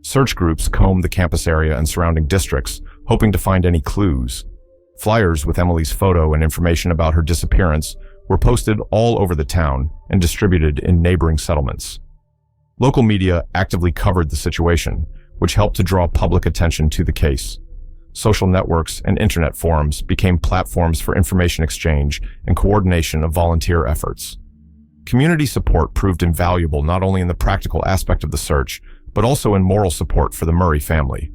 Search groups combed the campus area and surrounding districts, hoping to find any clues. Flyers with Emily's photo and information about her disappearance were posted all over the town and distributed in neighboring settlements. Local media actively covered the situation, which helped to draw public attention to the case. Social networks and internet forums became platforms for information exchange and coordination of volunteer efforts. Community support proved invaluable not only in the practical aspect of the search, but also in moral support for the Murray family.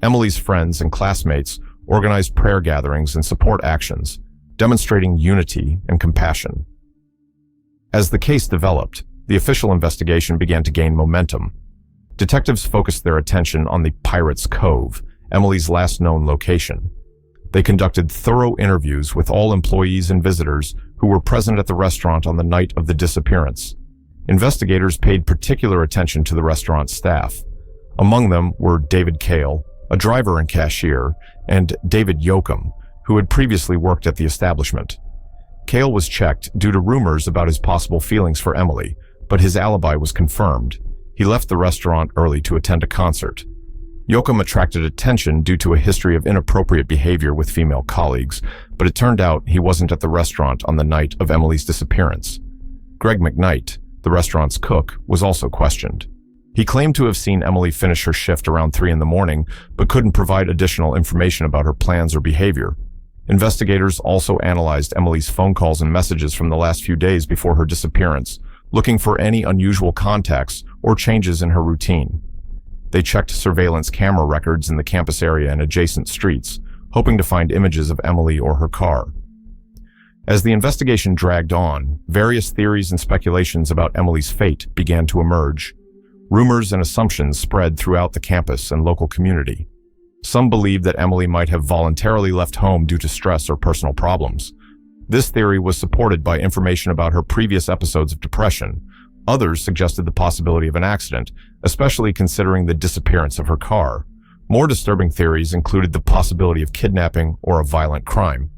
Emily's friends and classmates organized prayer gatherings and support actions, demonstrating unity and compassion. As the case developed, the official investigation began to gain momentum. Detectives focused their attention on the Pirates Cove, Emily's last known location. They conducted thorough interviews with all employees and visitors who were present at the restaurant on the night of the disappearance. Investigators paid particular attention to the restaurant staff. Among them were David Kale, a driver and cashier, and David Yoakum, who had previously worked at the establishment. Kale was checked due to rumors about his possible feelings for Emily, but his alibi was confirmed. He left the restaurant early to attend a concert. Yoakum attracted attention due to a history of inappropriate behavior with female colleagues, but it turned out he wasn't at the restaurant on the night of Emily's disappearance. Greg McKnight, the restaurant's cook, was also questioned. He claimed to have seen Emily finish her shift around 3 in the morning, but couldn't provide additional information about her plans or behavior. Investigators also analyzed Emily's phone calls and messages from the last few days before her disappearance, looking for any unusual contacts or changes in her routine. They checked surveillance camera records in the campus area and adjacent streets, hoping to find images of Emily or her car. As the investigation dragged on, various theories and speculations about Emily's fate began to emerge. Rumors and assumptions spread throughout the campus and local community. Some believed that Emily might have voluntarily left home due to stress or personal problems. This theory was supported by information about her previous episodes of depression. Others suggested the possibility of an accident, especially considering the disappearance of her car. More disturbing theories included the possibility of kidnapping or a violent crime.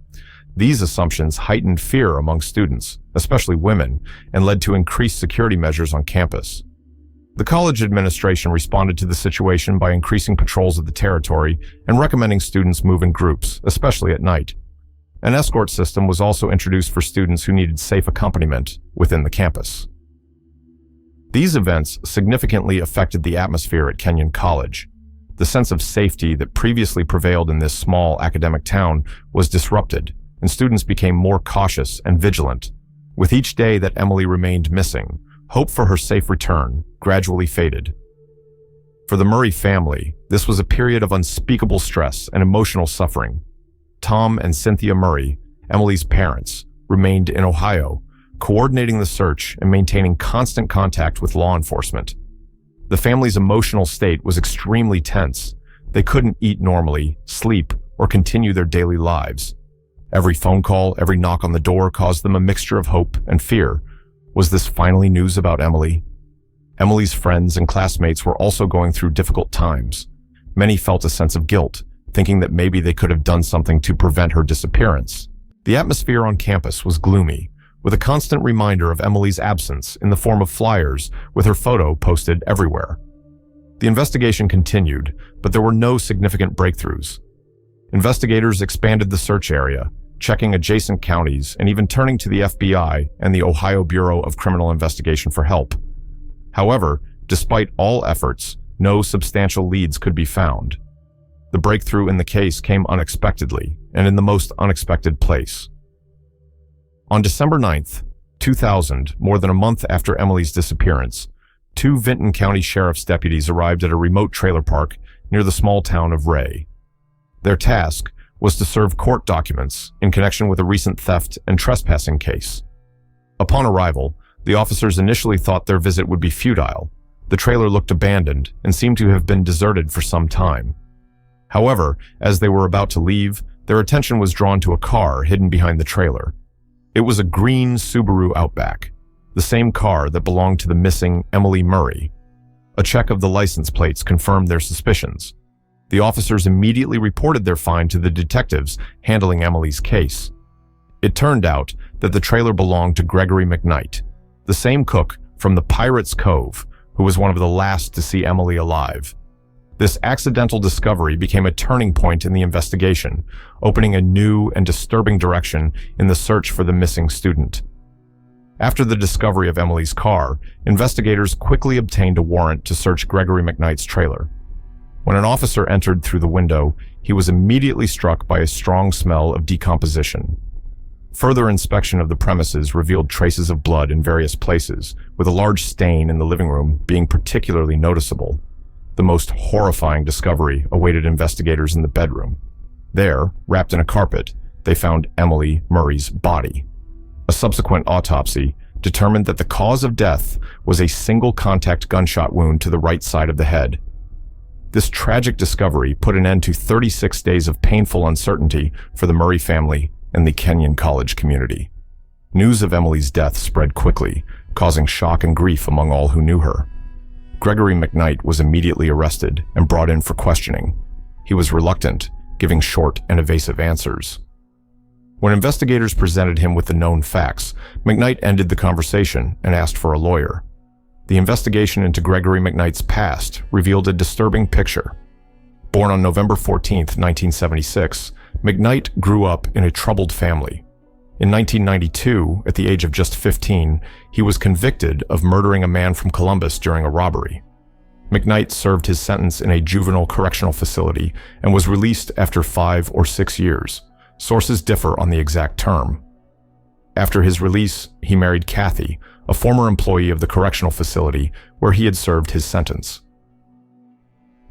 These assumptions heightened fear among students, especially women, and led to increased security measures on campus. The college administration responded to the situation by increasing patrols of the territory and recommending students move in groups, especially at night. An escort system was also introduced for students who needed safe accompaniment within the campus. These events significantly affected the atmosphere at Kenyon College. The sense of safety that previously prevailed in this small academic town was disrupted, and students became more cautious and vigilant. With each day that Emily remained missing, hope for her safe return gradually faded. For the Murray family, this was a period of unspeakable stress and emotional suffering. Tom and Cynthia Murray, Emily's parents, remained in Ohio, coordinating the search and maintaining constant contact with law enforcement. The family's emotional state was extremely tense. They couldn't eat normally, sleep, or continue their daily lives. Every phone call, every knock on the door caused them a mixture of hope and fear. Was this finally news about Emily? Emily's friends and classmates were also going through difficult times. Many felt a sense of guilt, thinking that maybe they could have done something to prevent her disappearance. The atmosphere on campus was gloomy, with a constant reminder of Emily's absence in the form of flyers with her photo posted everywhere. The investigation continued, but there were no significant breakthroughs. Investigators expanded the search area, checking adjacent counties and even turning to the FBI and the Ohio Bureau of Criminal Investigation for help. However, despite all efforts, no substantial leads could be found. The breakthrough in the case came unexpectedly and in the most unexpected place. On December 9th, 2000, more than a month after Emily's disappearance, 2 Vinton County Sheriff's deputies arrived at a remote trailer park near the small town of Ray. Their task was to serve court documents in connection with a recent theft and trespassing case. Upon arrival, the officers initially thought their visit would be futile. The trailer looked abandoned and seemed to have been deserted for some time. However, as they were about to leave, their attention was drawn to a car hidden behind the trailer. It was a green Subaru Outback, the same car that belonged to the missing Emily Murray. A check of the license plates confirmed their suspicions. The officers immediately reported their find to the detectives handling Emily's case. It turned out that the trailer belonged to Gregory McKnight, the same cook from the Pirates Cove, who was one of the last to see Emily alive. This accidental discovery became a turning point in the investigation, opening a new and disturbing direction in the search for the missing student. After the discovery of Emily's car, investigators quickly obtained a warrant to search Gregory McKnight's trailer. When an officer entered through the window, he was immediately struck by a strong smell of decomposition. Further inspection of the premises revealed traces of blood in various places, with a large stain in the living room being particularly noticeable. The most horrifying discovery awaited investigators in the bedroom. There, wrapped in a carpet, they found Emily Murray's body. A subsequent autopsy determined that the cause of death was a single contact gunshot wound to the right side of the head. This tragic discovery put an end to 36 days of painful uncertainty for the Murray family and the Kenyon College community. News of Emily's death spread quickly, causing shock and grief among all who knew her. Gregory McKnight was immediately arrested and brought in for questioning. He was reluctant, giving short and evasive answers. When investigators presented him with the known facts, McKnight ended the conversation and asked for a lawyer. The investigation into Gregory McKnight's past revealed a disturbing picture. Born on November 14, 1976, McKnight grew up in a troubled family. In 1992, at the age of just 15, he was convicted of murdering a man from Columbus during a robbery. McKnight served his sentence in a juvenile correctional facility and was released after 5 or 6 years. Sources differ on the exact term. After his release, he married Kathy, a former employee of the correctional facility where he had served his sentence.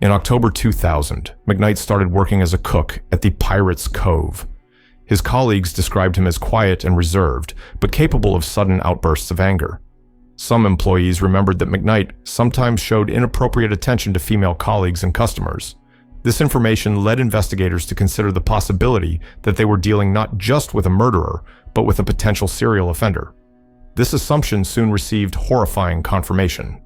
In October 2000, McKnight started working as a cook at the Pirates Cove. His colleagues described him as quiet and reserved, but capable of sudden outbursts of anger. Some employees remembered that McKnight sometimes showed inappropriate attention to female colleagues and customers. This information led investigators to consider the possibility that they were dealing not just with a murderer, but with a potential serial offender. This assumption soon received horrifying confirmation.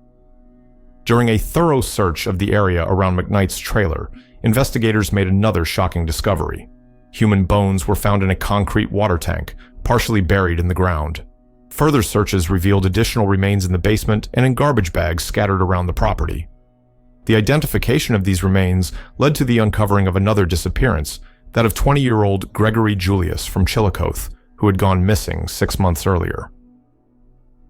During a thorough search of the area around McKnight's trailer, investigators made another shocking discovery. Human bones were found in a concrete water tank, partially buried in the ground. Further searches revealed additional remains in the basement and in garbage bags scattered around the property. The identification of these remains led to the uncovering of another disappearance, that of 20-year-old Gregory Julius from Chillicothe, who had gone missing 6 months earlier.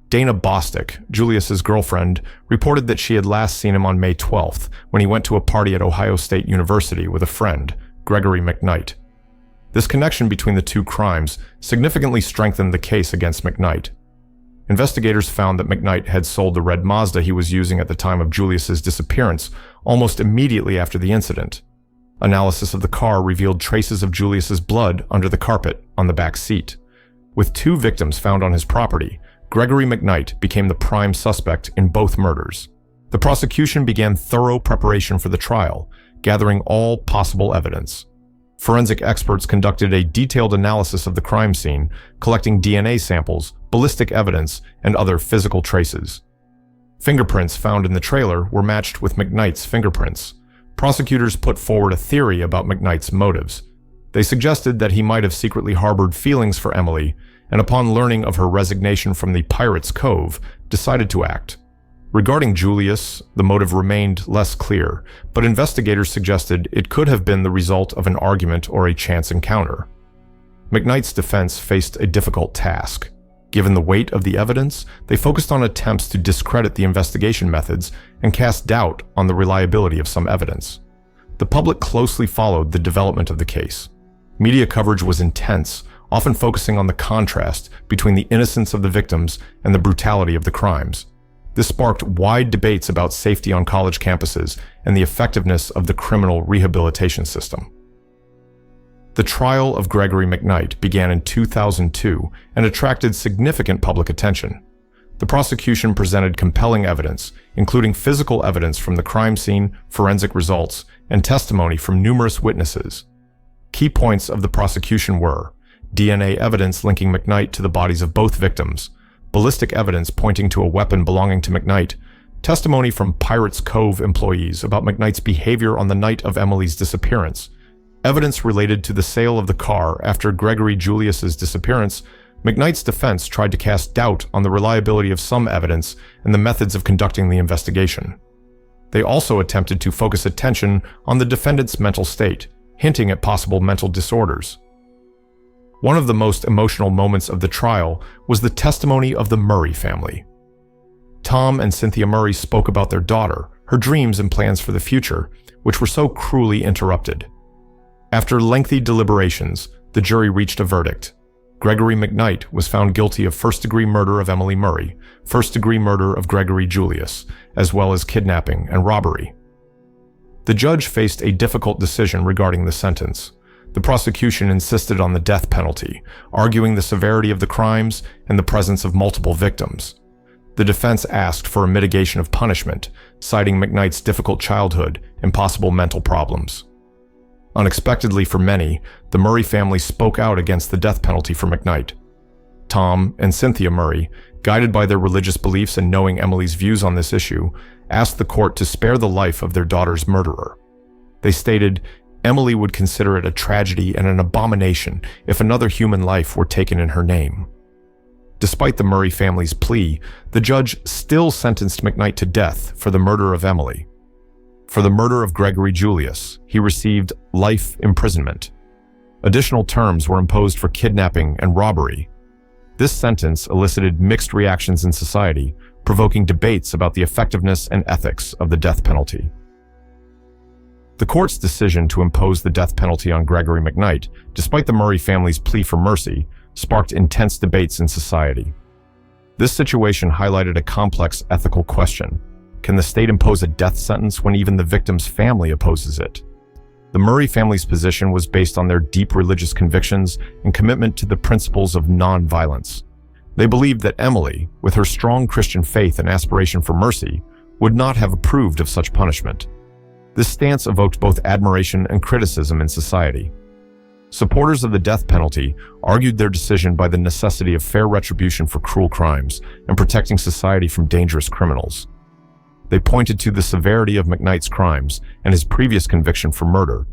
Dana Bostic, Julius's girlfriend, reported that she had last seen him on May 12th when he went to a party at Ohio State University with a friend, Gregory McKnight. This connection between the two crimes significantly strengthened the case against McKnight. Investigators found that McKnight had sold the red Mazda he was using at the time of Julius's disappearance almost immediately after the incident. Analysis of the car revealed traces of Julius's blood under the carpet on the back seat. With 2 victims found on his property, Gregory McKnight became the prime suspect in both murders. The prosecution began thorough preparation for the trial, gathering all possible evidence. Forensic experts conducted a detailed analysis of the crime scene, collecting DNA samples, ballistic evidence, and other physical traces. Fingerprints found in the trailer were matched with McKnight's fingerprints. Prosecutors put forward a theory about McKnight's motives. They suggested that he might have secretly harbored feelings for Emily, and upon learning of her resignation from the Pirates Cove, decided to act. Regarding Julius, the motive remained less clear, but investigators suggested it could have been the result of an argument or a chance encounter. McKnight's defense faced a difficult task. Given the weight of the evidence, they focused on attempts to discredit the investigation methods and cast doubt on the reliability of some evidence. The public closely followed the development of the case. Media coverage was intense, often focusing on the contrast between the innocence of the victims and the brutality of the crimes. This sparked wide debates about safety on college campuses and the effectiveness of the criminal rehabilitation system. The trial of Gregory McKnight began in 2002 and attracted significant public attention. The prosecution presented compelling evidence, including physical evidence from the crime scene, forensic results, and testimony from numerous witnesses. Key points of the prosecution were DNA evidence linking McKnight to the bodies of both victims, ballistic evidence pointing to a weapon belonging to McKnight, testimony from Pirates Cove employees about McKnight's behavior on the night of Emily's disappearance, evidence related to the sale of the car after Gregory Julius's disappearance. McKnight's defense tried to cast doubt on the reliability of some evidence and the methods of conducting the investigation. They also attempted to focus attention on the defendant's mental state, hinting at possible mental disorders. One of the most emotional moments of the trial was the testimony of the Murray family. Tom and Cynthia Murray spoke about their daughter, her dreams and plans for the future, which were so cruelly interrupted. After lengthy deliberations, the jury reached a verdict. Gregory McKnight was found guilty of first-degree murder of Emily Murray, first-degree murder of Gregory Julius, as well as kidnapping and robbery. The judge faced a difficult decision regarding the sentence. The prosecution insisted on the death penalty, arguing the severity of the crimes and the presence of multiple victims. The defense asked for a mitigation of punishment, citing McKnight's difficult childhood and possible mental problems. Unexpectedly for many, the Murray family spoke out against the death penalty for McKnight. Tom and Cynthia Murray, guided by their religious beliefs and knowing Emily's views on this issue, asked the court to spare the life of their daughter's murderer. They stated, Emily would consider it a tragedy and an abomination if another human life were taken in her name. Despite the Murray family's plea, the judge still sentenced McKnight to death for the murder of Emily. For the murder of Gregory Julius, he received life imprisonment. Additional terms were imposed for kidnapping and robbery. This sentence elicited mixed reactions in society, provoking debates about the effectiveness and ethics of the death penalty. The court's decision to impose the death penalty on Gregory McKnight, despite the Murray family's plea for mercy, sparked intense debates in society. This situation highlighted a complex ethical question. Can the state impose a death sentence when even the victim's family opposes it? The Murray family's position was based on their deep religious convictions and commitment to the principles of nonviolence. They believed that Emily, with her strong Christian faith and aspiration for mercy, would not have approved of such punishment. This stance evoked both admiration and criticism in society. Supporters of the death penalty argued their decision by the necessity of fair retribution for cruel crimes and protecting society from dangerous criminals. They pointed to the severity of McKnight's crimes and his previous conviction for murder.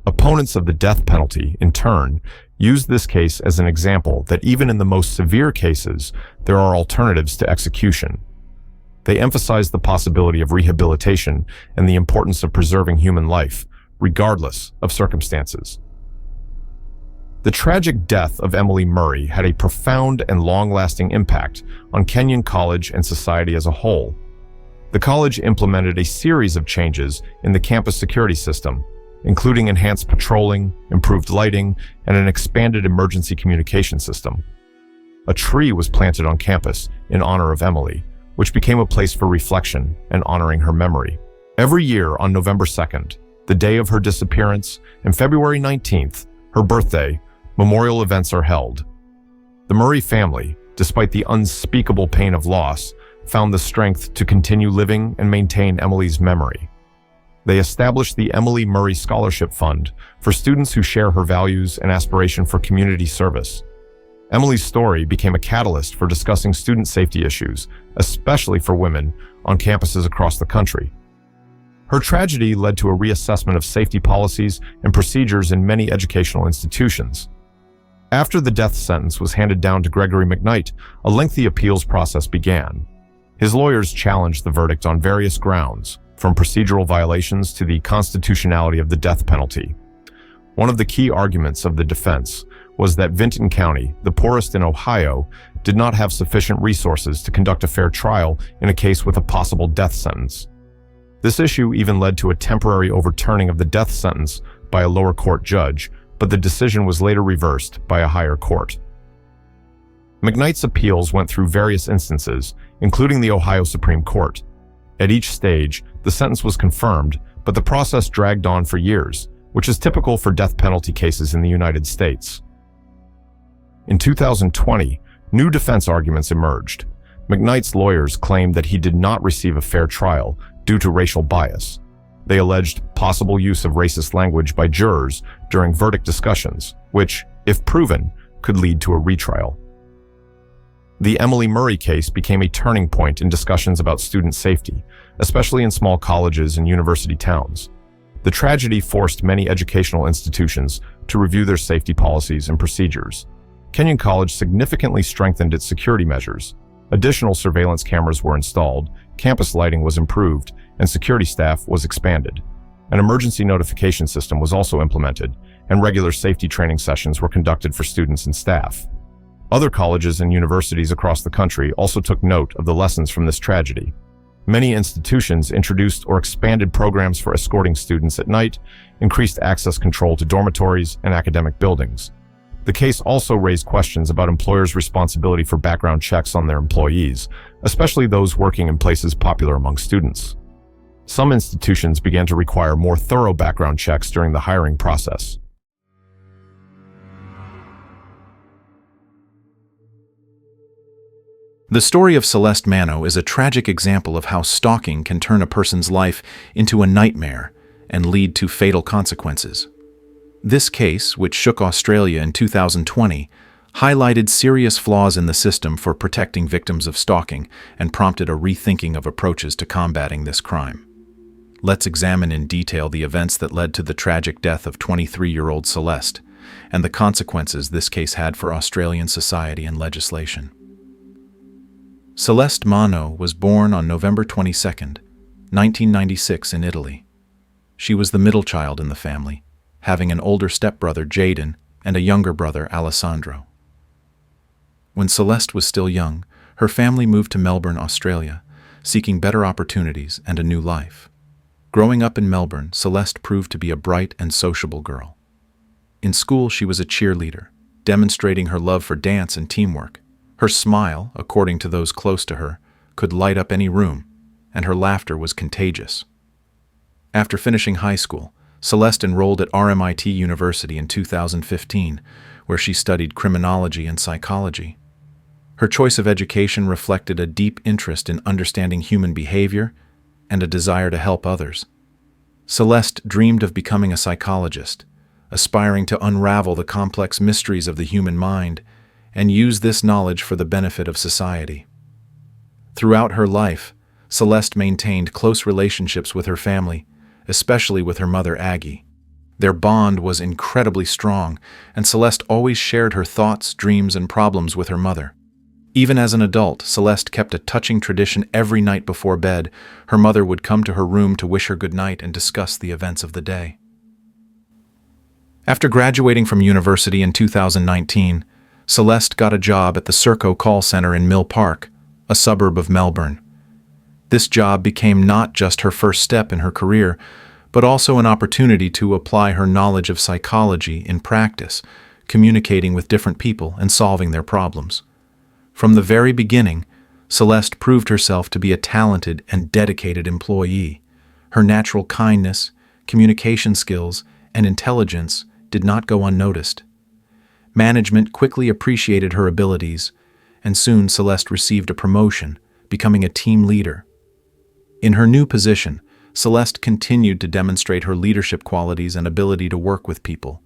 Opponents of the death penalty, in turn, used this case as an example that even in the most severe cases, there are alternatives to execution. They emphasized the possibility of rehabilitation and the importance of preserving human life, regardless of circumstances. The tragic death of Emily Murray had a profound and long-lasting impact on Kenyon College and society as a whole. The college implemented a series of changes in the campus security system, including enhanced patrolling, improved lighting, and an expanded emergency communication system. A tree was planted on campus in honor of Emily, which became a place for reflection and honoring her memory. Every year on November 2nd, the day of her disappearance, and February 19th, her birthday, memorial events are held. The Murray family, despite the unspeakable pain of loss, found the strength to continue living and maintain Emily's memory. They established the Emily Murray Scholarship Fund for students who share her values and aspiration for community service. Emily's story became a catalyst for discussing student safety issues, especially for women, on campuses across the country. Her tragedy led to a reassessment of safety policies and procedures in many educational institutions. After the death sentence was handed down to Gregory McKnight, a lengthy appeals process began. His lawyers challenged the verdict on various grounds, from procedural violations to the constitutionality of the death penalty. One of the key arguments of the defense was that Vinton County, the poorest in Ohio, did not have sufficient resources to conduct a fair trial in a case with a possible death sentence. This issue even led to a temporary overturning of the death sentence by a lower court judge, but the decision was later reversed by a higher court. McKnight's appeals went through various instances, including the Ohio Supreme Court. At each stage, the sentence was confirmed, but the process dragged on for years, which is typical for death penalty cases in the United States. In 2020, new defense arguments emerged. McKnight's lawyers claimed that he did not receive a fair trial due to racial bias. They alleged possible use of racist language by jurors during verdict discussions, which, if proven, could lead to a retrial. The Emily Murray case became a turning point in discussions about student safety, especially in small colleges and university towns. The tragedy forced many educational institutions to review their safety policies and procedures. Kenyon College significantly strengthened its security measures. Additional surveillance cameras were installed, campus lighting was improved, and security staff was expanded. An emergency notification system was also implemented, and regular safety training sessions were conducted for students and staff. Other colleges and universities across the country also took note of the lessons from this tragedy. Many institutions introduced or expanded programs for escorting students at night, increased access control to dormitories and academic buildings. The case also raised questions about employers' responsibility for background checks on their employees, especially those working in places popular among students. Some institutions began to require more thorough background checks during the hiring process. The story of Celeste Mano is a tragic example of how stalking can turn a person's life into a nightmare and lead to fatal consequences. This case, which shook Australia in 2020, highlighted serious flaws in the system for protecting victims of stalking and prompted a rethinking of approaches to combating this crime. Let's examine in detail the events that led to the tragic death of 23-year-old Celeste and the consequences this case had for Australian society and legislation. Celeste Mano was born on November 22, 1996 in Italy. She was the middle child in the family, having an older stepbrother, Jaden, and a younger brother, Alessandro. When Celeste was still young, her family moved to Melbourne, Australia, seeking better opportunities and a new life. Growing up in Melbourne, Celeste proved to be a bright and sociable girl. In school, she was a cheerleader, demonstrating her love for dance and teamwork. Her smile, according to those close to her, could light up any room, and her laughter was contagious. After finishing high school, Celeste enrolled at RMIT University in 2015, where she studied criminology and psychology. Her choice of education reflected a deep interest in understanding human behavior and a desire to help others. Celeste dreamed of becoming a psychologist, aspiring to unravel the complex mysteries of the human mind and use this knowledge for the benefit of society. Throughout her life, Celeste maintained close relationships with her family, especially with her mother Aggie. Their bond was incredibly strong, and Celeste always shared her thoughts, dreams, and problems with her mother. Even as an adult, Celeste kept a touching tradition every night before bed. Her mother would come to her room to wish her good night and discuss the events of the day. After graduating from university in 2019, Celeste got a job at the Serco call center in Mill Park, a suburb of Melbourne. This job became not just her first step in her career, but also an opportunity to apply her knowledge of psychology in practice, communicating with different people and solving their problems. From the very beginning, Celeste proved herself to be a talented and dedicated employee. Her natural kindness, communication skills, and intelligence did not go unnoticed. Management quickly appreciated her abilities, and soon Celeste received a promotion, becoming a team leader. In her new position, Celeste continued to demonstrate her leadership qualities and ability to work with people.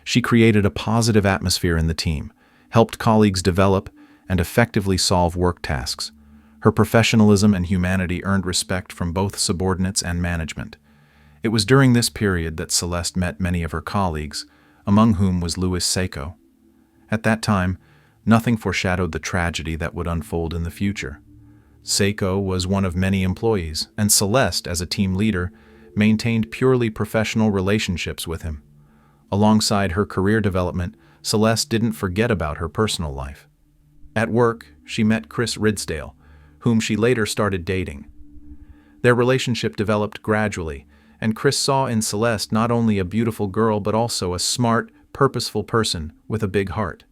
She created a positive atmosphere in the team, helped colleagues develop and effectively solve work tasks. Her professionalism and humanity earned respect from both subordinates and management. It was during this period that Celeste met many of her colleagues, among whom was Louis Seiko. At that time, nothing foreshadowed the tragedy that would unfold in the future. Seiko was one of many employees, and Celeste, as a team leader, maintained purely professional relationships with him. Alongside her career development, Celeste didn't forget about her personal life. At work, she met Chris Ridsdale, whom she later started dating. Their relationship developed gradually, and Chris saw in Celeste not only a beautiful girl but also a smart, purposeful person with a big heart.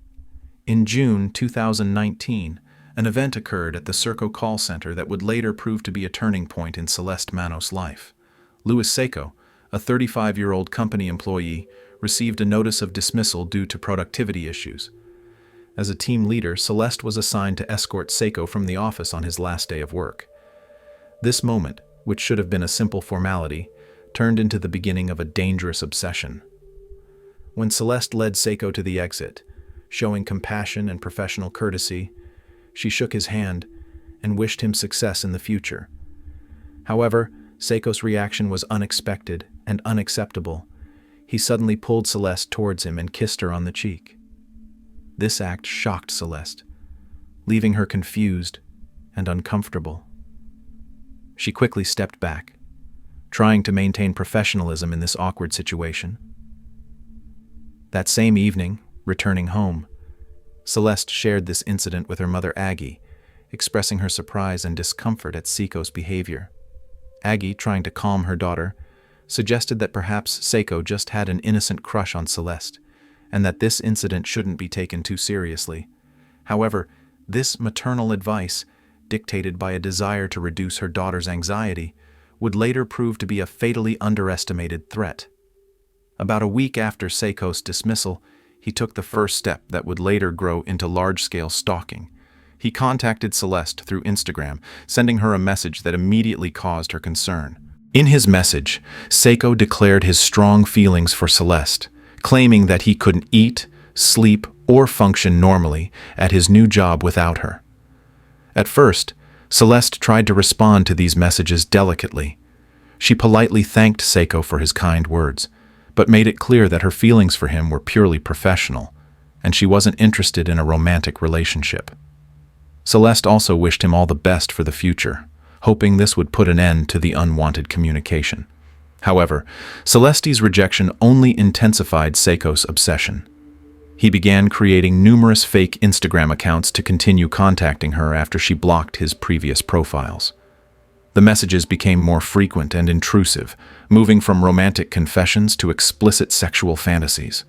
In June 2019, an event occurred at the Serco call center that would later prove to be a turning point in Celeste Manos' life. Louis Seiko, a 35-year-old company employee, received a notice of dismissal due to productivity issues. As a team leader, Celeste was assigned to escort Seiko from the office on his last day of work. This moment, which should have been a simple formality, turned into the beginning of a dangerous obsession. When Celeste led Seiko to the exit, showing compassion and professional courtesy, she shook his hand and wished him success in the future. However, Seiko's reaction was unexpected and unacceptable. He suddenly pulled Celeste towards him and kissed her on the cheek. This act shocked Celeste, leaving her confused and uncomfortable. She quickly stepped back, trying to maintain professionalism in this awkward situation. That same evening, returning home, Celeste shared this incident with her mother Aggie, expressing her surprise and discomfort at Seiko's behavior. Aggie, trying to calm her daughter, suggested that perhaps Seiko just had an innocent crush on Celeste, and that this incident shouldn't be taken too seriously. However, this maternal advice, dictated by a desire to reduce her daughter's anxiety, would later prove to be a fatally underestimated threat. About a week after Seiko's dismissal, he took the first step that would later grow into large-scale stalking. He contacted Celeste through Instagram, sending her a message that immediately caused her concern. In his message, Seiko declared his strong feelings for Celeste, claiming that he couldn't eat, sleep, or function normally at his new job without her. At first, Celeste tried to respond to these messages delicately. She politely thanked Seiko for his kind words, but made it clear that her feelings for him were purely professional, and she wasn't interested in a romantic relationship. Celeste also wished him all the best for the future, hoping this would put an end to the unwanted communication. However, Celeste's rejection only intensified Seiko's obsession. He began creating numerous fake Instagram accounts to continue contacting her after she blocked his previous profiles. The messages became more frequent and intrusive, moving from romantic confessions to explicit sexual fantasies.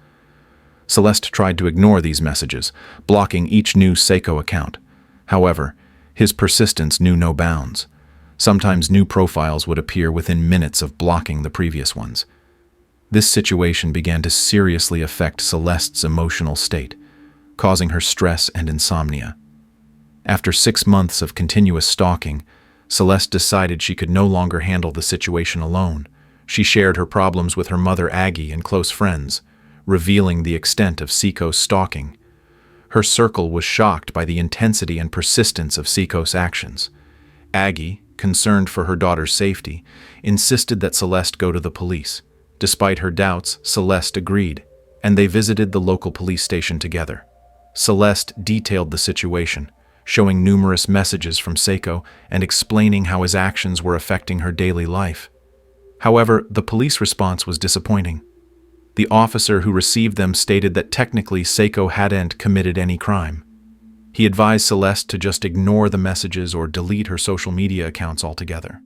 Celeste tried to ignore these messages, blocking each new Seiko account. However, his persistence knew no bounds. Sometimes new profiles would appear within minutes of blocking the previous ones. This situation began to seriously affect Celeste's emotional state, causing her stress and insomnia. After 6 months of continuous stalking, Celeste decided she could no longer handle the situation alone. She shared her problems with her mother Aggie and close friends, revealing the extent of Seiko's stalking. Her circle was shocked by the intensity and persistence of Seiko's actions. Aggie, concerned for her daughter's safety, insisted that Celeste go to the police. Despite her doubts, Celeste agreed, and they visited the local police station together. Celeste detailed the situation, showing numerous messages from Seiko and explaining how his actions were affecting her daily life. However, the police response was disappointing. The officer who received them stated that technically Seiko hadn't committed any crime. He advised Celeste to just ignore the messages or delete her social media accounts altogether.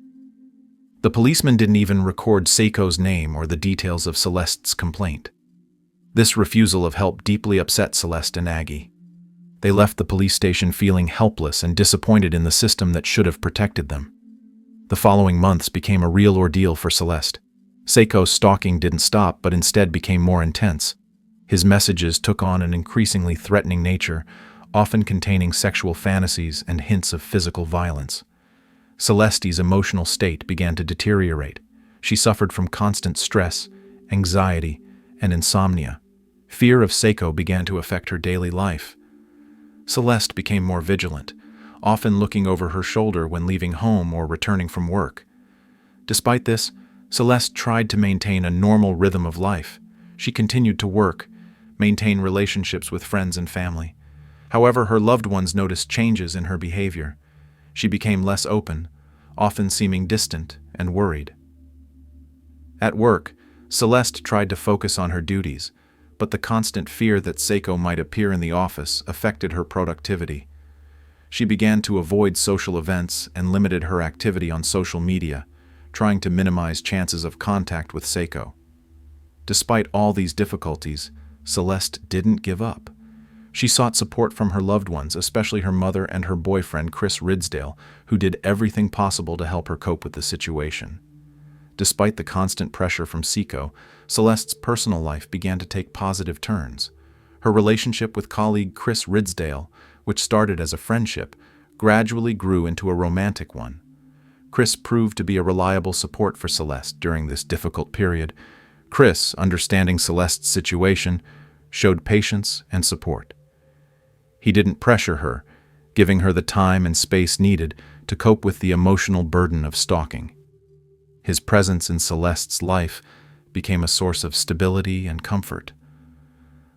The policeman didn't even record Seiko's name or the details of Celeste's complaint. This refusal of help deeply upset Celeste and Aggie. They left the police station feeling helpless and disappointed in the system that should have protected them. The following months became a real ordeal for Celeste. Seiko's stalking didn't stop, but instead became more intense. His messages took on an increasingly threatening nature, often containing sexual fantasies and hints of physical violence. Celeste's emotional state began to deteriorate. She suffered from constant stress, anxiety, and insomnia. Fear of Seiko began to affect her daily life. Celeste became more vigilant, often looking over her shoulder when leaving home or returning from work. Despite this, Celeste tried to maintain a normal rhythm of life. She continued to work, maintain relationships with friends and family. However, her loved ones noticed changes in her behavior. She became less open, often seeming distant and worried. At work, Celeste tried to focus on her duties, but the constant fear that Seiko might appear in the office affected her productivity. She began to avoid social events and limited her activity on social media, trying to minimize chances of contact with Seiko. Despite all these difficulties, Celeste didn't give up. She sought support from her loved ones, especially her mother and her boyfriend Chris Ridsdale, who did everything possible to help her cope with the situation. Despite the constant pressure from Seiko, Celeste's personal life began to take positive turns. Her relationship with colleague Chris Ridsdale, which started as a friendship, gradually grew into a romantic one. Chris proved to be a reliable support for Celeste during this difficult period. Chris, understanding Celeste's situation, showed patience and support. He didn't pressure her, giving her the time and space needed to cope with the emotional burden of stalking. His presence in Celeste's life became a source of stability and comfort.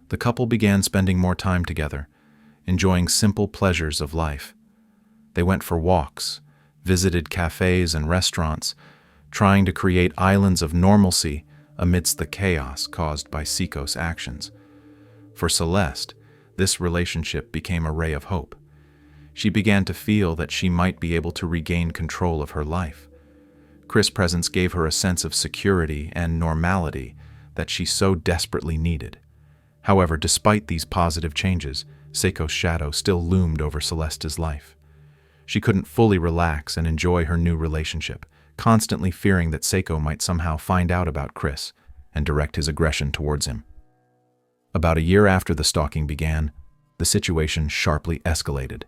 The couple began spending more time together, enjoying simple pleasures of life. They went for walks, visited cafes and restaurants, trying to create islands of normalcy amidst the chaos caused by Seiko's actions. For Celeste, this relationship became a ray of hope. She began to feel that she might be able to regain control of her life. Chris' presence gave her a sense of security and normality that she so desperately needed. However, despite these positive changes, Seiko's shadow still loomed over Celeste's life. She couldn't fully relax and enjoy her new relationship, constantly fearing that Seiko might somehow find out about Chris and direct his aggression towards him. About a year after the stalking began, the situation sharply escalated.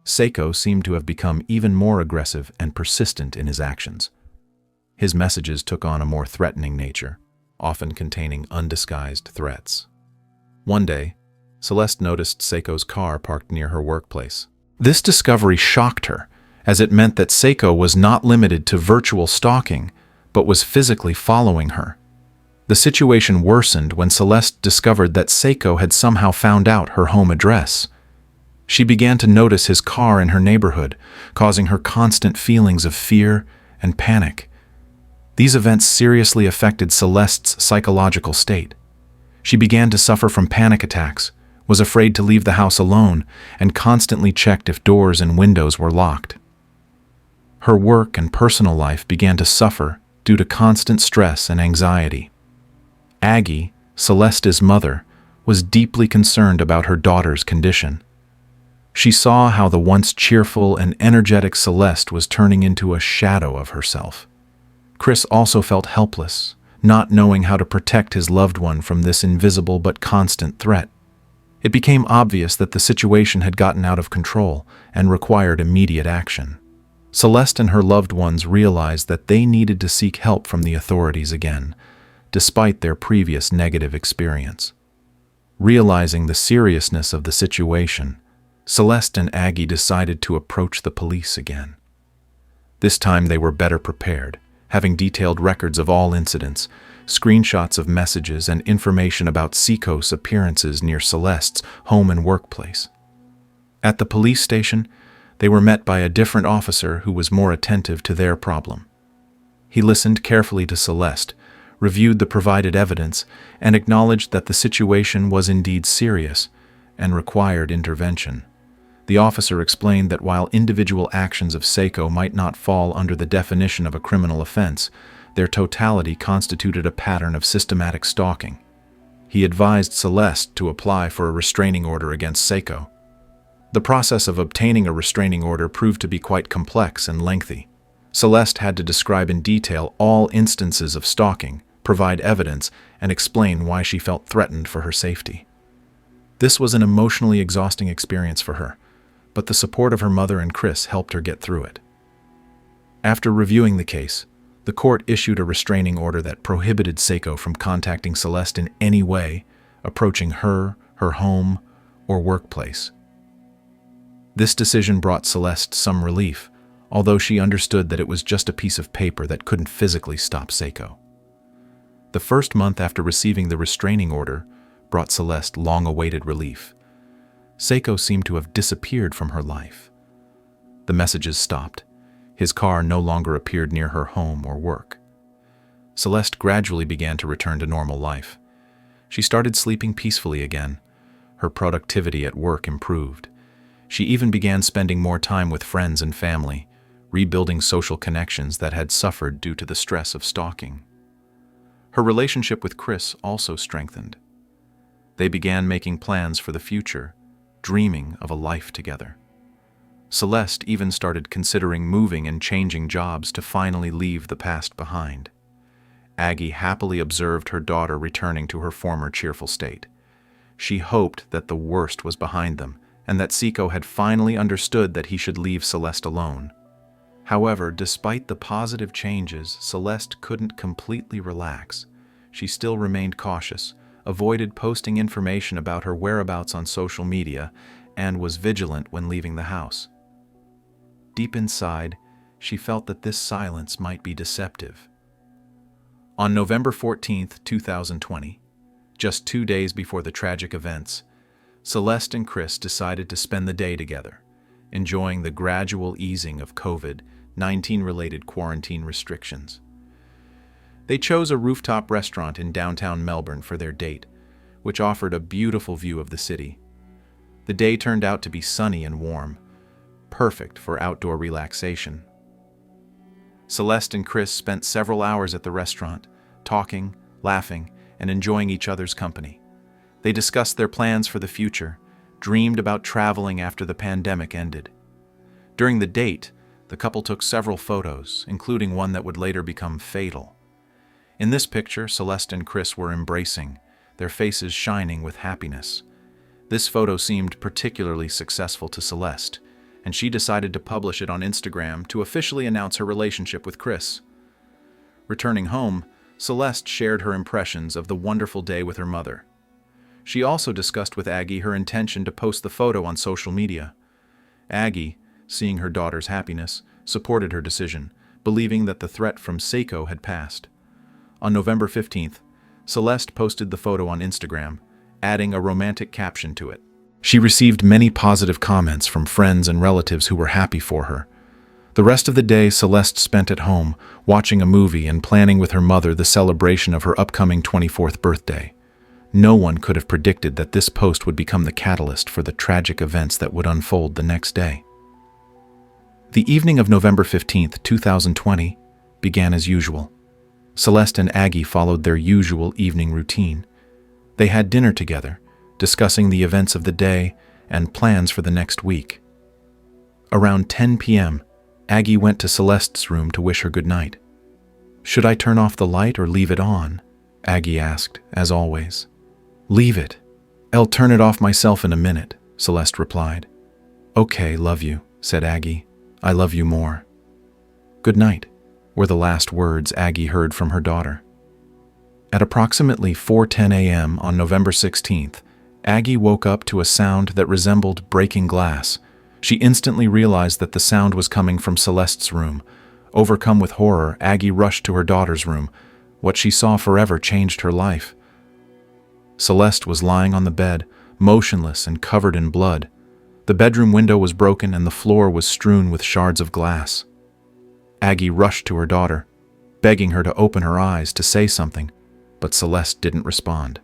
Seiko seemed to have become even more aggressive and persistent in his actions. His messages took on a more threatening nature, often containing undisguised threats. One day, Celeste noticed Seiko's car parked near her workplace. This discovery shocked her, as it meant that Seiko was not limited to virtual stalking, but was physically following her. The situation worsened when Celeste discovered that Seiko had somehow found out her home address. She began to notice his car in her neighborhood, causing her constant feelings of fear and panic. These events seriously affected Celeste's psychological state. She began to suffer from panic attacks, was afraid to leave the house alone, and constantly checked if doors and windows were locked. Her work and personal life began to suffer due to constant stress and anxiety. Aggie, Celeste's mother, was deeply concerned about her daughter's condition. She saw how the once cheerful and energetic Celeste was turning into a shadow of herself. Chris also felt helpless, not knowing how to protect his loved one from this invisible but constant threat. It became obvious that the situation had gotten out of control and required immediate action. Celeste and her loved ones realized that they needed to seek help from the authorities again, despite their previous negative experience. Realizing the seriousness of the situation, Celeste and Aggie decided to approach the police again. This time they were better prepared, having detailed records of all incidents, screenshots of messages, and information about Seiko's appearances near Celeste's home and workplace. At the police station, they were met by a different officer who was more attentive to their problem. He listened carefully to Celeste, reviewed the provided evidence, and acknowledged that the situation was indeed serious and required intervention. The officer explained that while individual actions of Seiko might not fall under the definition of a criminal offense, their totality constituted a pattern of systematic stalking. He advised Celeste to apply for a restraining order against Seiko. The process of obtaining a restraining order proved to be quite complex and lengthy. Celeste had to describe in detail all instances of stalking, provide evidence, and explain why she felt threatened for her safety. This was an emotionally exhausting experience for her, but the support of her mother and Chris helped her get through it. After reviewing the case, the court issued a restraining order that prohibited Seiko from contacting Celeste in any way, approaching her home, or workplace. This decision brought Celeste some relief, although she understood that it was just a piece of paper that couldn't physically stop Seiko. The first month after receiving the restraining order brought Celeste long-awaited relief. Seiko seemed to have disappeared from her life. The messages stopped. His car no longer appeared near her home or work. Celeste gradually began to return to normal life. She started sleeping peacefully again. Her productivity at work improved. She even began spending more time with friends and family, rebuilding social connections that had suffered due to the stress of stalking. Her relationship with Chris also strengthened. They began making plans for the future, dreaming of a life together. Celeste even started considering moving and changing jobs to finally leave the past behind. Aggie happily observed her daughter returning to her former cheerful state. She hoped that the worst was behind them and that Seiko had finally understood that he should leave Celeste alone. However, despite the positive changes, Celeste couldn't completely relax. She still remained cautious, avoided posting information about her whereabouts on social media, and was vigilant when leaving the house. Deep inside, she felt that this silence might be deceptive. On November 14, 2020, just 2 days before the tragic events, Celeste and Chris decided to spend the day together, enjoying the gradual easing of COVID-19-related quarantine restrictions. They chose a rooftop restaurant in downtown Melbourne for their date, which offered a beautiful view of the city. The day turned out to be sunny and warm, perfect for outdoor relaxation. Celeste and Chris spent several hours at the restaurant, talking, laughing, and enjoying each other's company. They discussed their plans for the future, dreamed about traveling after the pandemic ended. During the date, the couple took several photos, including one that would later become fatal. In this picture, Celeste and Chris were embracing, their faces shining with happiness. This photo seemed particularly successful to Celeste, and she decided to publish it on Instagram to officially announce her relationship with Chris. Returning home, Celeste shared her impressions of the wonderful day with her mother. She also discussed with Aggie her intention to post the photo on social media. Aggie, seeing her daughter's happiness, supported her decision, believing that the threat from Seiko had passed. On November 15th, Celeste posted the photo on Instagram, adding a romantic caption to it. She received many positive comments from friends and relatives who were happy for her. The rest of the day Celeste spent at home, watching a movie and planning with her mother the celebration of her upcoming 24th birthday. No one could have predicted that this post would become the catalyst for the tragic events that would unfold the next day. The evening of November 15th, 2020, began as usual. Celeste and Aggie followed their usual evening routine. They had dinner together, discussing the events of the day and plans for the next week. Around 10 p.m., Aggie went to Celeste's room to wish her good night. "Should I turn off the light or leave it on?" Aggie asked, as always. "Leave it. I'll turn it off myself in a minute," Celeste replied. "Okay, love you," said Aggie. "I love you more." "Good night," were the last words Aggie heard from her daughter. At approximately 4:10 a.m. on November 16th, Aggie woke up to a sound that resembled breaking glass. She instantly realized that the sound was coming from Celeste's room. Overcome with horror, Aggie rushed to her daughter's room. What she saw forever changed her life. Celeste was lying on the bed, motionless and covered in blood. The bedroom window was broken and the floor was strewn with shards of glass. Aggie rushed to her daughter, begging her to open her eyes to say something, but Celeste didn't respond.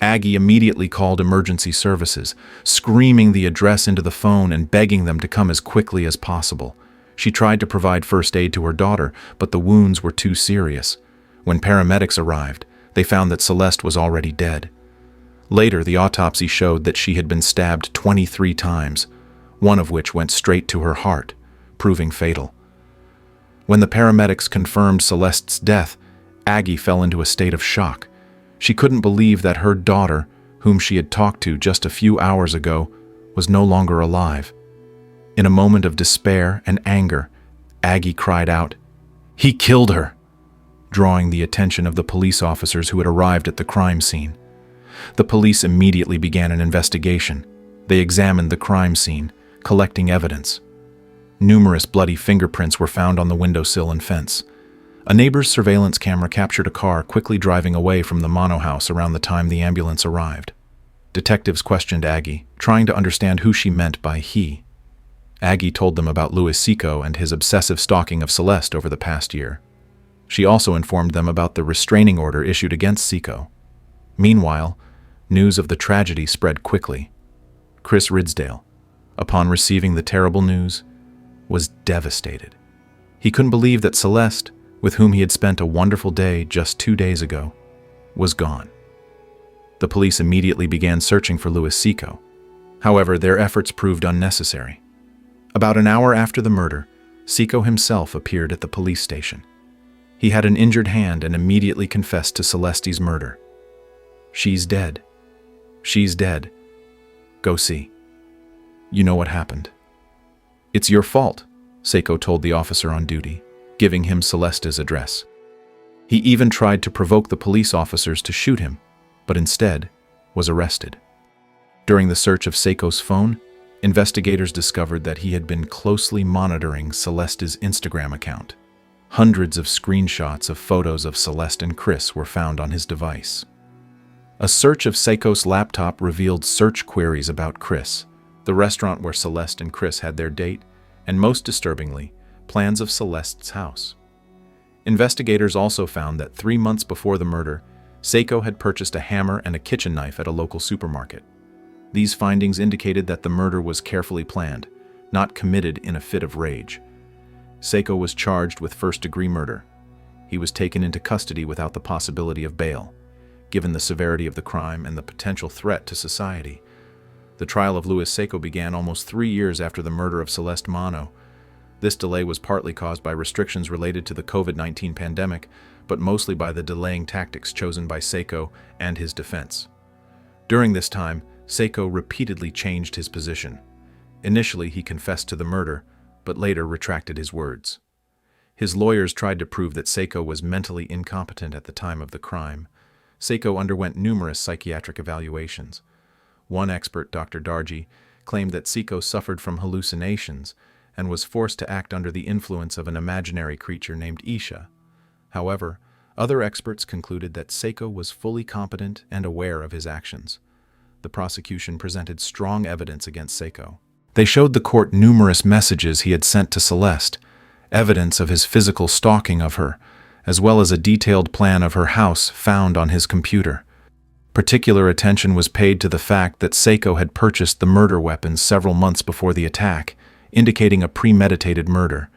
Aggie immediately called emergency services, screaming the address into the phone and begging them to come as quickly as possible. She tried to provide first aid to her daughter, but the wounds were too serious. When paramedics arrived, they found that Celeste was already dead. Later, the autopsy showed that she had been stabbed 23 times, one of which went straight to her heart, proving fatal. When the paramedics confirmed Celeste's death, Aggie fell into a state of shock. She couldn't believe that her daughter, whom she had talked to just a few hours ago, was no longer alive. In a moment of despair and anger, Aggie cried out, "He killed her!" drawing the attention of the police officers who had arrived at the crime scene. The police immediately began an investigation. They examined the crime scene, collecting evidence. Numerous bloody fingerprints were found on the windowsill and fence. A neighbor's surveillance camera captured a car quickly driving away from the Mono house around the time the ambulance arrived. Detectives questioned Aggie, trying to understand who she meant by he. Aggie told them about Louis Seco and his obsessive stalking of Celeste over the past year. She also informed them about the restraining order issued against Seco. Meanwhile, news of the tragedy spread quickly. Chris Ridsdale, upon receiving the terrible news, was devastated. He couldn't believe that Celeste, with whom he had spent a wonderful day just 2 days ago, was gone. The police immediately began searching for Louis Seco. However, their efforts proved unnecessary. About an hour after the murder, Seco himself appeared at the police station. He had an injured hand and immediately confessed to Celeste's murder. "She's dead. She's dead. Go see. You know what happened." "It's your fault," Seco told the officer on duty, giving him Celeste's address. He even tried to provoke the police officers to shoot him, but instead was arrested. During the search of Seco's phone, investigators discovered that he had been closely monitoring Celeste's Instagram account. Hundreds of screenshots of photos of Celeste and Chris were found on his device. A search of Seco's laptop revealed search queries about Chris, the restaurant where Celeste and Chris had their date, and most disturbingly, plans of Celeste's house. Investigators also found that 3 months before the murder, Seco had purchased a hammer and a kitchen knife at a local supermarket. These findings indicated that the murder was carefully planned, not committed in a fit of rage. Seco was charged with first-degree murder. He was taken into custody without the possibility of bail. Given the severity of the crime and the potential threat to society, the trial of Louis Seco began almost 3 years after the murder of Celeste Mono. This delay was partly caused by restrictions related to the COVID-19 pandemic, but mostly by the delaying tactics chosen by Seco and his defense. During this time, Seco repeatedly changed his position. Initially, he confessed to the murder, but later retracted his words. His lawyers tried to prove that Seco was mentally incompetent at the time of the crime. Seco underwent numerous psychiatric evaluations. One expert, Dr. Darji, claimed that Seco suffered from hallucinations and was forced to act under the influence of an imaginary creature named Isha. However, other experts concluded that Seco was fully competent and aware of his actions. The prosecution presented strong evidence against Seco. They showed the court numerous messages he had sent to Celeste, evidence of his physical stalking of her, as well as a detailed plan of her house found on his computer. Particular attention was paid to the fact that Seco had purchased the murder weapons several months before the attack, indicating a premeditated murder.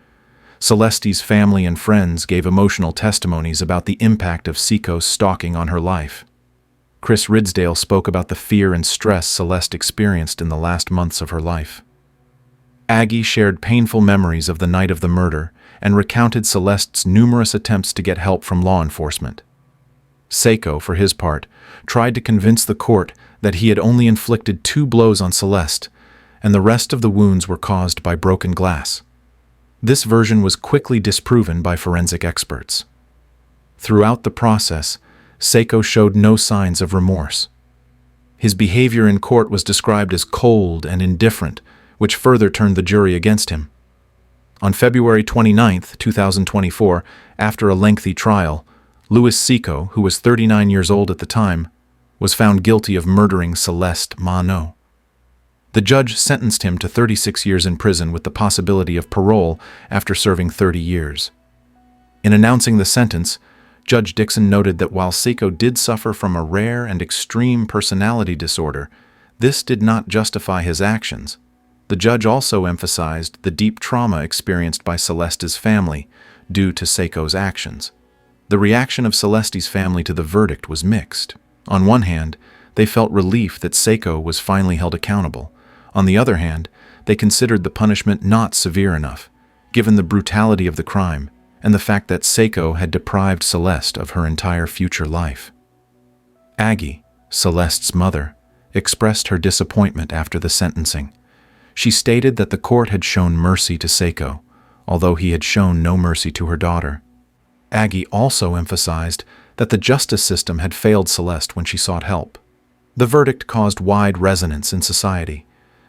Celeste's family and friends gave emotional testimonies about the impact of Seiko's stalking on her life. Chris Ridsdale spoke about the fear and stress Celeste experienced in the last months of her life. Aggie shared painful memories of the night of the murder and recounted Celeste's numerous attempts to get help from law enforcement. Seiko, for his part, tried to convince the court that he had only inflicted 2 blows on Celeste, and the rest of the wounds were caused by broken glass. This version was quickly disproven by forensic experts. Throughout the process, Seiko showed no signs of remorse. His behavior in court was described as cold and indifferent, which further turned the jury against him. On February 29, 2024, after a lengthy trial, Louis Seiko, who was 39 years old at the time, was found guilty of murdering Celeste Mano. The judge sentenced him to 36 years in prison with the possibility of parole after serving 30 years. In announcing the sentence, Judge Dixon noted that while Seiko did suffer from a rare and extreme personality disorder, this did not justify his actions. The judge also emphasized the deep trauma experienced by Celeste's family due to Seiko's actions. The reaction of Celeste's family to the verdict was mixed. On one hand, they felt relief that Seiko was finally held accountable. On the other hand, they considered the punishment not severe enough, given the brutality of the crime and the fact that Seiko had deprived Celeste of her entire future life. Aggie, Celeste's mother, expressed her disappointment after the sentencing. She stated that the court had shown mercy to Seiko, although he had shown no mercy to her daughter. Aggie also emphasized that the justice system had failed Celeste when she sought help. The verdict caused wide resonance in society.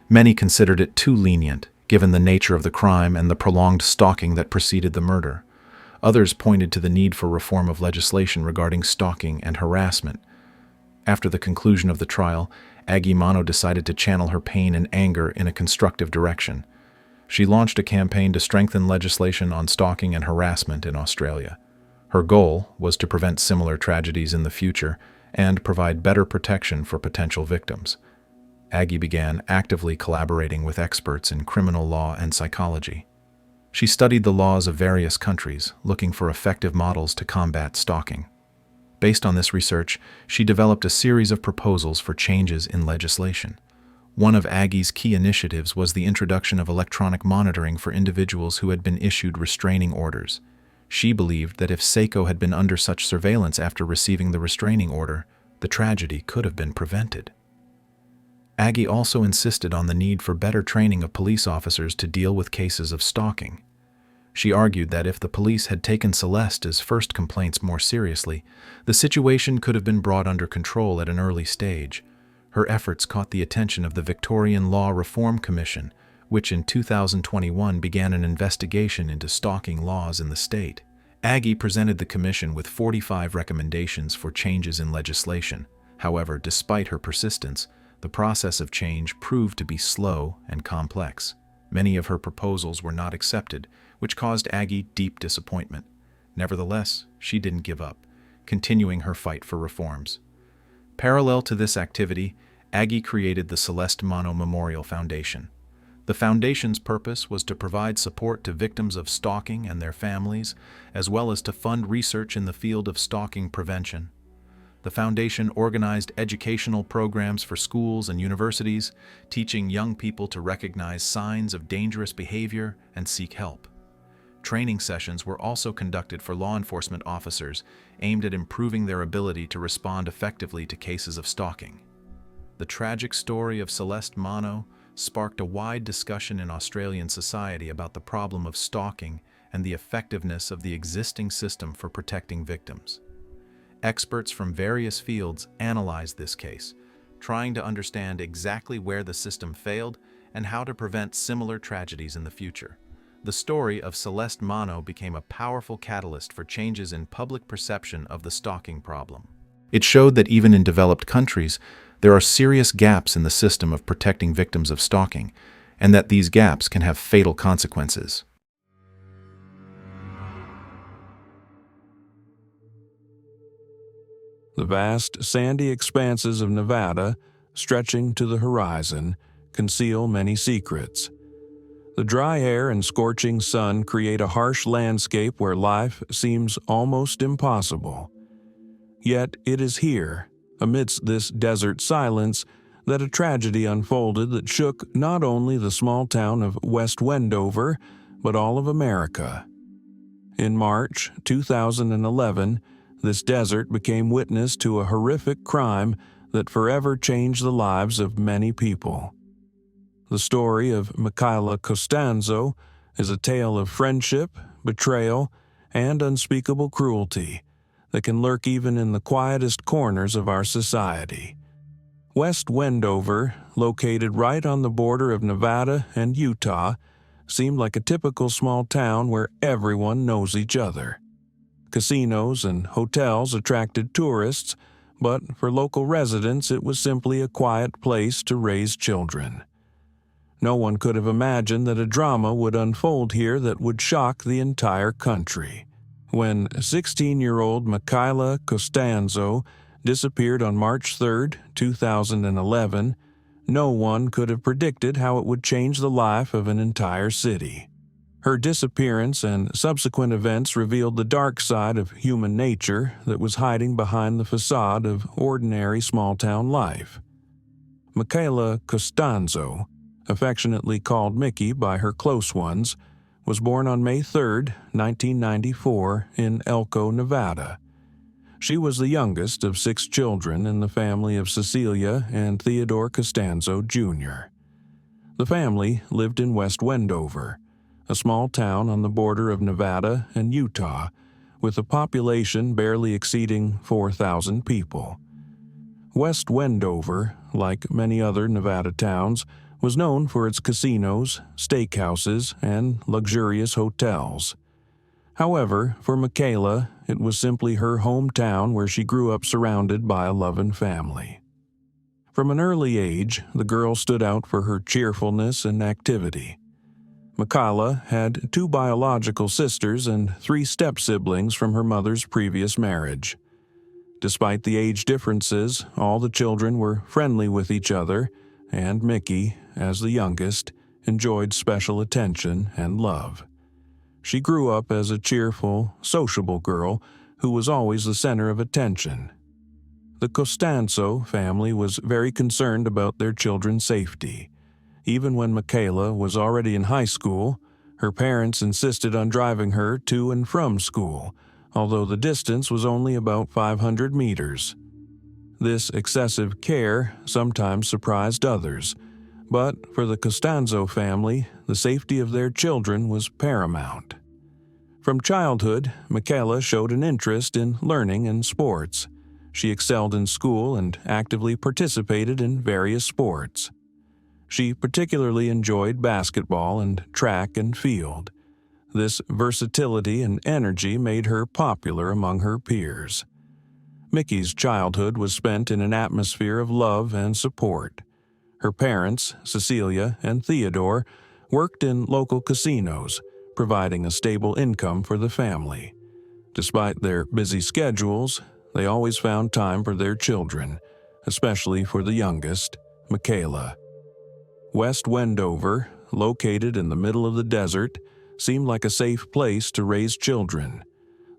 Many considered it too lenient, given the nature of the crime and the prolonged stalking that preceded the murder. Others pointed to the need for reform of legislation regarding stalking and harassment. After the conclusion of the trial, Aggie Mano decided to channel her pain and anger in a constructive direction. She launched a campaign to strengthen legislation on stalking and harassment in Australia. Her goal was to prevent similar tragedies in the future and provide better protection for potential victims. Aggie began actively collaborating with experts in criminal law and psychology. She studied the laws of various countries, looking for effective models to combat stalking. Based on this research, she developed a series of proposals for changes in legislation. One of Aggie's key initiatives was the introduction of electronic monitoring for individuals who had been issued restraining orders. She believed that if Seiko had been under such surveillance after receiving the restraining order, the tragedy could have been prevented. Aggie also insisted on the need for better training of police officers to deal with cases of stalking. She argued that if the police had taken Celeste's first complaints more seriously, the situation could have been brought under control at an early stage. Her efforts caught the attention of the Victorian Law Reform Commission, which in 2021 began an investigation into stalking laws in the state. Aggie presented the commission with 45 recommendations for changes in legislation. However, despite her persistence, the process of change proved to be slow and complex. Many of her proposals were not accepted, which caused Aggie deep disappointment. Nevertheless, she didn't give up, continuing her fight for reforms. Parallel to this activity, Aggie created the Celeste Mano Memorial Foundation. The foundation's purpose was to provide support to victims of stalking and their families, as well as to fund research in the field of stalking prevention. The foundation organized educational programs for schools and universities, teaching young people to recognize signs of dangerous behavior and seek help. Training sessions were also conducted for law enforcement officers, aimed at improving their ability to respond effectively to cases of stalking. The tragic story of Celeste Mano sparked a wide discussion in Australian society about the problem of stalking and the effectiveness of the existing system for protecting victims. Experts from various fields analyzed this case, trying to understand exactly where the system failed and how to prevent similar tragedies in the future. The story of Celeste Mano became a powerful catalyst for changes in public perception of the stalking problem. It showed that even in developed countries, there are serious gaps in the system of protecting victims of stalking, and that these gaps can have fatal consequences. The vast, sandy expanses of Nevada, stretching to the horizon, conceal many secrets. The dry air and scorching sun create a harsh landscape where life seems almost impossible. Yet it is here, amidst this desert silence, that a tragedy unfolded that shook not only the small town of West Wendover, but all of America. In March 2011, this desert became witness to a horrific crime that forever changed the lives of many people. The story of Michaela Costanzo is a tale of friendship, betrayal, and unspeakable cruelty that can lurk even in the quietest corners of our society. West Wendover, located right on the border of Nevada and Utah, seemed like a typical small town where everyone knows each other. Casinos and hotels attracted tourists, but for local residents it was simply a quiet place to raise children. No one could have imagined that a drama would unfold here that would shock the entire country. When 16-year-old Michaela Costanzo disappeared on March 3, 2011, no one could have predicted how it would change the life of an entire city. Her disappearance and subsequent events revealed the dark side of human nature that was hiding behind the facade of ordinary small-town life. Michaela Costanzo, affectionately called Mickey by her close ones, was born on May 3, 1994, in Elko, Nevada. She was the youngest of 6 children in the family of Cecilia and Theodore Costanzo, Jr. The family lived in West Wendover, a small town on the border of Nevada and Utah, with a population barely exceeding 4,000 people. West Wendover, like many other Nevada towns, was known for its casinos, steakhouses, and luxurious hotels. However, for Michaela, it was simply her hometown where she grew up surrounded by a loving family. From an early age, the girl stood out for her cheerfulness and activity. Michaela had 2 biological sisters and 3 step-siblings from her mother's previous marriage. Despite the age differences, all the children were friendly with each other, and Mickey, as the youngest, enjoyed special attention and love. She grew up as a cheerful, sociable girl who was always the center of attention. The Costanzo family was very concerned about their children's safety. Even when Michaela was already in high school, her parents insisted on driving her to and from school, although the distance was only about 500 meters. This excessive care sometimes surprised others, but for the Costanzo family, the safety of their children was paramount. From childhood, Michaela showed an interest in learning and sports. She excelled in school and actively participated in various sports. She particularly enjoyed basketball and track and field. This versatility and energy made her popular among her peers. Mickey's childhood was spent in an atmosphere of love and support. Her parents, Cecilia and Theodore, worked in local casinos, providing a stable income for the family. Despite their busy schedules, they always found time for their children, especially for the youngest, Michaela. West Wendover, located in the middle of the desert, seemed like a safe place to raise children.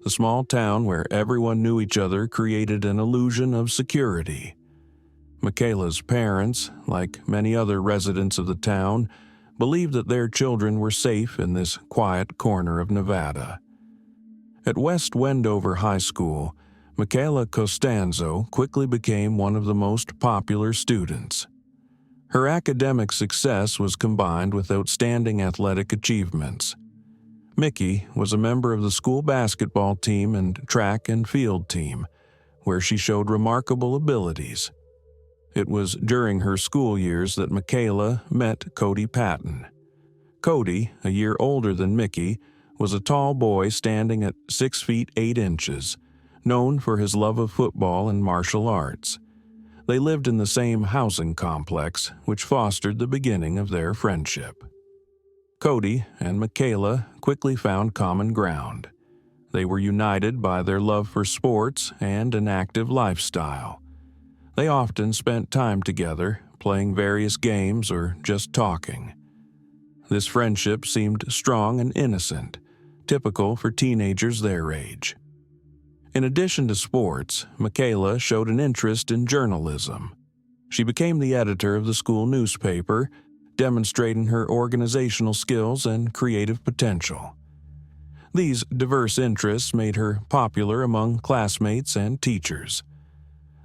The small town where everyone knew each other created an illusion of security. Michaela's parents, like many other residents of the town, believed that their children were safe in this quiet corner of Nevada. At West Wendover High School, Michaela Costanzo quickly became one of the most popular students. Her academic success was combined with outstanding athletic achievements. Mickey was a member of the school basketball team and track and field team, where she showed remarkable abilities. It was during her school years that Michaela met Cody Patton. Cody, a year older than Mickey, was a tall boy standing at 6 feet 8 inches, known for his love of football and martial arts. They lived in the same housing complex, which fostered the beginning of their friendship. Cody and Michaela quickly found common ground. They were united by their love for sports and an active lifestyle. They often spent time together, playing various games or just talking. This friendship seemed strong and innocent, typical for teenagers their age. In addition to sports, Michaela showed an interest in journalism. She became the editor of the school newspaper, demonstrating her organizational skills and creative potential. These diverse interests made her popular among classmates and teachers.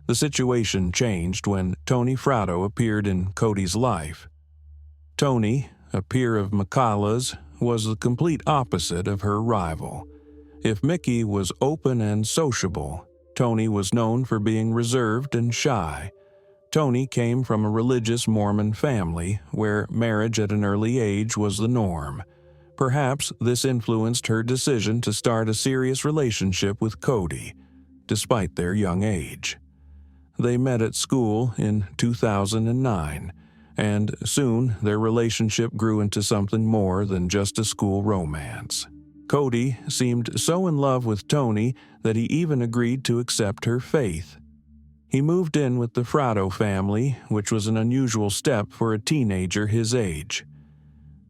The situation changed when Tony Fratto appeared in Cody's life. Tony, a peer of Michaela's, was the complete opposite of her rival. If Mickey was open and sociable, Tony was known for being reserved and shy. Tony came from a religious Mormon family where marriage at an early age was the norm. Perhaps this influenced her decision to start a serious relationship with Cody, despite their young age. They met at school in 2009, and soon their relationship grew into something more than just a school romance. Cody seemed so in love with Tony that he even agreed to accept her faith. He moved in with the Fratto family, which was an unusual step for a teenager his age.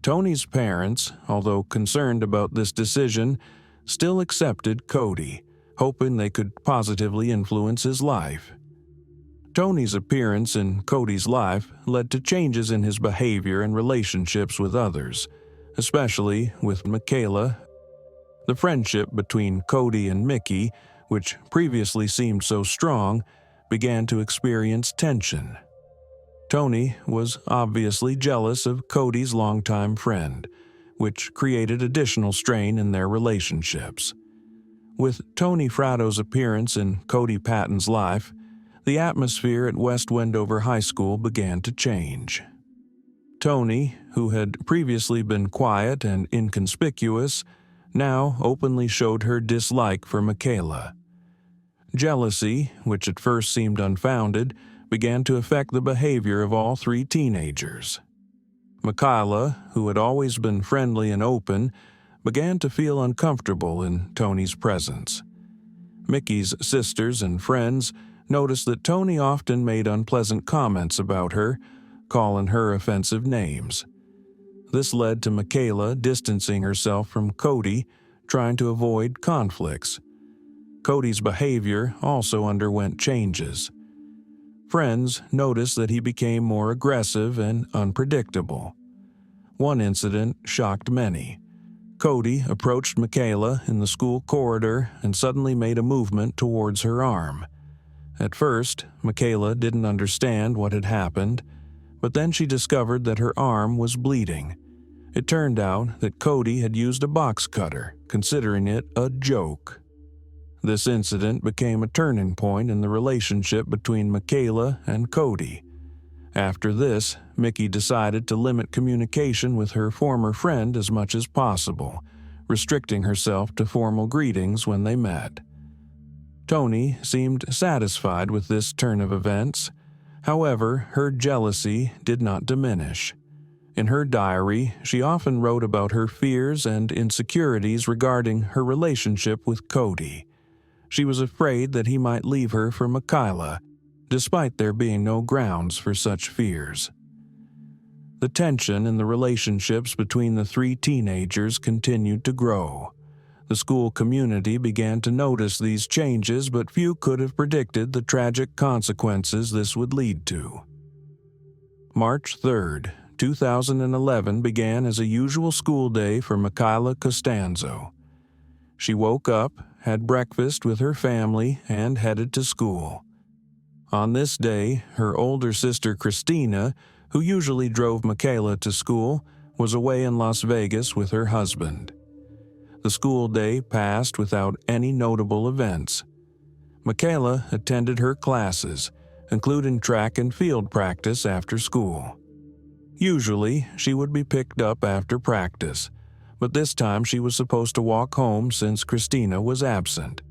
Tony's parents, although concerned about this decision, still accepted Cody, hoping they could positively influence his life. Tony's appearance in Cody's life led to changes in his behavior and relationships with others, especially with Michaela. The friendship between Cody and Mickey, which previously seemed so strong, began to experience tension. Tony was obviously jealous of Cody's longtime friend, which created additional strain in their relationships. With Tony Fratto's appearance in Cody Patton's life, the atmosphere at West Wendover High School began to change. Tony, who had previously been quiet and inconspicuous, now openly showed her dislike for Michaela. Jealousy, which at first seemed unfounded, began to affect the behavior of all three teenagers. Michaela, who had always been friendly and open, began to feel uncomfortable in Tony's presence. Mickey's sisters and friends noticed that Tony often made unpleasant comments about her, calling her offensive names. This led to Michaela distancing herself from Cody, trying to avoid conflicts. Cody's behavior also underwent changes. Friends noticed that he became more aggressive and unpredictable. One incident shocked many. Cody approached Michaela in the school corridor and suddenly made a movement towards her arm. At first, Michaela didn't understand what had happened, but then she discovered that her arm was bleeding. It turned out that Cody had used a box cutter, considering it a joke. This incident became a turning point in the relationship between Michaela and Cody. After this, Mickey decided to limit communication with her former friend as much as possible, restricting herself to formal greetings when they met. Tony seemed satisfied with this turn of events. However, her jealousy did not diminish. In her diary, she often wrote about her fears and insecurities regarding her relationship with Cody. She was afraid that he might leave her for Michaela, despite there being no grounds for such fears. The tension in the relationships between the three teenagers continued to grow. The school community began to notice these changes, but few could have predicted the tragic consequences this would lead to. March 3, 2011 began as a usual school day for Michaela Costanzo. She woke up, had breakfast with her family, and headed to school. On this day, her older sister Christina, who usually drove Michaela to school, was away in Las Vegas with her husband. The school day passed without any notable events. Michaela attended her classes, including track and field practice after school. Usually, she would be picked up after practice, but this time she was supposed to walk home since Christina was absent.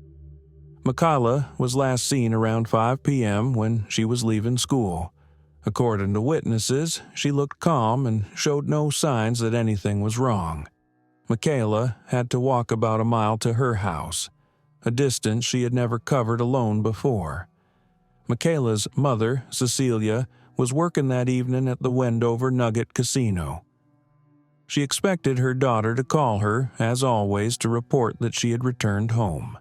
Michaela was last seen around 5 p.m. when she was leaving school. According to witnesses, she looked calm and showed no signs that anything was wrong. Michaela had to walk about a mile to her house, a distance she had never covered alone before. Michaela's mother, Cecilia, was working that evening at the Wendover Nugget Casino. She expected her daughter to call her, as always, to report that she had returned home.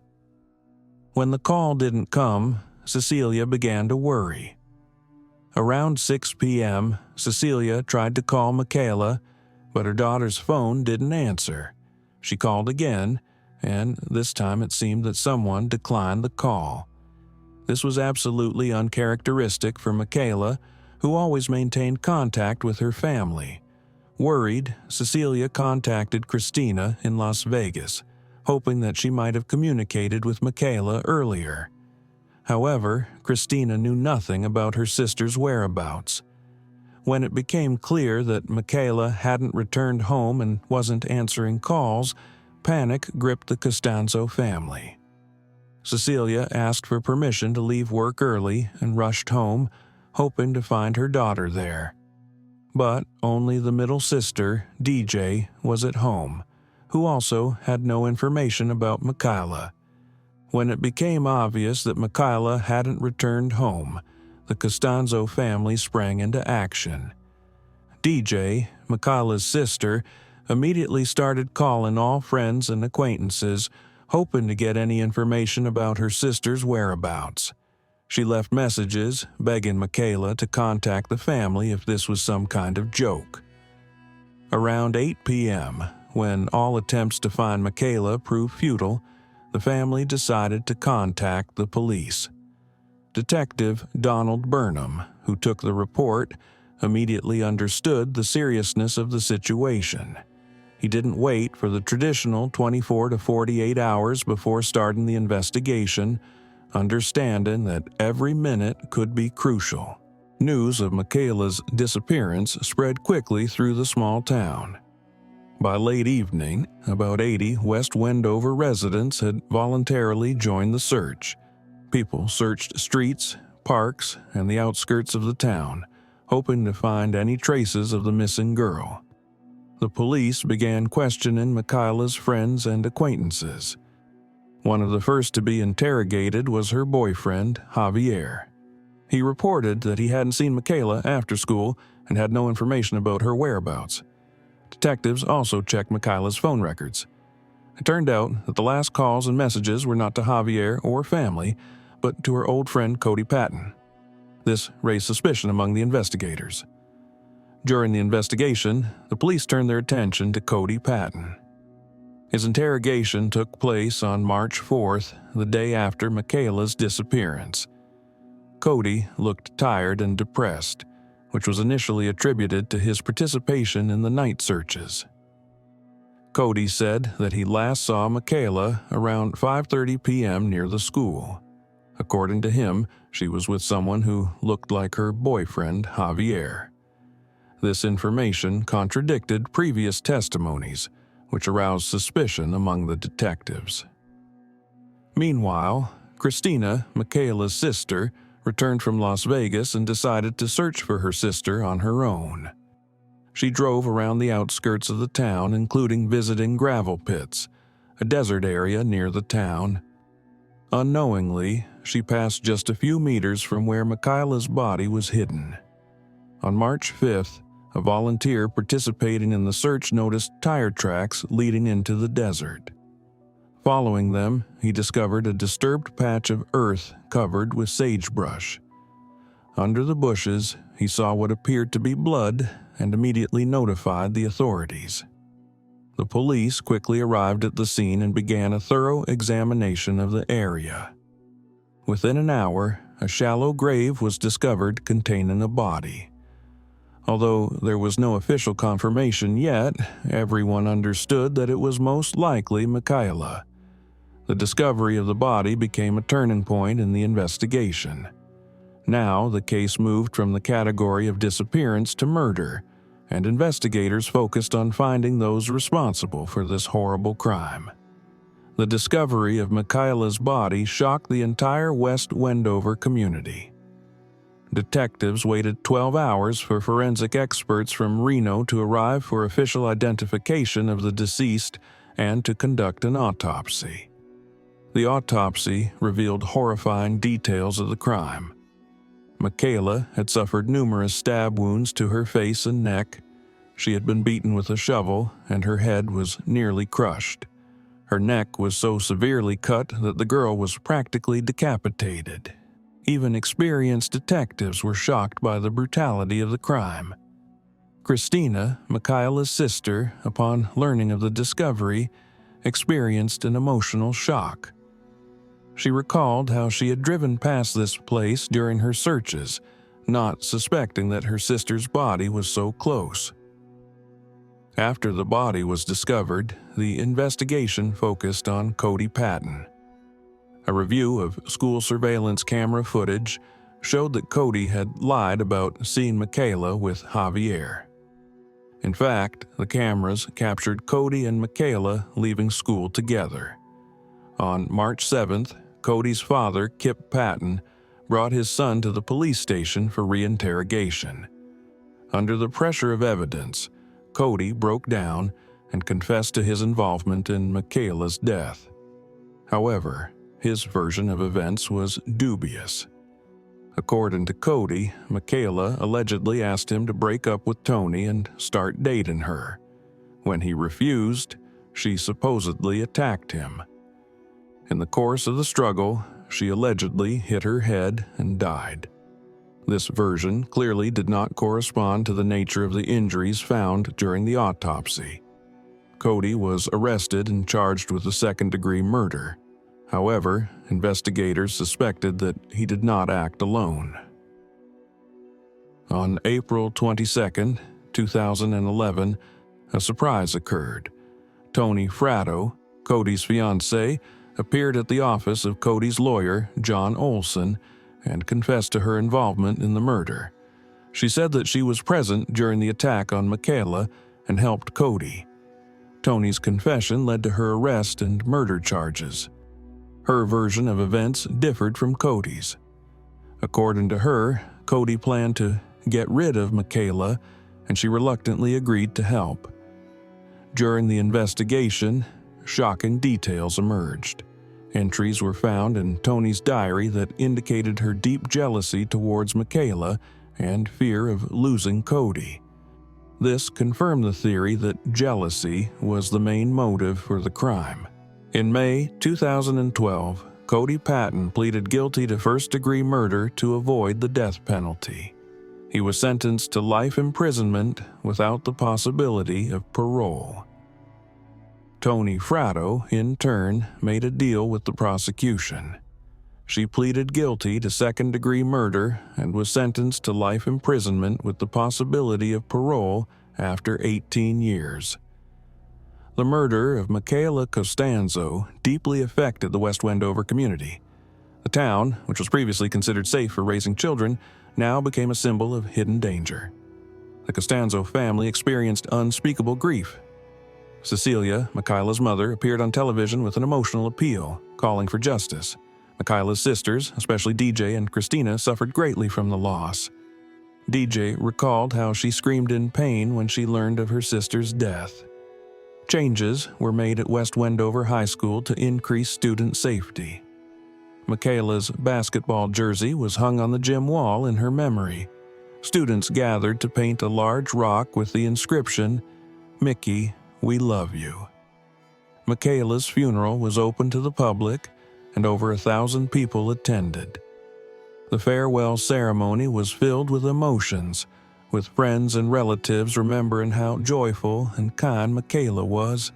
When the call didn't come, Cecilia began to worry. Around 6 p.m., Cecilia tried to call Michaela, but her daughter's phone didn't answer. She called again, and this time it seemed that someone declined the call. This was absolutely uncharacteristic for Michaela, who always maintained contact with her family. Worried, Cecilia contacted Christina in Las Vegas, hoping that she might have communicated with Michaela earlier. However, Christina knew nothing about her sister's whereabouts. When it became clear that Michaela hadn't returned home and wasn't answering calls, panic gripped the Costanzo family. Cecilia asked for permission to leave work early and rushed home, hoping to find her daughter there. But only the middle sister, DJ, was at home, who also had no information about Michaela. When it became obvious that Michaela hadn't returned home, the Costanzo family sprang into action. DJ, Michaela's sister, immediately started calling all friends and acquaintances, hoping to get any information about her sister's whereabouts. She left messages begging Michaela to contact the family if this was some kind of joke. Around 8 p.m., when all attempts to find Michaela proved futile, the family decided to contact the police. Detective Donald Burnham, who took the report, immediately understood the seriousness of the situation. He didn't wait for the traditional 24 to 48 hours before starting the investigation, understanding that every minute could be crucial. News of Michaela's disappearance spread quickly through the small town. By late evening, about 80 West Wendover residents had voluntarily joined the search. People searched streets, parks, and the outskirts of the town, hoping to find any traces of the missing girl. The police began questioning Michaela's friends and acquaintances. One of the first to be interrogated was her boyfriend, Javier. He reported that he hadn't seen Michaela after school and had no information about her whereabouts. Detectives also checked Michaela's phone records. It turned out that the last calls and messages were not to Javier or family, but to her old friend Cody Patton. This raised suspicion among the investigators. During the investigation, the police turned their attention to Cody Patton. His interrogation took place on March 4th, the day after Michaela's disappearance. Cody looked tired and depressed, which was initially attributed to his participation in the night searches. Cody said that he last saw Michaela around 5:30 p.m. near the school. According to him, she was with someone who looked like her boyfriend, Javier. This information contradicted previous testimonies, which aroused suspicion among the detectives. Meanwhile, Christina, Michaela's sister, returned from Las Vegas and decided to search for her sister on her own. She drove around the outskirts of the town, including visiting gravel pits, a desert area near the town. Unknowingly, she passed just a few meters from where Michaela's body was hidden. On March 5th, a volunteer participating in the search noticed tire tracks leading into the desert. Following them, he discovered a disturbed patch of earth covered with sagebrush. Under the bushes, he saw what appeared to be blood and immediately notified the authorities. The police quickly arrived at the scene and began a thorough examination of the area. Within an hour, a shallow grave was discovered containing a body. Although there was no official confirmation yet, everyone understood that it was most likely Michaela. The discovery of the body became a turning point in the investigation. Now, the case moved from the category of disappearance to murder, and investigators focused on finding those responsible for this horrible crime. The discovery of Michaela's body shocked the entire West Wendover community. Detectives waited 12 hours for forensic experts from Reno to arrive for official identification of the deceased and to conduct an autopsy. The autopsy revealed horrifying details of the crime. Michaela had suffered numerous stab wounds to her face and neck. She had been beaten with a shovel, and her head was nearly crushed. Her neck was so severely cut that the girl was practically decapitated. Even experienced detectives were shocked by the brutality of the crime. Christina, Michaela's sister, upon learning of the discovery, experienced an emotional shock. She recalled how she had driven past this place during her searches, not suspecting that her sister's body was so close. After the body was discovered, the investigation focused on Cody Patton. A review of school surveillance camera footage showed that Cody had lied about seeing Michaela with Javier. In fact, the cameras captured Cody and Michaela leaving school together. On March 7th, Cody's father, Kip Patton, brought his son to the police station for reinterrogation. Under the pressure of evidence, Cody broke down and confessed to his involvement in Michaela's death. However, his version of events was dubious. According to Cody, Michaela allegedly asked him to break up with Tony and start dating her. When he refused, she supposedly attacked him. In the course of the struggle, she allegedly hit her head and died. This version clearly did not correspond to the nature of the injuries found during the autopsy. Cody was arrested and charged with a second-degree murder. However, investigators suspected that he did not act alone. On April 22, 2011, a surprise occurred. Tony Fratto, Cody's fiancée, appeared at the office of Cody's lawyer, John Olson, and confessed to her involvement in the murder. She said that she was present during the attack on Michaela and helped Cody. Tony's confession led to her arrest and murder charges. Her version of events differed from Cody's. According to her, Cody planned to get rid of Michaela, and she reluctantly agreed to help. During the investigation, shocking details emerged. Entries were found in Tony's diary that indicated her deep jealousy towards Michaela and fear of losing Cody. This confirmed the theory that jealousy was the main motive for the crime. In May 2012, Cody Patton pleaded guilty to first-degree murder to avoid the death penalty. He was sentenced to life imprisonment without the possibility of parole. Tony Fratto, in turn, made a deal with the prosecution. She pleaded guilty to second-degree murder and was sentenced to life imprisonment with the possibility of parole after 18 years. The murder of Michaela Costanzo deeply affected the West Wendover community. The town, which was previously considered safe for raising children, now became a symbol of hidden danger. The Costanzo family experienced unspeakable grief. Cecilia, Michaela's mother, appeared on television with an emotional appeal, calling for justice. Michaela's sisters, especially DJ and Christina, suffered greatly from the loss. DJ recalled how she screamed in pain when she learned of her sister's death. Changes were made at West Wendover High School to increase student safety. Michaela's basketball jersey was hung on the gym wall in her memory. Students gathered to paint a large rock with the inscription, "Mickey, we love you." Michaela's funeral was open to the public, and over 1,000 people attended. The farewell ceremony was filled with emotions, with friends and relatives remembering how joyful and kind Michaela was.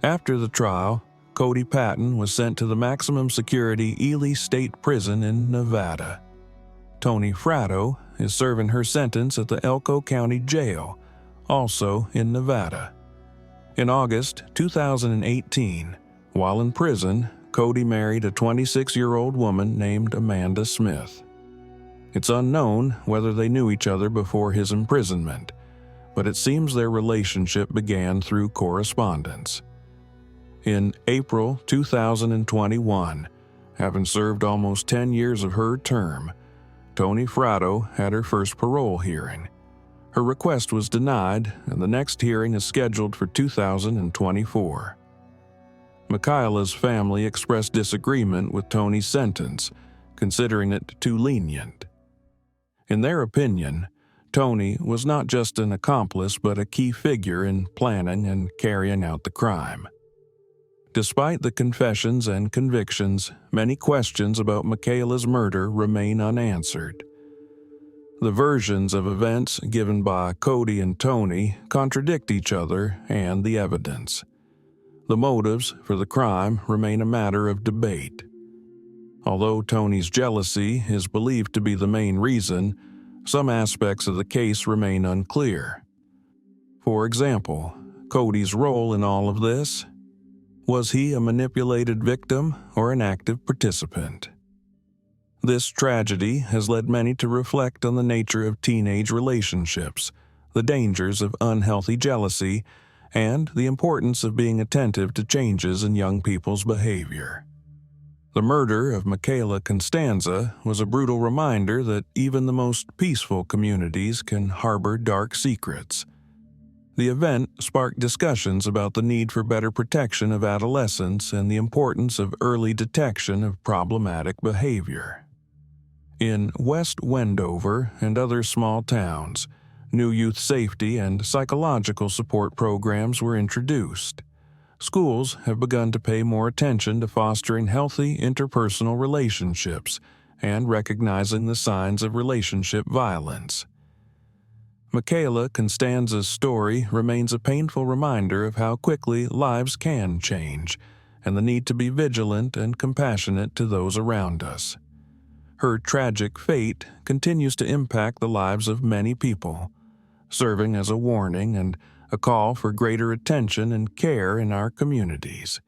After the trial, Cody Patton was sent to the maximum security Ely State Prison in Nevada. Tony Fratto is serving her sentence at the Elko County Jail, also in Nevada. In August 2018, while in prison, Cody married a 26-year-old woman named Amanda Smith. It's unknown whether they knew each other before his imprisonment, but it seems their relationship began through correspondence. In April 2021, having served almost 10 years of her term, Tony Fratto had her first parole hearing. Her request was denied, and the next hearing is scheduled for 2024. Michaela's family expressed disagreement with Tony's sentence, considering it too lenient. In their opinion, Tony was not just an accomplice but a key figure in planning and carrying out the crime. Despite the confessions and convictions, many questions about Michaela's murder remain unanswered. The versions of events given by Cody and Tony contradict each other and the evidence. The motives for the crime remain a matter of debate. Although Tony's jealousy is believed to be the main reason, some aspects of the case remain unclear. For example, Cody's role in all of this? Was he a manipulated victim or an active participant? This tragedy has led many to reflect on the nature of teenage relationships, the dangers of unhealthy jealousy, and the importance of being attentive to changes in young people's behavior. The murder of Michaela Constanza was a brutal reminder that even the most peaceful communities can harbor dark secrets. The event sparked discussions about the need for better protection of adolescents and the importance of early detection of problematic behavior. In West Wendover and other small towns, new youth safety and psychological support programs were introduced. Schools have begun to pay more attention to fostering healthy interpersonal relationships and recognizing the signs of relationship violence. Michaela Constanza's story remains a painful reminder of how quickly lives can change and the need to be vigilant and compassionate to those around us. Her tragic fate continues to impact the lives of many people, serving as a warning and a call for greater attention and care in our communities.